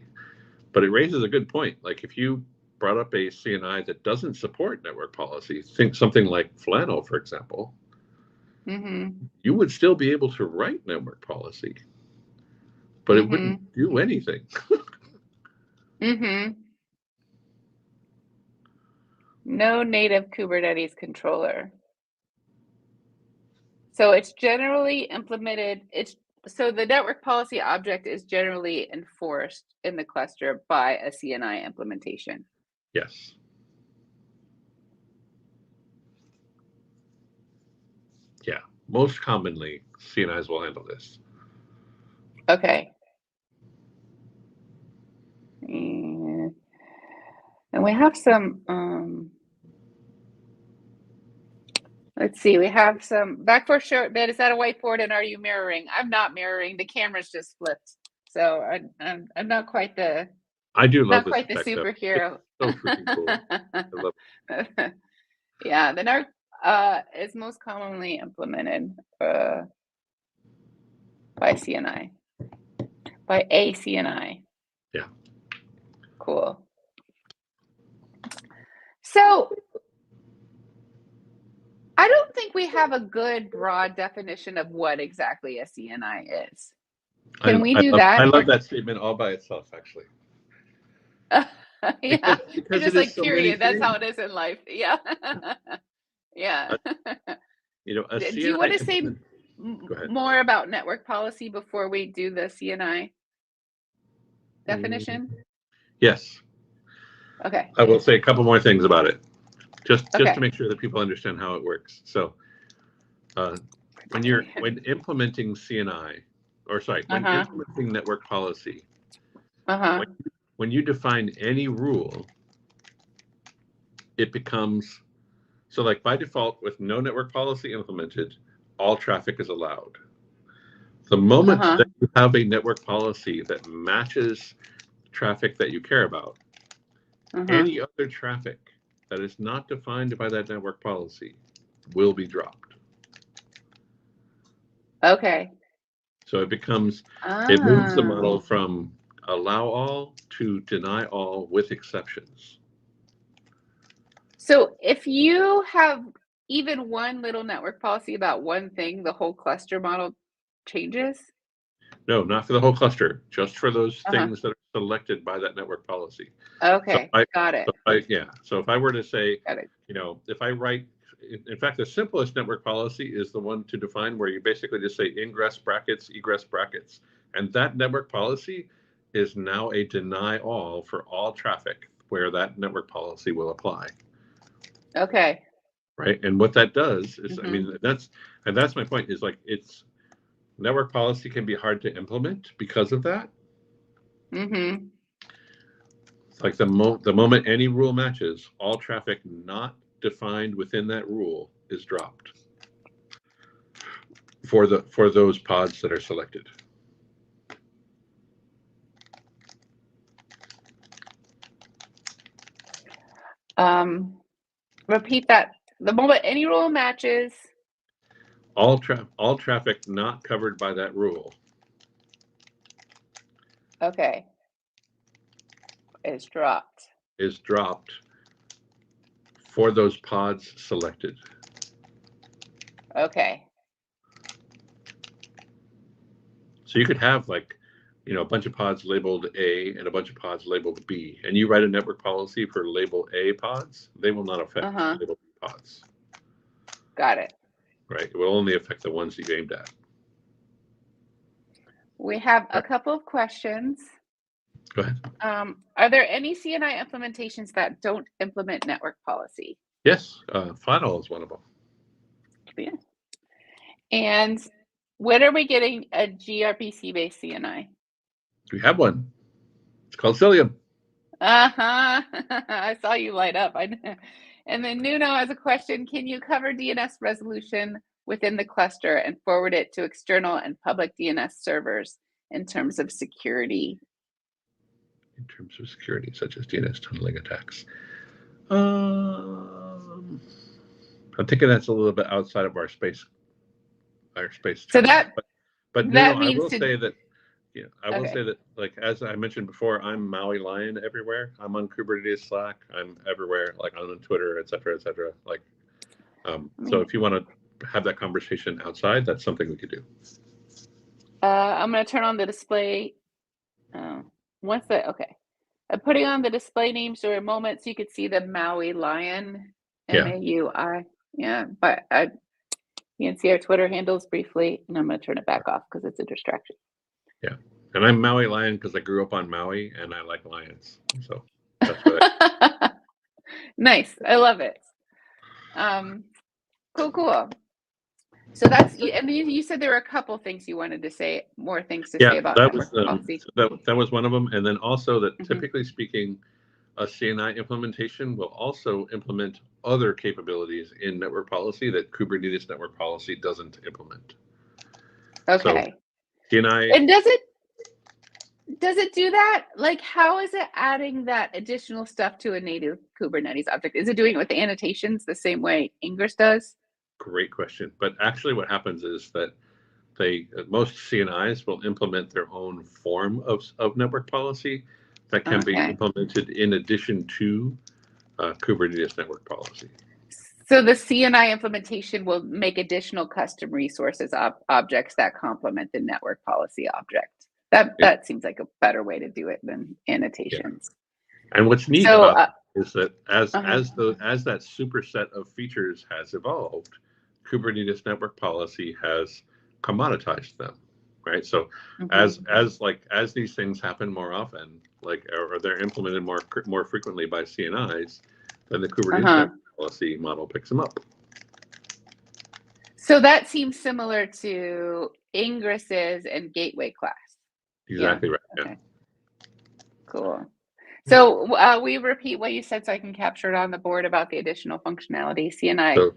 But it raises a good point. Like if you brought up a CNI that doesn't support network policy, think something like Flannel, for example, you would still be able to write network policy, but it wouldn't do anything. No native Kubernetes controller. So it's generally implemented, so the network policy object is generally enforced in the cluster by a CNI implementation. Yes. Yeah, most commonly CNIs will handle this. Okay. And we have some, let's see, we have some, back for a short bit, is that a whiteboard and are you mirroring? I'm not mirroring, the camera's just flipped. So I'm not quite the, I do love not this quite the effect, superhero. so freaking cool. I love it. Yeah, the NARC is most commonly implemented by CNI, by a CNI. Yeah. Cool. So I don't think we have a good broad definition of what exactly a CNI is. Can we do that? I love that statement all by itself, actually. Yeah, because just it like is so period. That's things. how it is in life. Yeah. Yeah. A CNI. Do you want to say more about network policy before we do the CNI definition? Yes. Okay. I will say a couple more things about it, just Okay. to make sure that people understand how it works. So, when implementing CNI, or sorry, when implementing network policy, when you define any rule, it becomes, so like by default, with no network policy implemented, all traffic is allowed. The moment that you have a network policy that matches traffic that you care about, any other traffic that is not defined by that network policy will be dropped. Okay. So it becomes, it moves the model from allow all to deny all with exceptions. So if you have even one little network policy about one thing, the whole cluster model changes? No, not for the whole cluster, just for those things that are selected by that network policy. Okay, got it. So if I were to say, if I write, in fact, the simplest network policy is the one to define where you basically just say ingress brackets, egress brackets. And that network policy is now a deny all for all traffic where that network policy will apply. Okay. Right. And what that does is, I mean, that's my point, is like, it's network policy can be hard to implement because of that. Like the moment any rule matches, all traffic not defined within that rule is dropped for those pods that are selected. Repeat that. The moment any rule matches, all traffic not covered by that rule. Okay. Is dropped. Is dropped for those pods selected. Okay. So you could have like, a bunch of pods labeled A and a bunch of pods labeled B, and you write a network policy for label A pods, they will not affect label B pods. Got it. Right. It will only affect the ones that you aimed at. We have a couple of questions. Go ahead. Are there any CNI implementations that don't implement network policy? Yes, Flannel is one of them. Yeah. And when are we getting a gRPC-based CNI? We have one. It's called Cilium. I saw you light up. And then Nuno has a question. Can you cover DNS resolution within the cluster and forward it to external and public DNS servers in terms of security? In terms of security, such as DNS tunneling attacks. I'm thinking that's a little bit outside of our space. So that but that no, means I will say that. Yeah, I will Okay. say that, like as I mentioned before, I'm Maui Lion everywhere. I'm on Kubernetes Slack. I'm everywhere, like I'm on Twitter, et cetera, et cetera. Like, so if you want to have that conversation outside, that's something we could do. I'm going to turn on the display. Okay. I'm putting on the display names for a moment so you could see the Maui Lion, Yeah. MAUI. Yeah, but you can see our Twitter handles briefly, and I'm going to turn it back off because it's a distraction. Yeah, and I'm Maui Lion because I grew up on Maui and I like lions. So that's what Nice. I love it. Cool. So that's, and you said there were a couple things you wanted to say, more things to say about network policy. That was one of them. And then also that typically speaking, a CNI implementation will also implement other capabilities in network policy that Kubernetes network policy doesn't implement. Okay. So CNI. And does it do that? Like, how is it adding that additional stuff to a native Kubernetes object? Is it doing it with the annotations the same way Ingress does? Great question. But actually what happens is that most CNIs will implement their own form of network policy that can be implemented in addition to Kubernetes network policy. So the CNI implementation will make additional custom resources objects that complement the network policy object. That seems like a better way to do it than annotations. Yeah. And what's neat about it is that as that superset of features has evolved, Kubernetes network policy has commoditized them, right? So as these things happen more often, like or they're implemented more frequently by CNIs, then the Kubernetes network policy model picks them up. So that seems similar to Ingress's and gateway class. Exactly right. Okay. Cool. So we repeat what you said so I can capture it on the board about the additional functionality. CNI. So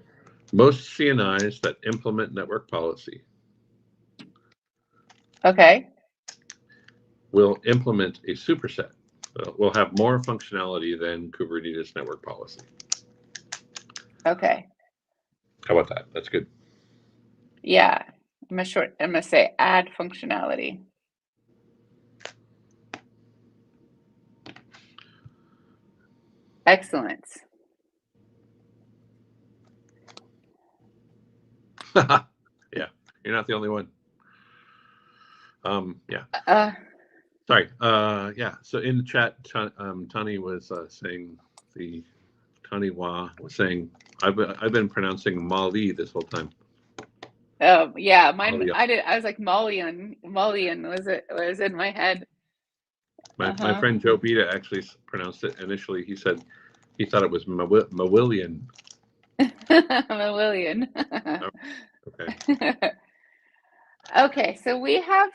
most CNIs that implement network policy will implement a superset. Will have more functionality than Kubernetes network policy. Okay. How about that? That's good. Yeah. I'm gonna say add functionality. Excellent. Yeah, you're not the only one. Yeah. Sorry. Yeah. So in the chat, Tani was saying Tani Wa was saying I've been pronouncing Mali this whole time. Oh yeah, mine. I was like Malian was in my head. My friend Joe Beta actually pronounced it initially. He said he thought it was Mawillian. Mawillian. Okay. Okay, so we have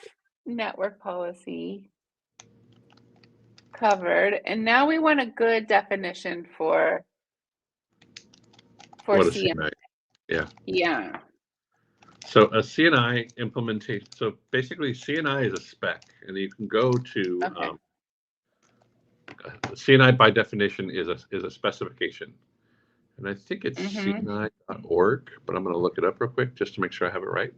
network policy covered, and now we want a good definition for CNI. Yeah. So a CNI implementation. So basically, CNI is a spec, and you can go to CNI by definition is a specification, and I think it's CNI.org, but I'm going to look it up real quick just to make sure I have it right.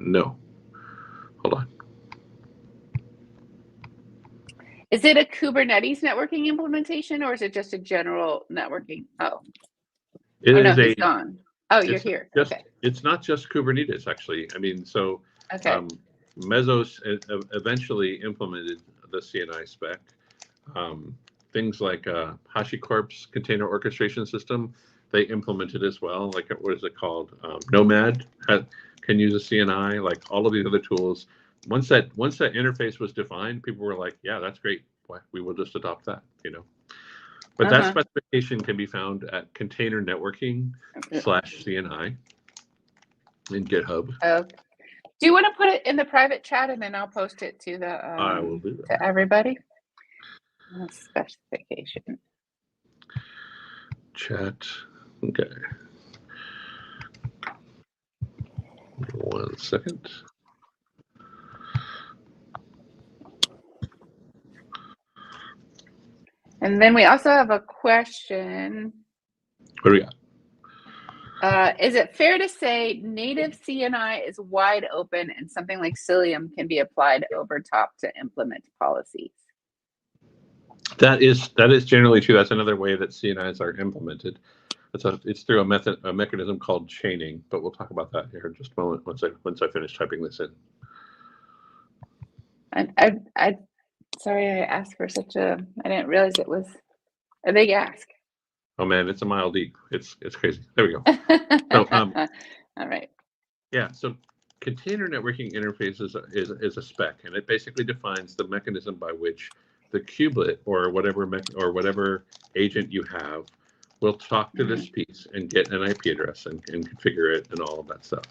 No, hold on. Is it a Kubernetes networking implementation, or is it just a general networking? He's gone. Oh, you're here. It's not just Kubernetes, actually. I mean, so Mesos eventually implemented the CNI spec. Things like HashiCorp's container orchestration system, they implemented as well. Like, what is it called? Nomad can use a CNI. Like all of these other tools. Once that interface was defined, people were like, "Yeah, that's great. We will just adopt that." But that specification can be found at container networking /CNI in GitHub. Do you want to put it in the private chat and then I'll post it to the I will do that. to everybody? Specification. Chat. Okay. 1 second. And then we also have a question. What do we got? Is it fair to say native CNI is wide open and something like Cilium can be applied over top to implement policies? That is generally true. That's another way that CNIs are implemented. It's through a mechanism called chaining, but we'll talk about that here in just a moment once I finish typing this in. I sorry I asked for such a, I didn't realize it was a big ask. Oh man, it's a mile deep. It's crazy. There we go. So, all right. Yeah, so container networking interface is a spec, and it basically defines the mechanism by which the kubelet or whatever agent you have will talk to this piece and get an IP address and configure it and all of that stuff.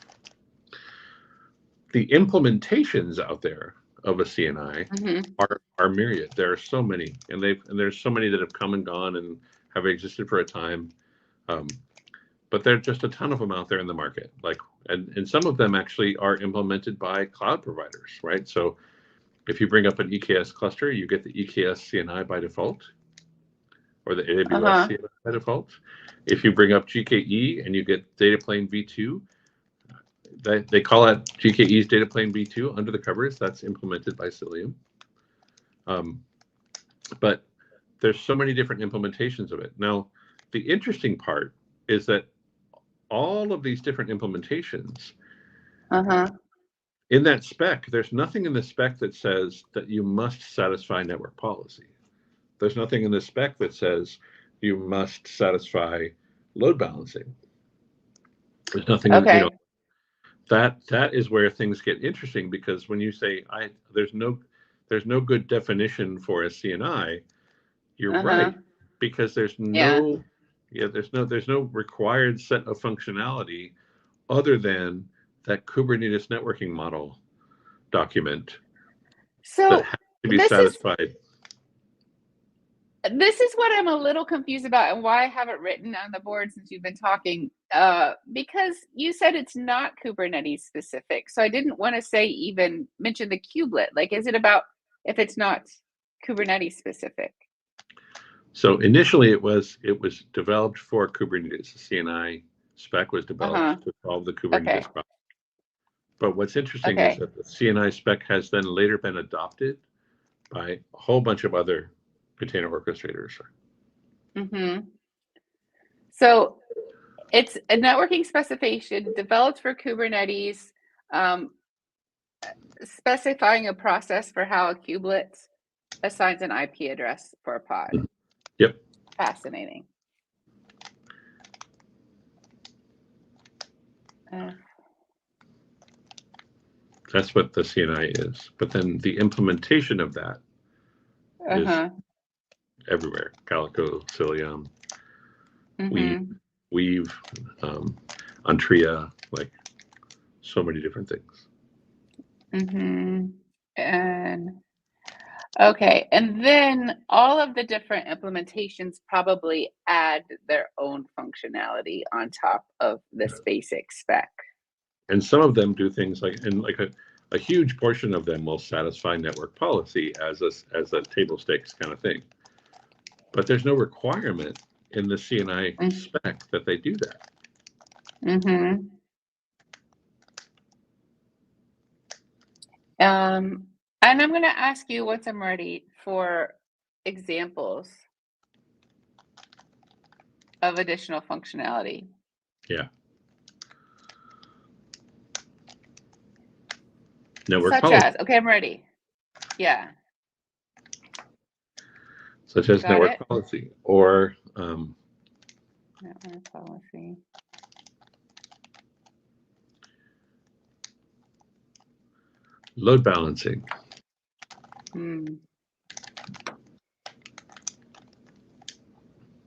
The implementations out there of a CNI are myriad. There are so many, and there's so many that have come and gone and have existed for a time. But there are just a ton of them out there in the market. And some of them actually are implemented by cloud providers, right? So if you bring up an EKS cluster, you get the EKS CNI by default, or the AWS CNI by default. If you bring up GKE and you get data plane v2, they call that GKE's data plane v2 under the covers. That's implemented by Cilium. But there's so many different implementations of it. Now, the interesting part is that all of these different implementations, in that spec, there's nothing in the spec that says that you must satisfy network policy. There's nothing in the spec that says you must satisfy load balancing. There's nothing, that is where things get interesting, because when you say there's no good definition for a CNI, you're right, because there's no required set of functionality other than that Kubernetes networking model document that has to be satisfied. This is what I'm a little confused about, and why I haven't written on the board since you've been talking, because you said it's not Kubernetes specific. So I didn't want to say even mention the kubelet. Like, is it about if it's not Kubernetes specific? So initially it was developed for Kubernetes. The CNI spec was developed to solve the Kubernetes problem. But what's interesting is that the CNI spec has then later been adopted by a whole bunch of other container orchestrators. So it's a networking specification developed for Kubernetes, specifying a process for how a kubelet assigns an IP address for a pod. Yep. Fascinating. That's what the CNI is. But then the implementation of that is everywhere. Calico, Cilium, Weave, Antria, like so many different things. And and then all of the different implementations probably add their own functionality on top of this basic spec. And some of them do things like, a huge portion of them will satisfy network policy as a table stakes kind of thing. But there's no requirement in the CNI spec that they do that. And I'm going to ask you once I'm ready for examples of additional functionality. Yeah. Network Such policy. as, I'm ready. Yeah. Such as network policy or network policy. Load balancing.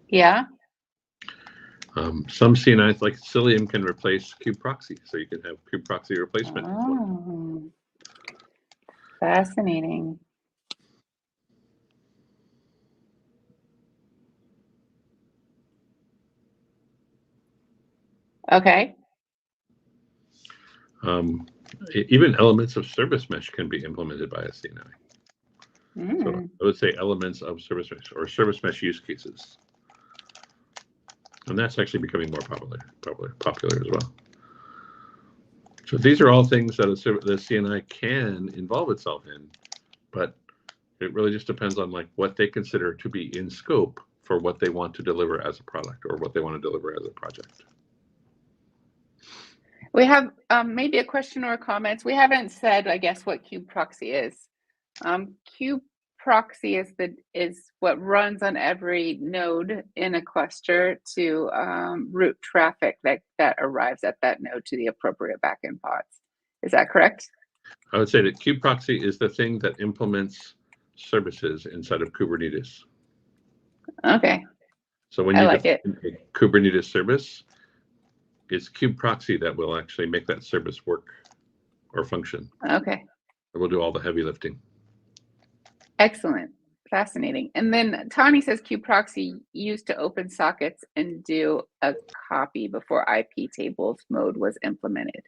Yeah. Some CNIs like Cilium can replace kubeproxy, so you can have kubeproxy replacement. Oh, fascinating. Okay. Even elements of service mesh can be implemented by a CNI. So I would say elements of service mesh or service mesh use cases. And that's actually becoming more popular as well. So these are all things that the CNI can involve itself in, but it really just depends on like what they consider to be in scope for what they want to deliver as a product or what they want to deliver as a project. We have maybe a question or a comment. We haven't said, I guess, what kubeproxy is. Kubeproxy is what runs on every node in a cluster to route traffic that arrives at that node to the appropriate backend pods. Is that correct? I would say that kubeproxy is the thing that implements services inside of Kubernetes. Okay. So when you define a Kubernetes service, it's kubeproxy that will actually make that service work or function. Okay. It will do all the heavy lifting. Excellent. Fascinating. And then Tani says kubeproxy used to open sockets and do a copy before IP tables mode was implemented.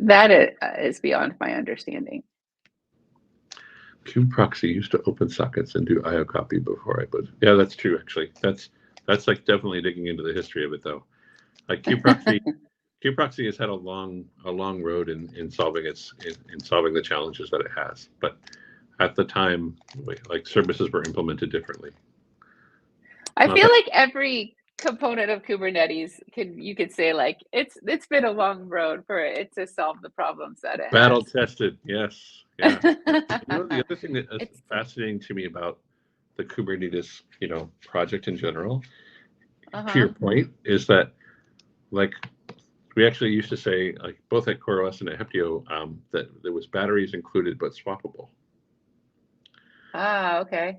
That is beyond my understanding. Kubeproxy used to open sockets and do IO copy before I put. Yeah, that's true. Actually, that's like definitely digging into the history of it, though. Like kubeproxy has had a long road in solving the challenges that it has. But at the time, like services were implemented differently. I feel like every component of Kubernetes you could say like it's been a long road for it to solve the problems that it battle has. tested. Yes. Yeah. The other thing that's fascinating to me about the Kubernetes, project in general, to your point, is that like we actually used to say, like both at CoreOS and at Heptio, that there was batteries included but swappable. Ah, okay.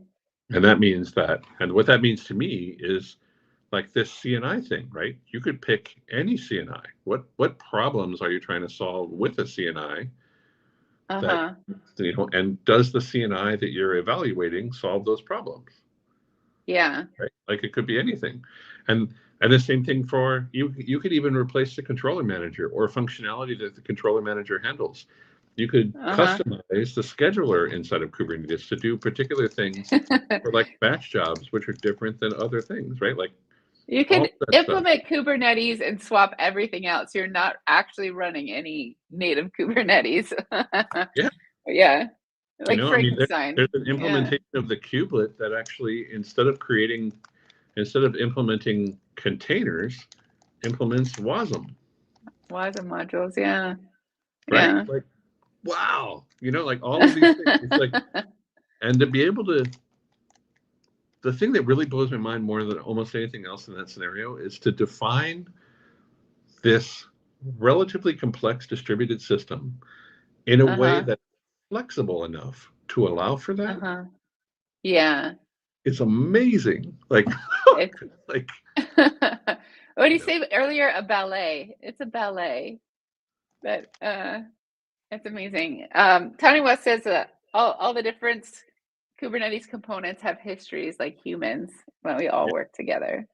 And that means and what that means to me is like this CNI thing, right? You could pick any CNI. What problems are you trying to solve with a CNI? That, and does the CNI that you're evaluating solve those problems? Yeah. Right? Like it could be anything. And the same thing for you could even replace the controller manager or functionality that the controller manager handles. You could customize the scheduler inside of Kubernetes to do particular things for like batch jobs, which are different than other things, right? Like you can implement Kubernetes and swap everything out, so you're not actually running any native Kubernetes. Yeah. Yeah. Like Frankenstein. There's an implementation of the kubelet that actually, instead of implementing containers, implements WASM. WASM modules, yeah. Right? Yeah. Like, wow. Like all of these things. It's like, and to be able to, the thing that really blows my mind more than almost anything else in that scenario is to define this relatively complex distributed system in a way that's flexible enough to allow for that. Yeah. It's amazing. Like, like what did you say earlier? A ballet. It's a ballet. But it's amazing. Tony West says all the different Kubernetes components have histories like humans when we all work together.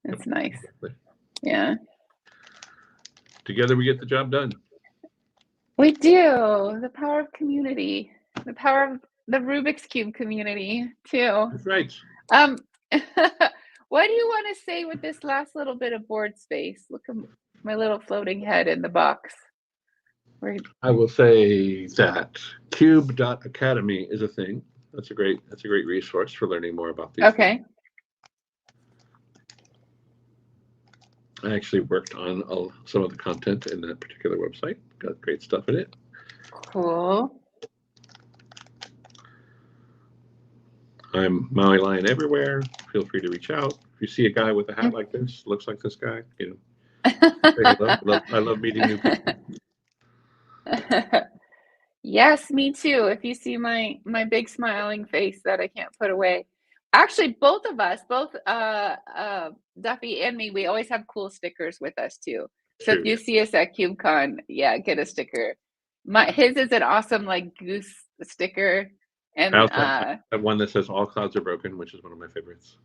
It's nice. Exactly. Yeah. Together we get the job done. We do. The power of community. The power of the Rubik's Cube community too. That's right. What do you want to say with this last little bit of board space? Look at my little floating head in the box. I will say that cube.academy is a thing. That's a great resource for learning more about these things. I actually worked on some of the content in that particular website. Got great stuff in it. Cool. I'm Maui Lion everywhere. Feel free to reach out. If you see a guy with a hat like this, looks like this guy, I love meeting new people. Yes, me too. If you see my big smiling face that I can't put away. Actually, both of us, both Duffie and me, we always have cool stickers with us too. So if you see us at KubeCon, yeah, get a sticker. His is an awesome like goose sticker, and I have one that says "All clouds are broken," which is one of my favorites.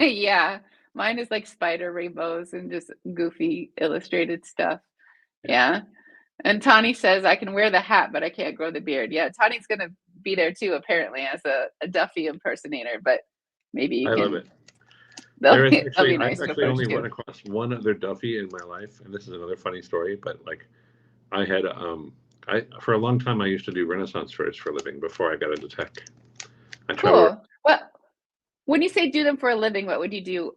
yeah, mine is like spider rainbows and just goofy illustrated stuff. Yeah. And Tani says, I can wear the hat, but I can't grow the beard. Yeah, Tani's going to be there too, apparently, as a Duffie impersonator, but maybe you can. I love it. Nice I've actually only run across one other Duffie in my life, and this is another funny story, but like I had, for a long time, I used to do Renaissance fairs for a living before I got into tech. Cool. Well, when you say do them for a living, what would you do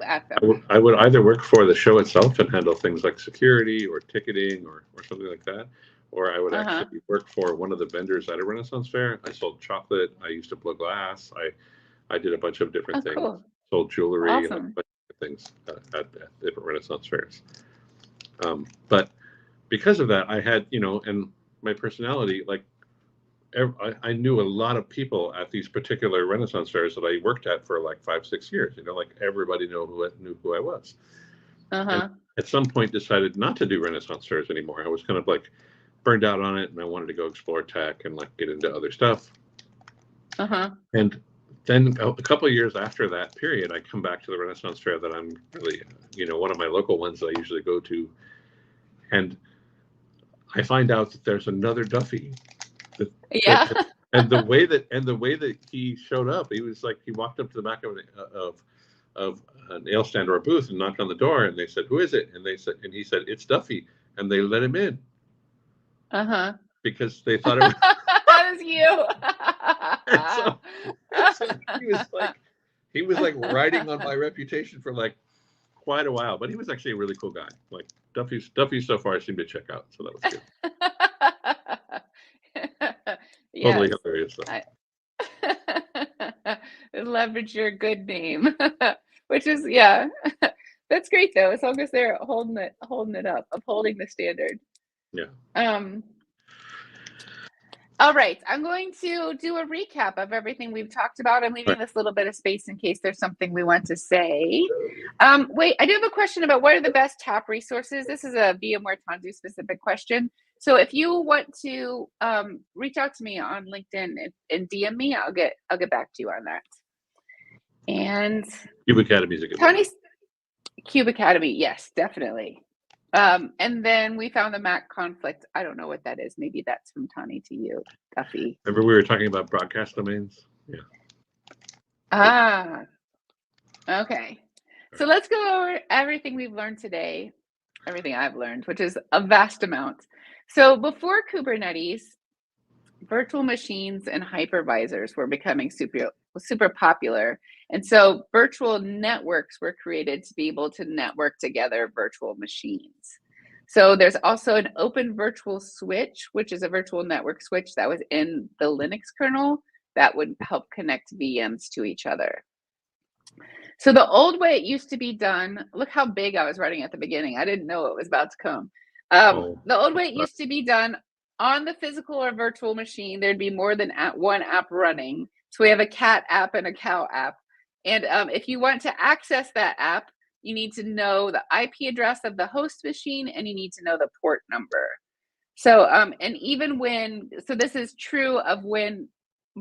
at them? I would either work for the show itself and handle things like security or ticketing or something like that, or I would actually work for one of the vendors at a Renaissance fair. I sold chocolate. I used to blow glass. I did a bunch of different things. Cool. Sold jewelry awesome. and a bunch of things at different Renaissance fairs. But because of that, I had, and my personality, like I knew a lot of people at these particular Renaissance fairs that I worked at for like 5-6 years. Like everybody knew who I was. And at some point, decided not to do Renaissance fairs anymore. I was kind of like burned out on it, and I wanted to go explore tech and like get into other stuff. And then a couple of years after that period, I come back to the Renaissance fair that I'm really, one of my local ones that I usually go to, and I find out that there's another Duffie. And the way that he showed up, he was like, he walked up to the back of a nail stand or a booth and knocked on the door, and they said, "Who is it?" And he said, "It's Duffie," and they let him in. Because they thought it was that is you. so he was like riding on my reputation for like quite a while, but he was actually a really cool guy. Like Duffie so far seemed to check out, so that was good. Totally hilarious though. Leverage your good name, which is that's great though, as long as they're holding it up, upholding the standard. All right, I'm going to do a recap of everything we've talked about. I'm leaving this little bit of space in case there's something we want to say. Wait, I do have a question about what are the best tap resources. This is a VMware Tanzu specific question. So if you want to reach out to me on LinkedIn and DM me, I'll get back to you on that. And Cube Academy is a good one. Cube Academy, yes, definitely. And then we found the Mac conflict. I don't know what that is. Maybe that's from Tani to you, Duffie. Remember we were talking about broadcast domains? Yeah. Okay. So let's go over everything we've learned today, everything I've learned, which is a vast amount. So before Kubernetes, virtual machines and hypervisors were becoming super popular. And so virtual networks were created to be able to network together virtual machines. So there's also an open virtual switch, which is a virtual network switch that was in the Linux kernel that would help connect VMs to each other. So the old way it used to be done, look how big I was writing at the beginning. I didn't know it was about to come. The old way it used to be done on the physical or virtual machine, there'd be more than one app running. So we have a cat app and a cow app. And if you want to access that app, you need to know the IP address of the host machine and you need to know the port number. So, and even so this is true of when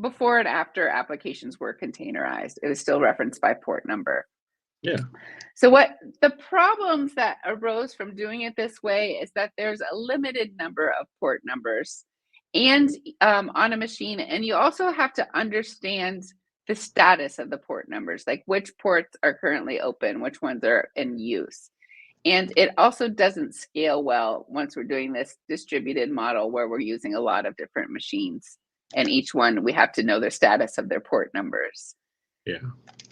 before and after applications were containerized, it was still referenced by port number. Yeah. So what the problems that arose from doing it this way is that there's a limited number of port numbers and on a machine, and you also have to understand the status of the port numbers, like which ports are currently open, which ones are in use. And it also doesn't scale well once we're doing this distributed model where we're using a lot of different machines, and each one we have to know the status of their port numbers. Yeah.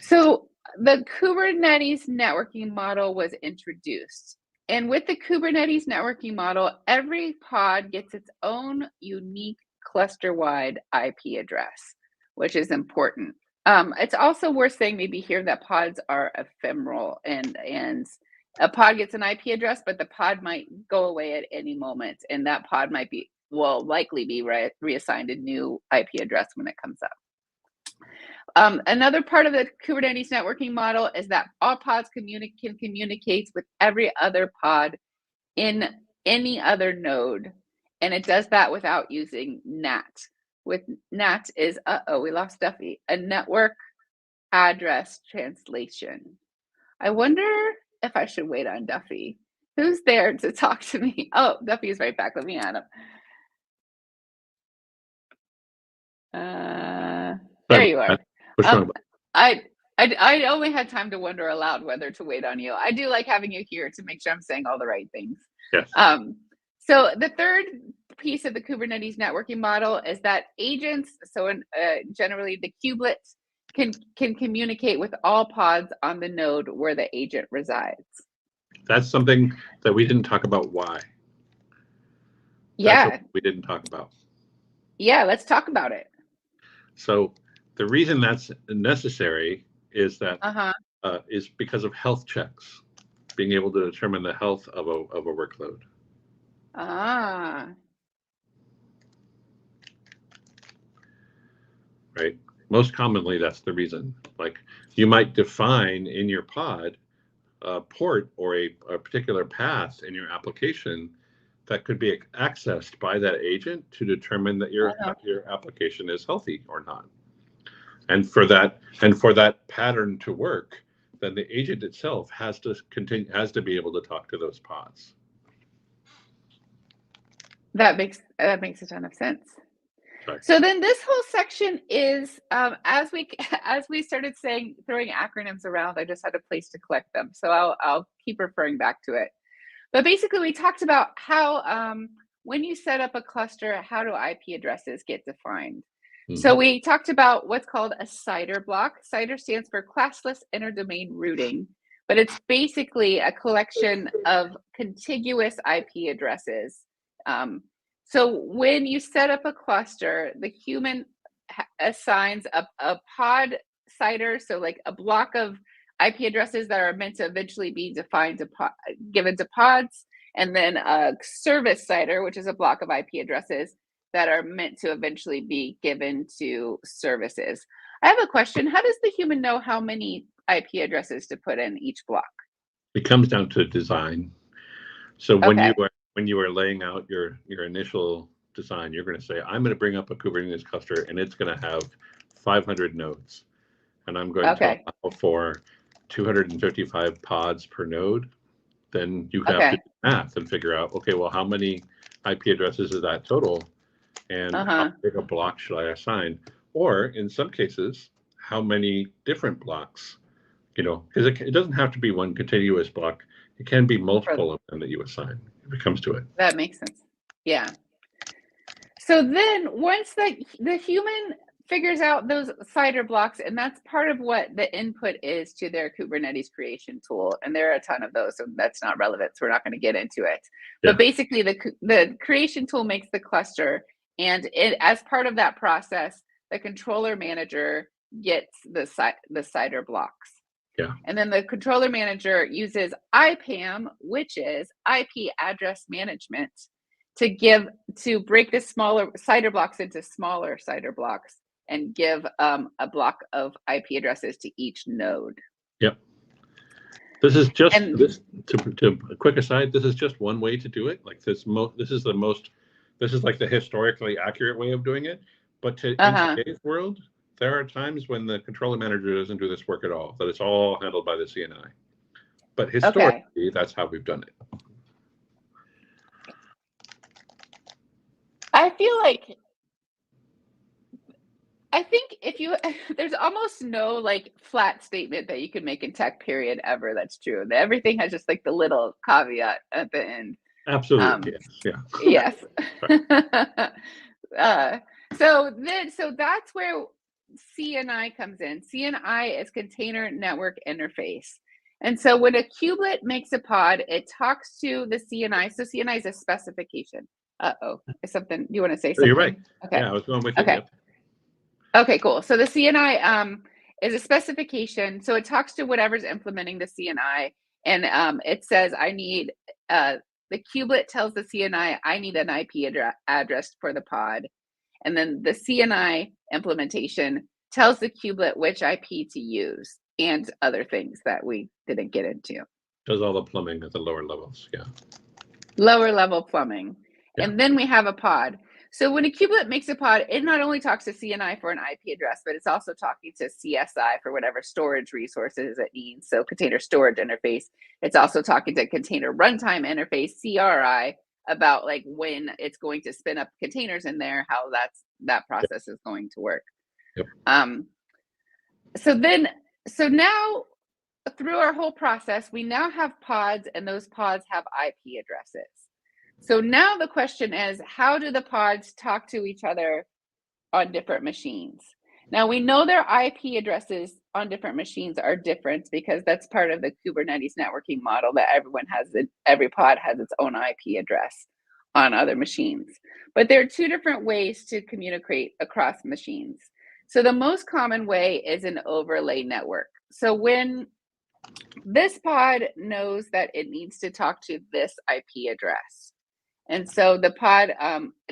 So the Kubernetes networking model was introduced. And with the Kubernetes networking model, every pod gets its own unique cluster-wide IP address, which is important. It's also worth saying maybe here that pods are ephemeral, and a pod gets an IP address, but the pod might go away at any moment, and that pod will likely be reassigned a new IP address when it comes up. Another part of the Kubernetes networking model is that all pods can communicate with every other pod in any other node. And it does that without using NAT. With NAT is, we lost Duffie, a network address translation. I wonder if I should wait on Duffie. Who's there to talk to me? Oh, Duffie is right back. Let me add him. There you are. I only had time to wonder aloud whether to wait on you. I do like having you here to make sure I'm saying all the right things. Yes. So the third piece of the Kubernetes networking model is that agents, generally the kubelets, can communicate with all pods on the node where the agent resides. That's something that we didn't talk about. Why? Yeah. We didn't talk about. Yeah, let's talk about it. So the reason that's necessary is that is because of health checks, being able to determine the health of a workload. Right. Most commonly, that's the reason. Like you might define in your pod a port or a particular path in your application that could be accessed by that agent to determine that your application is healthy or not. And for that pattern to work, then the agent itself has to be able to talk to those pods. That makes a ton of sense. Sorry. So then this whole section is as we started throwing acronyms around, I just had a place to collect them. So I'll keep referring back to it. But basically, we talked about how when you set up a cluster, how do IP addresses get defined? Mm-hmm. So we talked about what's called a CIDR block. CIDR stands for classless interdomain routing, but it's basically a collection of contiguous IP addresses. So when you set up a cluster, the human assigns a pod CIDR, so like a block of IP addresses that are meant to eventually be defined given to pods, and then a service CIDR, which is a block of IP addresses that are meant to eventually be given to services. I have a question. How does the human know how many IP addresses to put in each block? It comes down to design. So when you are laying out your initial design, you're going to say, I'm going to bring up a Kubernetes cluster and it's going to have 500 nodes. And I'm going to allow for 255 pods per node. Then you have to do math and figure out, okay, well, how many IP addresses is that total? And how big a block should I assign? Or in some cases, how many different blocks? Because it doesn't have to be one contiguous block. It can be multiple of them that you assign if it comes to it. That makes sense. Yeah. So then once the human figures out those CIDR blocks, and that's part of what the input is to their Kubernetes creation tool. And there are a ton of those, so that's not relevant. So we're not going to get into it. Yeah. But basically the creation tool makes the cluster. And as part of that process, the controller manager gets the CIDR blocks. Yeah. And then the controller manager uses IPAM, which is IP address management, to break the smaller CIDR blocks into smaller CIDR blocks and give a block of IP addresses to each node. Yep. This is just to a quick aside. This is just one way to do it. Like this is like the historically accurate way of doing it. But in today's world, there are times when the controller manager doesn't do this work at all. That it's all handled by the CNI. But historically, that's how we've done it. I think there's almost no like flat statement that you can make in tech period ever that's true. Everything has just like the little caveat at the end. Absolutely. Yes. So that's where CNI comes in. CNI is container network interface. And so when a kubelet makes a pod, it talks to the CNI. So CNI is a specification. Is something you want to say something? You're right. Okay. Yeah, I was going with you. Okay. Yep. Okay, cool. So the CNI is a specification. So it talks to whatever's implementing the CNI, and it says I need the kubelet tells the CNI I need an IP address for the pod, and then the CNI implementation tells the kubelet which IP to use and other things that we didn't get into. Does all the plumbing at the lower levels. Yeah. Lower level plumbing. Yeah. And then we have a pod. So when a kubelet makes a pod, it not only talks to CNI for an IP address, but it's also talking to CSI for whatever storage resources it needs. So container storage interface. It's also talking to container runtime interface, CRI, about like when it's going to spin up containers in there, how that process is going to work. Yep. So now through our whole process, we now have pods, and those pods have IP addresses. So now the question is, how do the pods talk to each other on different machines? Now we know their IP addresses on different machines are different because that's part of the Kubernetes networking model, that every pod has its own IP address on other machines. But there are two different ways to communicate across machines. So the most common way is an overlay network. So when this pod knows that it needs to talk to this IP address, and so the pod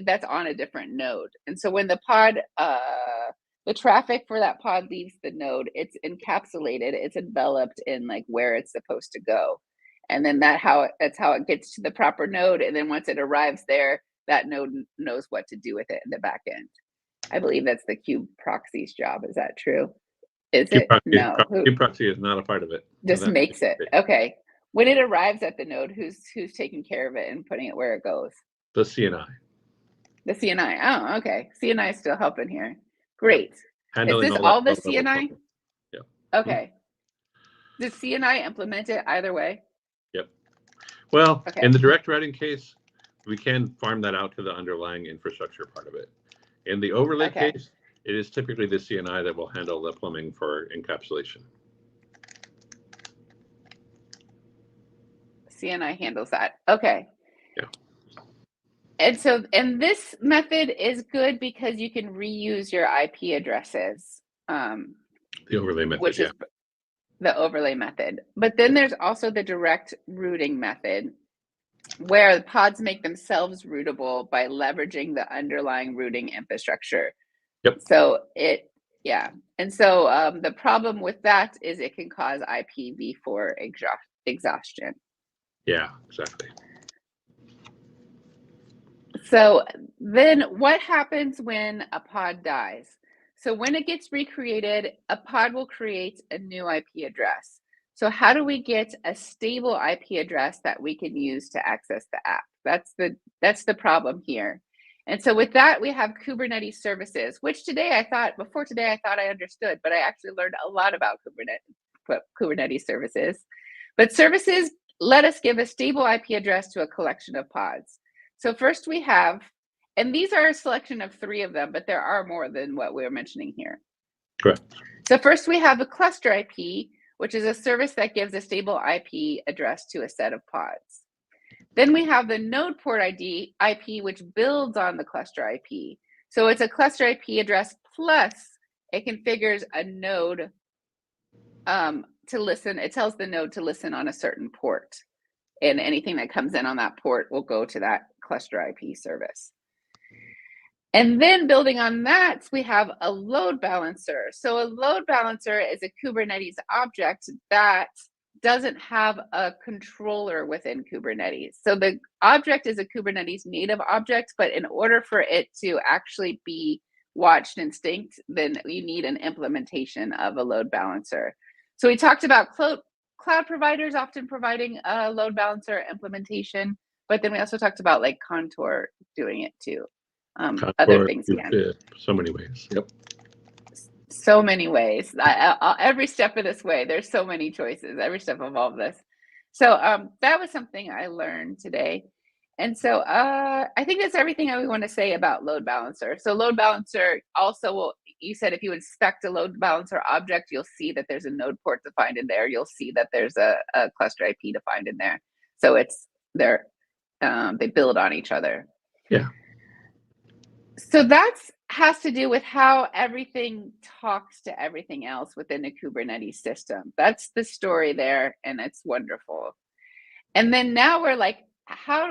that's on a different node. And so when the pod, the traffic for that pod leaves the node, it's encapsulated, it's enveloped in like where it's supposed to go. And then that's how it gets to the proper node. And then once it arrives there, that node knows what to do with it in the back end. I believe that's the kube proxy's job. Is that true? Is it? No. Kube proxy is not a part of it. Just makes it. Okay. When it arrives at the node, who's taking care of it and putting it where it goes? The CNI. The CNI. Oh, okay. CNI is still helping here. Great. Handling is this all the CNI? Yeah. Okay. Does CNI implement it either way? Yep. Well, okay. In the direct routing case, we can farm that out to the underlying infrastructure part of it. In the overlay case, it is typically the CNI that will handle the plumbing for encapsulation. CNI handles that. Okay. Yeah. And this method is good because you can reuse your IP addresses. The overlay method, which is the overlay method. But then there's also the direct routing method, where the pods make themselves routable by leveraging the underlying routing infrastructure. Yep. So and so the problem with that is it can cause IPv4 exhaustion. Yeah, exactly. So then what happens when a pod dies? So when it gets recreated, a pod will create a new IP address. So how do we get a stable IP address that we can use to access the app? That's the problem here. And so with that, we have Kubernetes services, which before today I thought I understood, but I actually learned a lot about Kubernetes services. But services let us give a stable IP address to a collection of pods. So first we have, and these are a selection of 3 of them, but there are more than what we were mentioning here. Correct. So first we have a cluster IP, which is a service that gives a stable IP address to a set of pods. Then we have the node port ID IP, which builds on the cluster IP. So it's a cluster IP address plus it configures a node to listen. It tells the node to listen on a certain port, and anything that comes in on that port will go to that cluster IP service. And then building on that, we have a load balancer. So a load balancer is a Kubernetes object that doesn't have a controller within Kubernetes. So the object is a Kubernetes native object, but in order for it to actually be watched and synced, then you need an implementation of a load balancer. So we talked about cloud providers often providing a load balancer implementation, but then we also talked about like Contour doing it too. Other things again. So many ways. Yep. So many ways. Every step of this way, there's so many choices. Every step of all of this. So that was something I learned today. And so I think that's everything I want to say about load balancer. So load balancer also will, you said if you inspect a load balancer object, you'll see that there's a node port defined in there. You'll see that there's a cluster IP defined in there. So they build on each other. Yeah. So that has to do with how everything talks to everything else within a Kubernetes system. That's the story there, and it's wonderful. And then now we're like,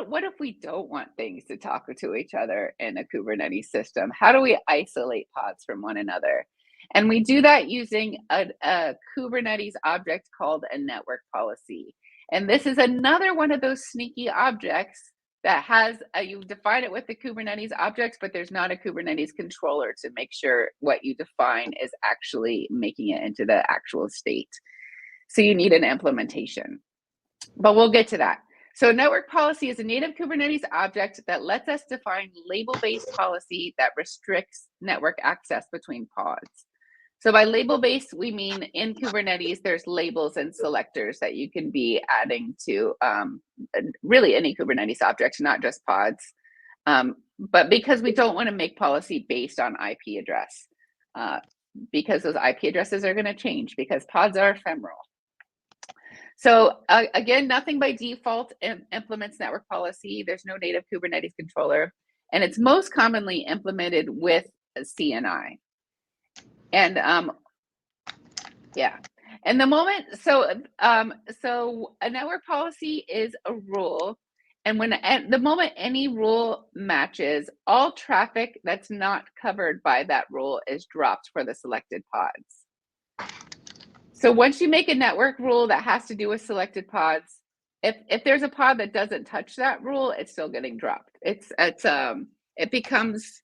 what if we don't want things to talk to each other in a Kubernetes system? How do we isolate pods from one another? And we do that using a Kubernetes object called a network policy. And this is another one of those sneaky objects that has, you define it with the Kubernetes objects, but there's not a Kubernetes controller to make sure what you define is actually making it into the actual state. So you need an implementation, but we'll get to that. So network policy is a native Kubernetes object that lets us define label-based policy that restricts network access between pods. So by label-based, we mean in Kubernetes, there's labels and selectors that you can be adding to really any Kubernetes object, not just pods. But because we don't want to make policy based on IP address, because those IP addresses are going to change because pods are ephemeral. So again, nothing by default implements network policy. There's no native Kubernetes controller, and it's most commonly implemented with a CNI. And yeah, and the moment, so a network policy is a rule, and when at the moment any rule matches, all traffic that's not covered by that rule is dropped for the selected pods. So once you make a network rule that has to do with selected pods, if there's a pod that doesn't touch that rule, it's still getting dropped. It becomes.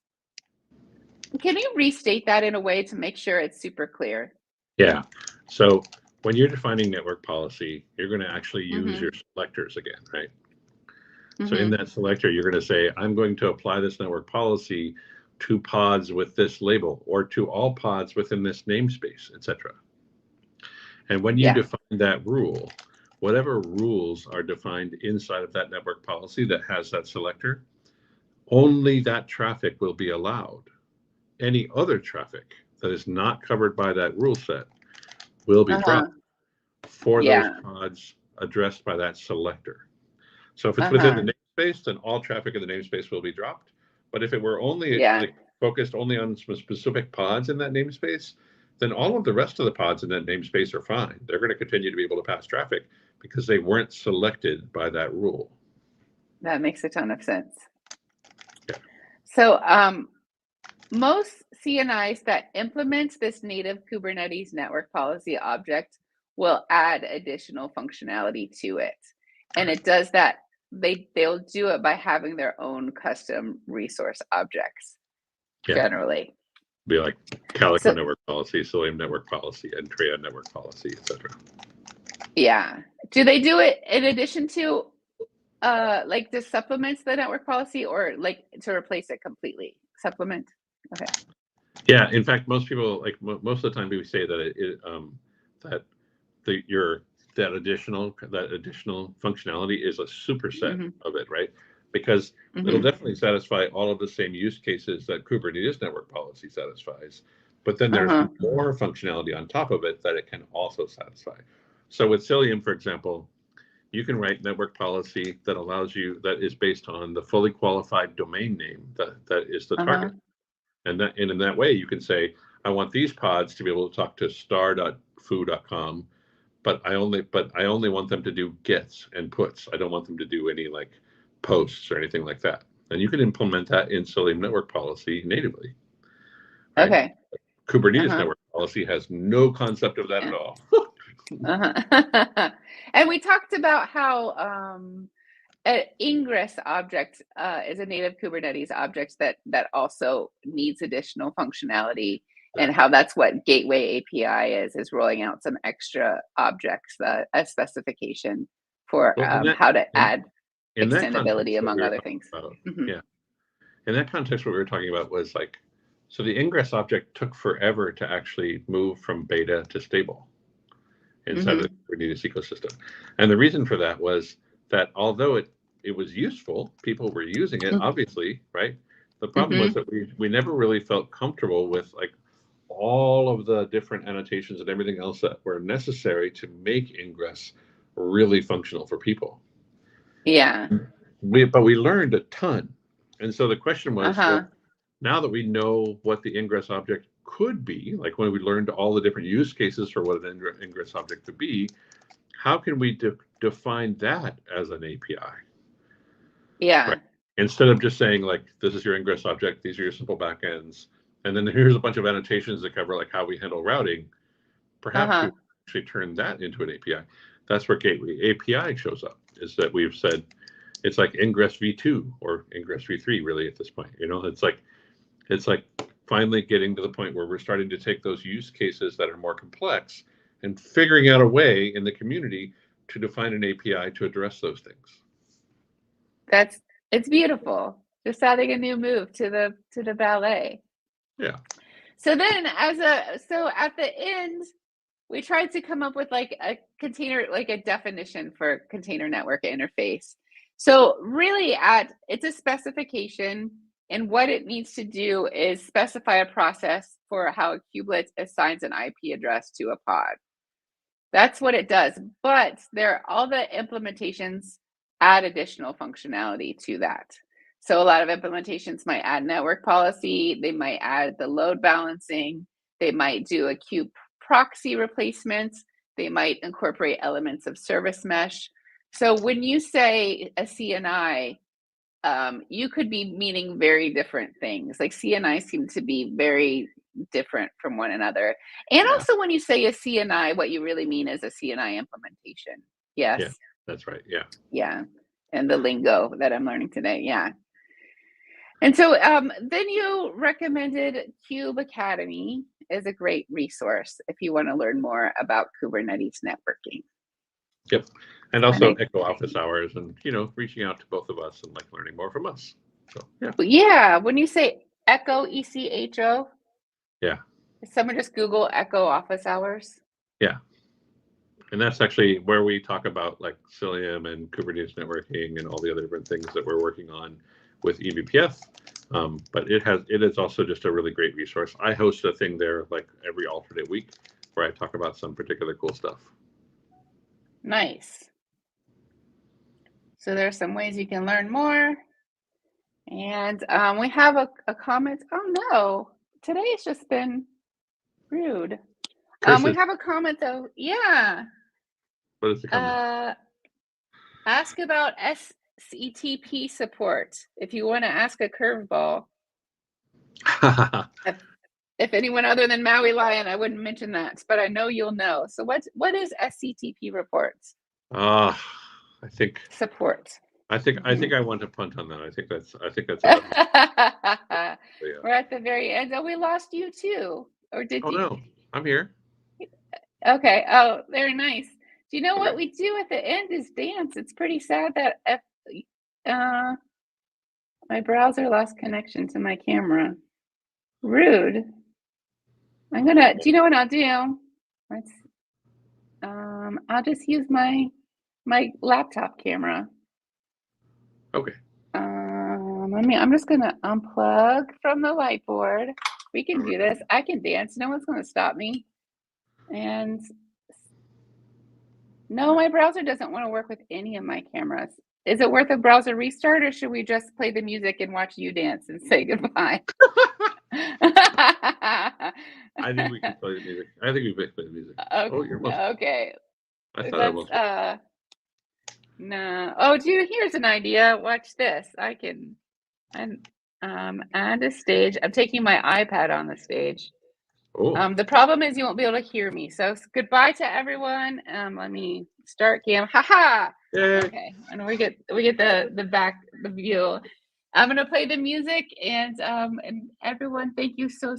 Can you restate that in a way to make sure it's super clear? Yeah. So when you're defining network policy, you're going to actually use your selectors again, right? So in that selector, you're going to say, I'm going to apply this network policy to pods with this label or to all pods within this namespace, etc. And when you define that rule, whatever rules are defined inside of that network policy that has that selector, only that traffic will be allowed. Any other traffic that is not covered by that rule set will be dropped for those pods addressed by that selector. So if it's within the namespace, then all traffic in the namespace will be dropped. But if it were only like focused only on some specific pods in that namespace, then all of the rest of the pods in that namespace are fine. They're going to continue to be able to pass traffic because they weren't selected by that rule. That makes a ton of sense. Yeah. So most CNIs that implement this native Kubernetes network policy object will add additional functionality to it. And it does that, they'll do it by having their own custom resource objects, generally. Be like Calico network policy, Cilium network policy, and Tria network policy, etc. Yeah. Do they do it in addition to like to supplement the network policy or like to replace it completely? Supplement? Okay. Yeah, in fact, most people, like most of the time we say that that additional functionality is a superset of it, right? Because it'll definitely satisfy all of the same use cases that Kubernetes network policy satisfies, but then there's more functionality on top of it that it can also satisfy. So with Cilium, for example, you can write network policy that allows you, that is based on the fully qualified domain name that is the target. And in that way, you can say, I want these pods to be able to talk to star.foo.com, but I only want them to do gets and puts. I don't want them to do any like posts or anything like that. And you can implement that in Cilium network policy natively. Right? Okay. Kubernetes network policy has no concept of that at all. And we talked about how an ingress object is a native Kubernetes object that also needs additional functionality, and how that's what Gateway API is rolling out some extra objects, a specification for how to add extendability among other things. Yeah. In that context, what we were talking about was like, so the ingress object took forever to actually move from beta to stable inside of the Kubernetes ecosystem. And the reason for that was that although it was useful, people were using it, obviously, right? The problem was that we never really felt comfortable with like all of the different annotations and everything else that were necessary to make ingress really functional for people. Yeah. But we learned a ton. And so the question was, well, now that we know what the ingress object could be, like when we learned all the different use cases for what an ingress object could be, how can we define that as an API? Yeah. Right? Instead of just saying like, this is your ingress object, these are your simple backends, And then here's a bunch of annotations that cover like how we handle routing. Perhaps Uh-huh. we actually turn that into an API. That's where Gateway API shows up, is that we've said it's like Ingress v2 or Ingress v3 really at this point. You know, it's like finally getting to the point where we're starting to take those use cases that are more complex and figuring out a way in the community to define an API to address those things. It's beautiful. Just adding a new move to the ballet. Yeah. So then at the end, we tried to come up with like a container, like a definition for container network interface. So really it's a specification, and what it needs to do is specify a process for how a kubelet assigns an IP address to a pod. That's what it does. But all the implementations add additional functionality to that. So a lot of implementations might add network policy. They might add the load balancing. They might do a kube proxy replacement. They might incorporate elements of service mesh. So when you say a CNI, you could be meaning very different things. Like CNI seem to be very different from one another. And Yeah. also when you say a CNI, what you really mean is a CNI implementation. Yes. Yeah, that's right. Yeah. Yeah. And the lingo that I'm learning today. Yeah. And so then you recommended Kube Academy is a great resource if you want to learn more about Kubernetes networking. Yep. And also Echo office hours and, you know, reaching out to both of us and like learning more from us. So, yeah. Yeah. When you say Echo, ECHO. Yeah. Someone just Google Echo office hours. Yeah. And that's actually where we talk about like Cilium and Kubernetes networking and all the other different things that we're working on with eBPF. But it is also just a really great resource. I host a thing there like every alternate week where I talk about some particular cool stuff. Nice. So there's some ways you can learn more. And we have a comment. Oh no, today it's just been rude. We have a comment though. Yeah. What is the comment? Ask about SCTP support if you want to ask a curveball. If anyone other than Maui Lion, I wouldn't mention that, but I know you'll know. So what is SCTP reports? I think support. I think I want to punt on that. I think that's yeah. We're at the very end. Oh, we lost you too. Or did you? No, I'm here. Okay. Oh, very nice. Do you know what we do at the end is dance? It's pretty sad that my browser lost connection to my camera. Rude. Do you know what I'll do? I'll just use my laptop camera. Okay. I'm just gonna unplug from the whiteboard. We can do this. I can dance. No one's gonna stop me. And no, my browser doesn't want to work with any of my cameras. Is it worth a browser restart, or should we just play the music and watch you dance and say goodbye? I think we can play the music. I think we can play the music. Okay. Oh, you're welcome. Okay. I thought I was. No. Oh, here's an idea. Watch this. I can add a stage. I'm taking my iPad on the stage. Oh. The problem is you won't be able to hear me. So goodbye to everyone. Let me start game. Haha. Okay. And we get the view. I'm gonna play the music and everyone, thank you so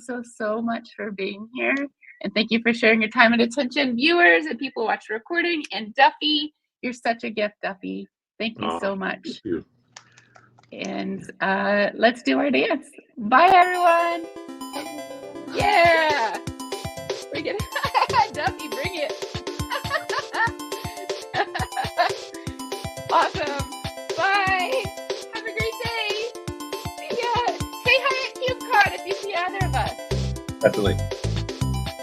much for being here. And thank you for sharing your time and attention, viewers and people watch the recording. And Duffie, you're such a gift, Duffie. Thank you so much. Thank you. And let's do our dance. Bye, everyone. Yeah. Bring it. Duffie, bring it. Awesome. Bye. Have a great day. See ya. Say hi at KubeCon if you see either of us. Definitely.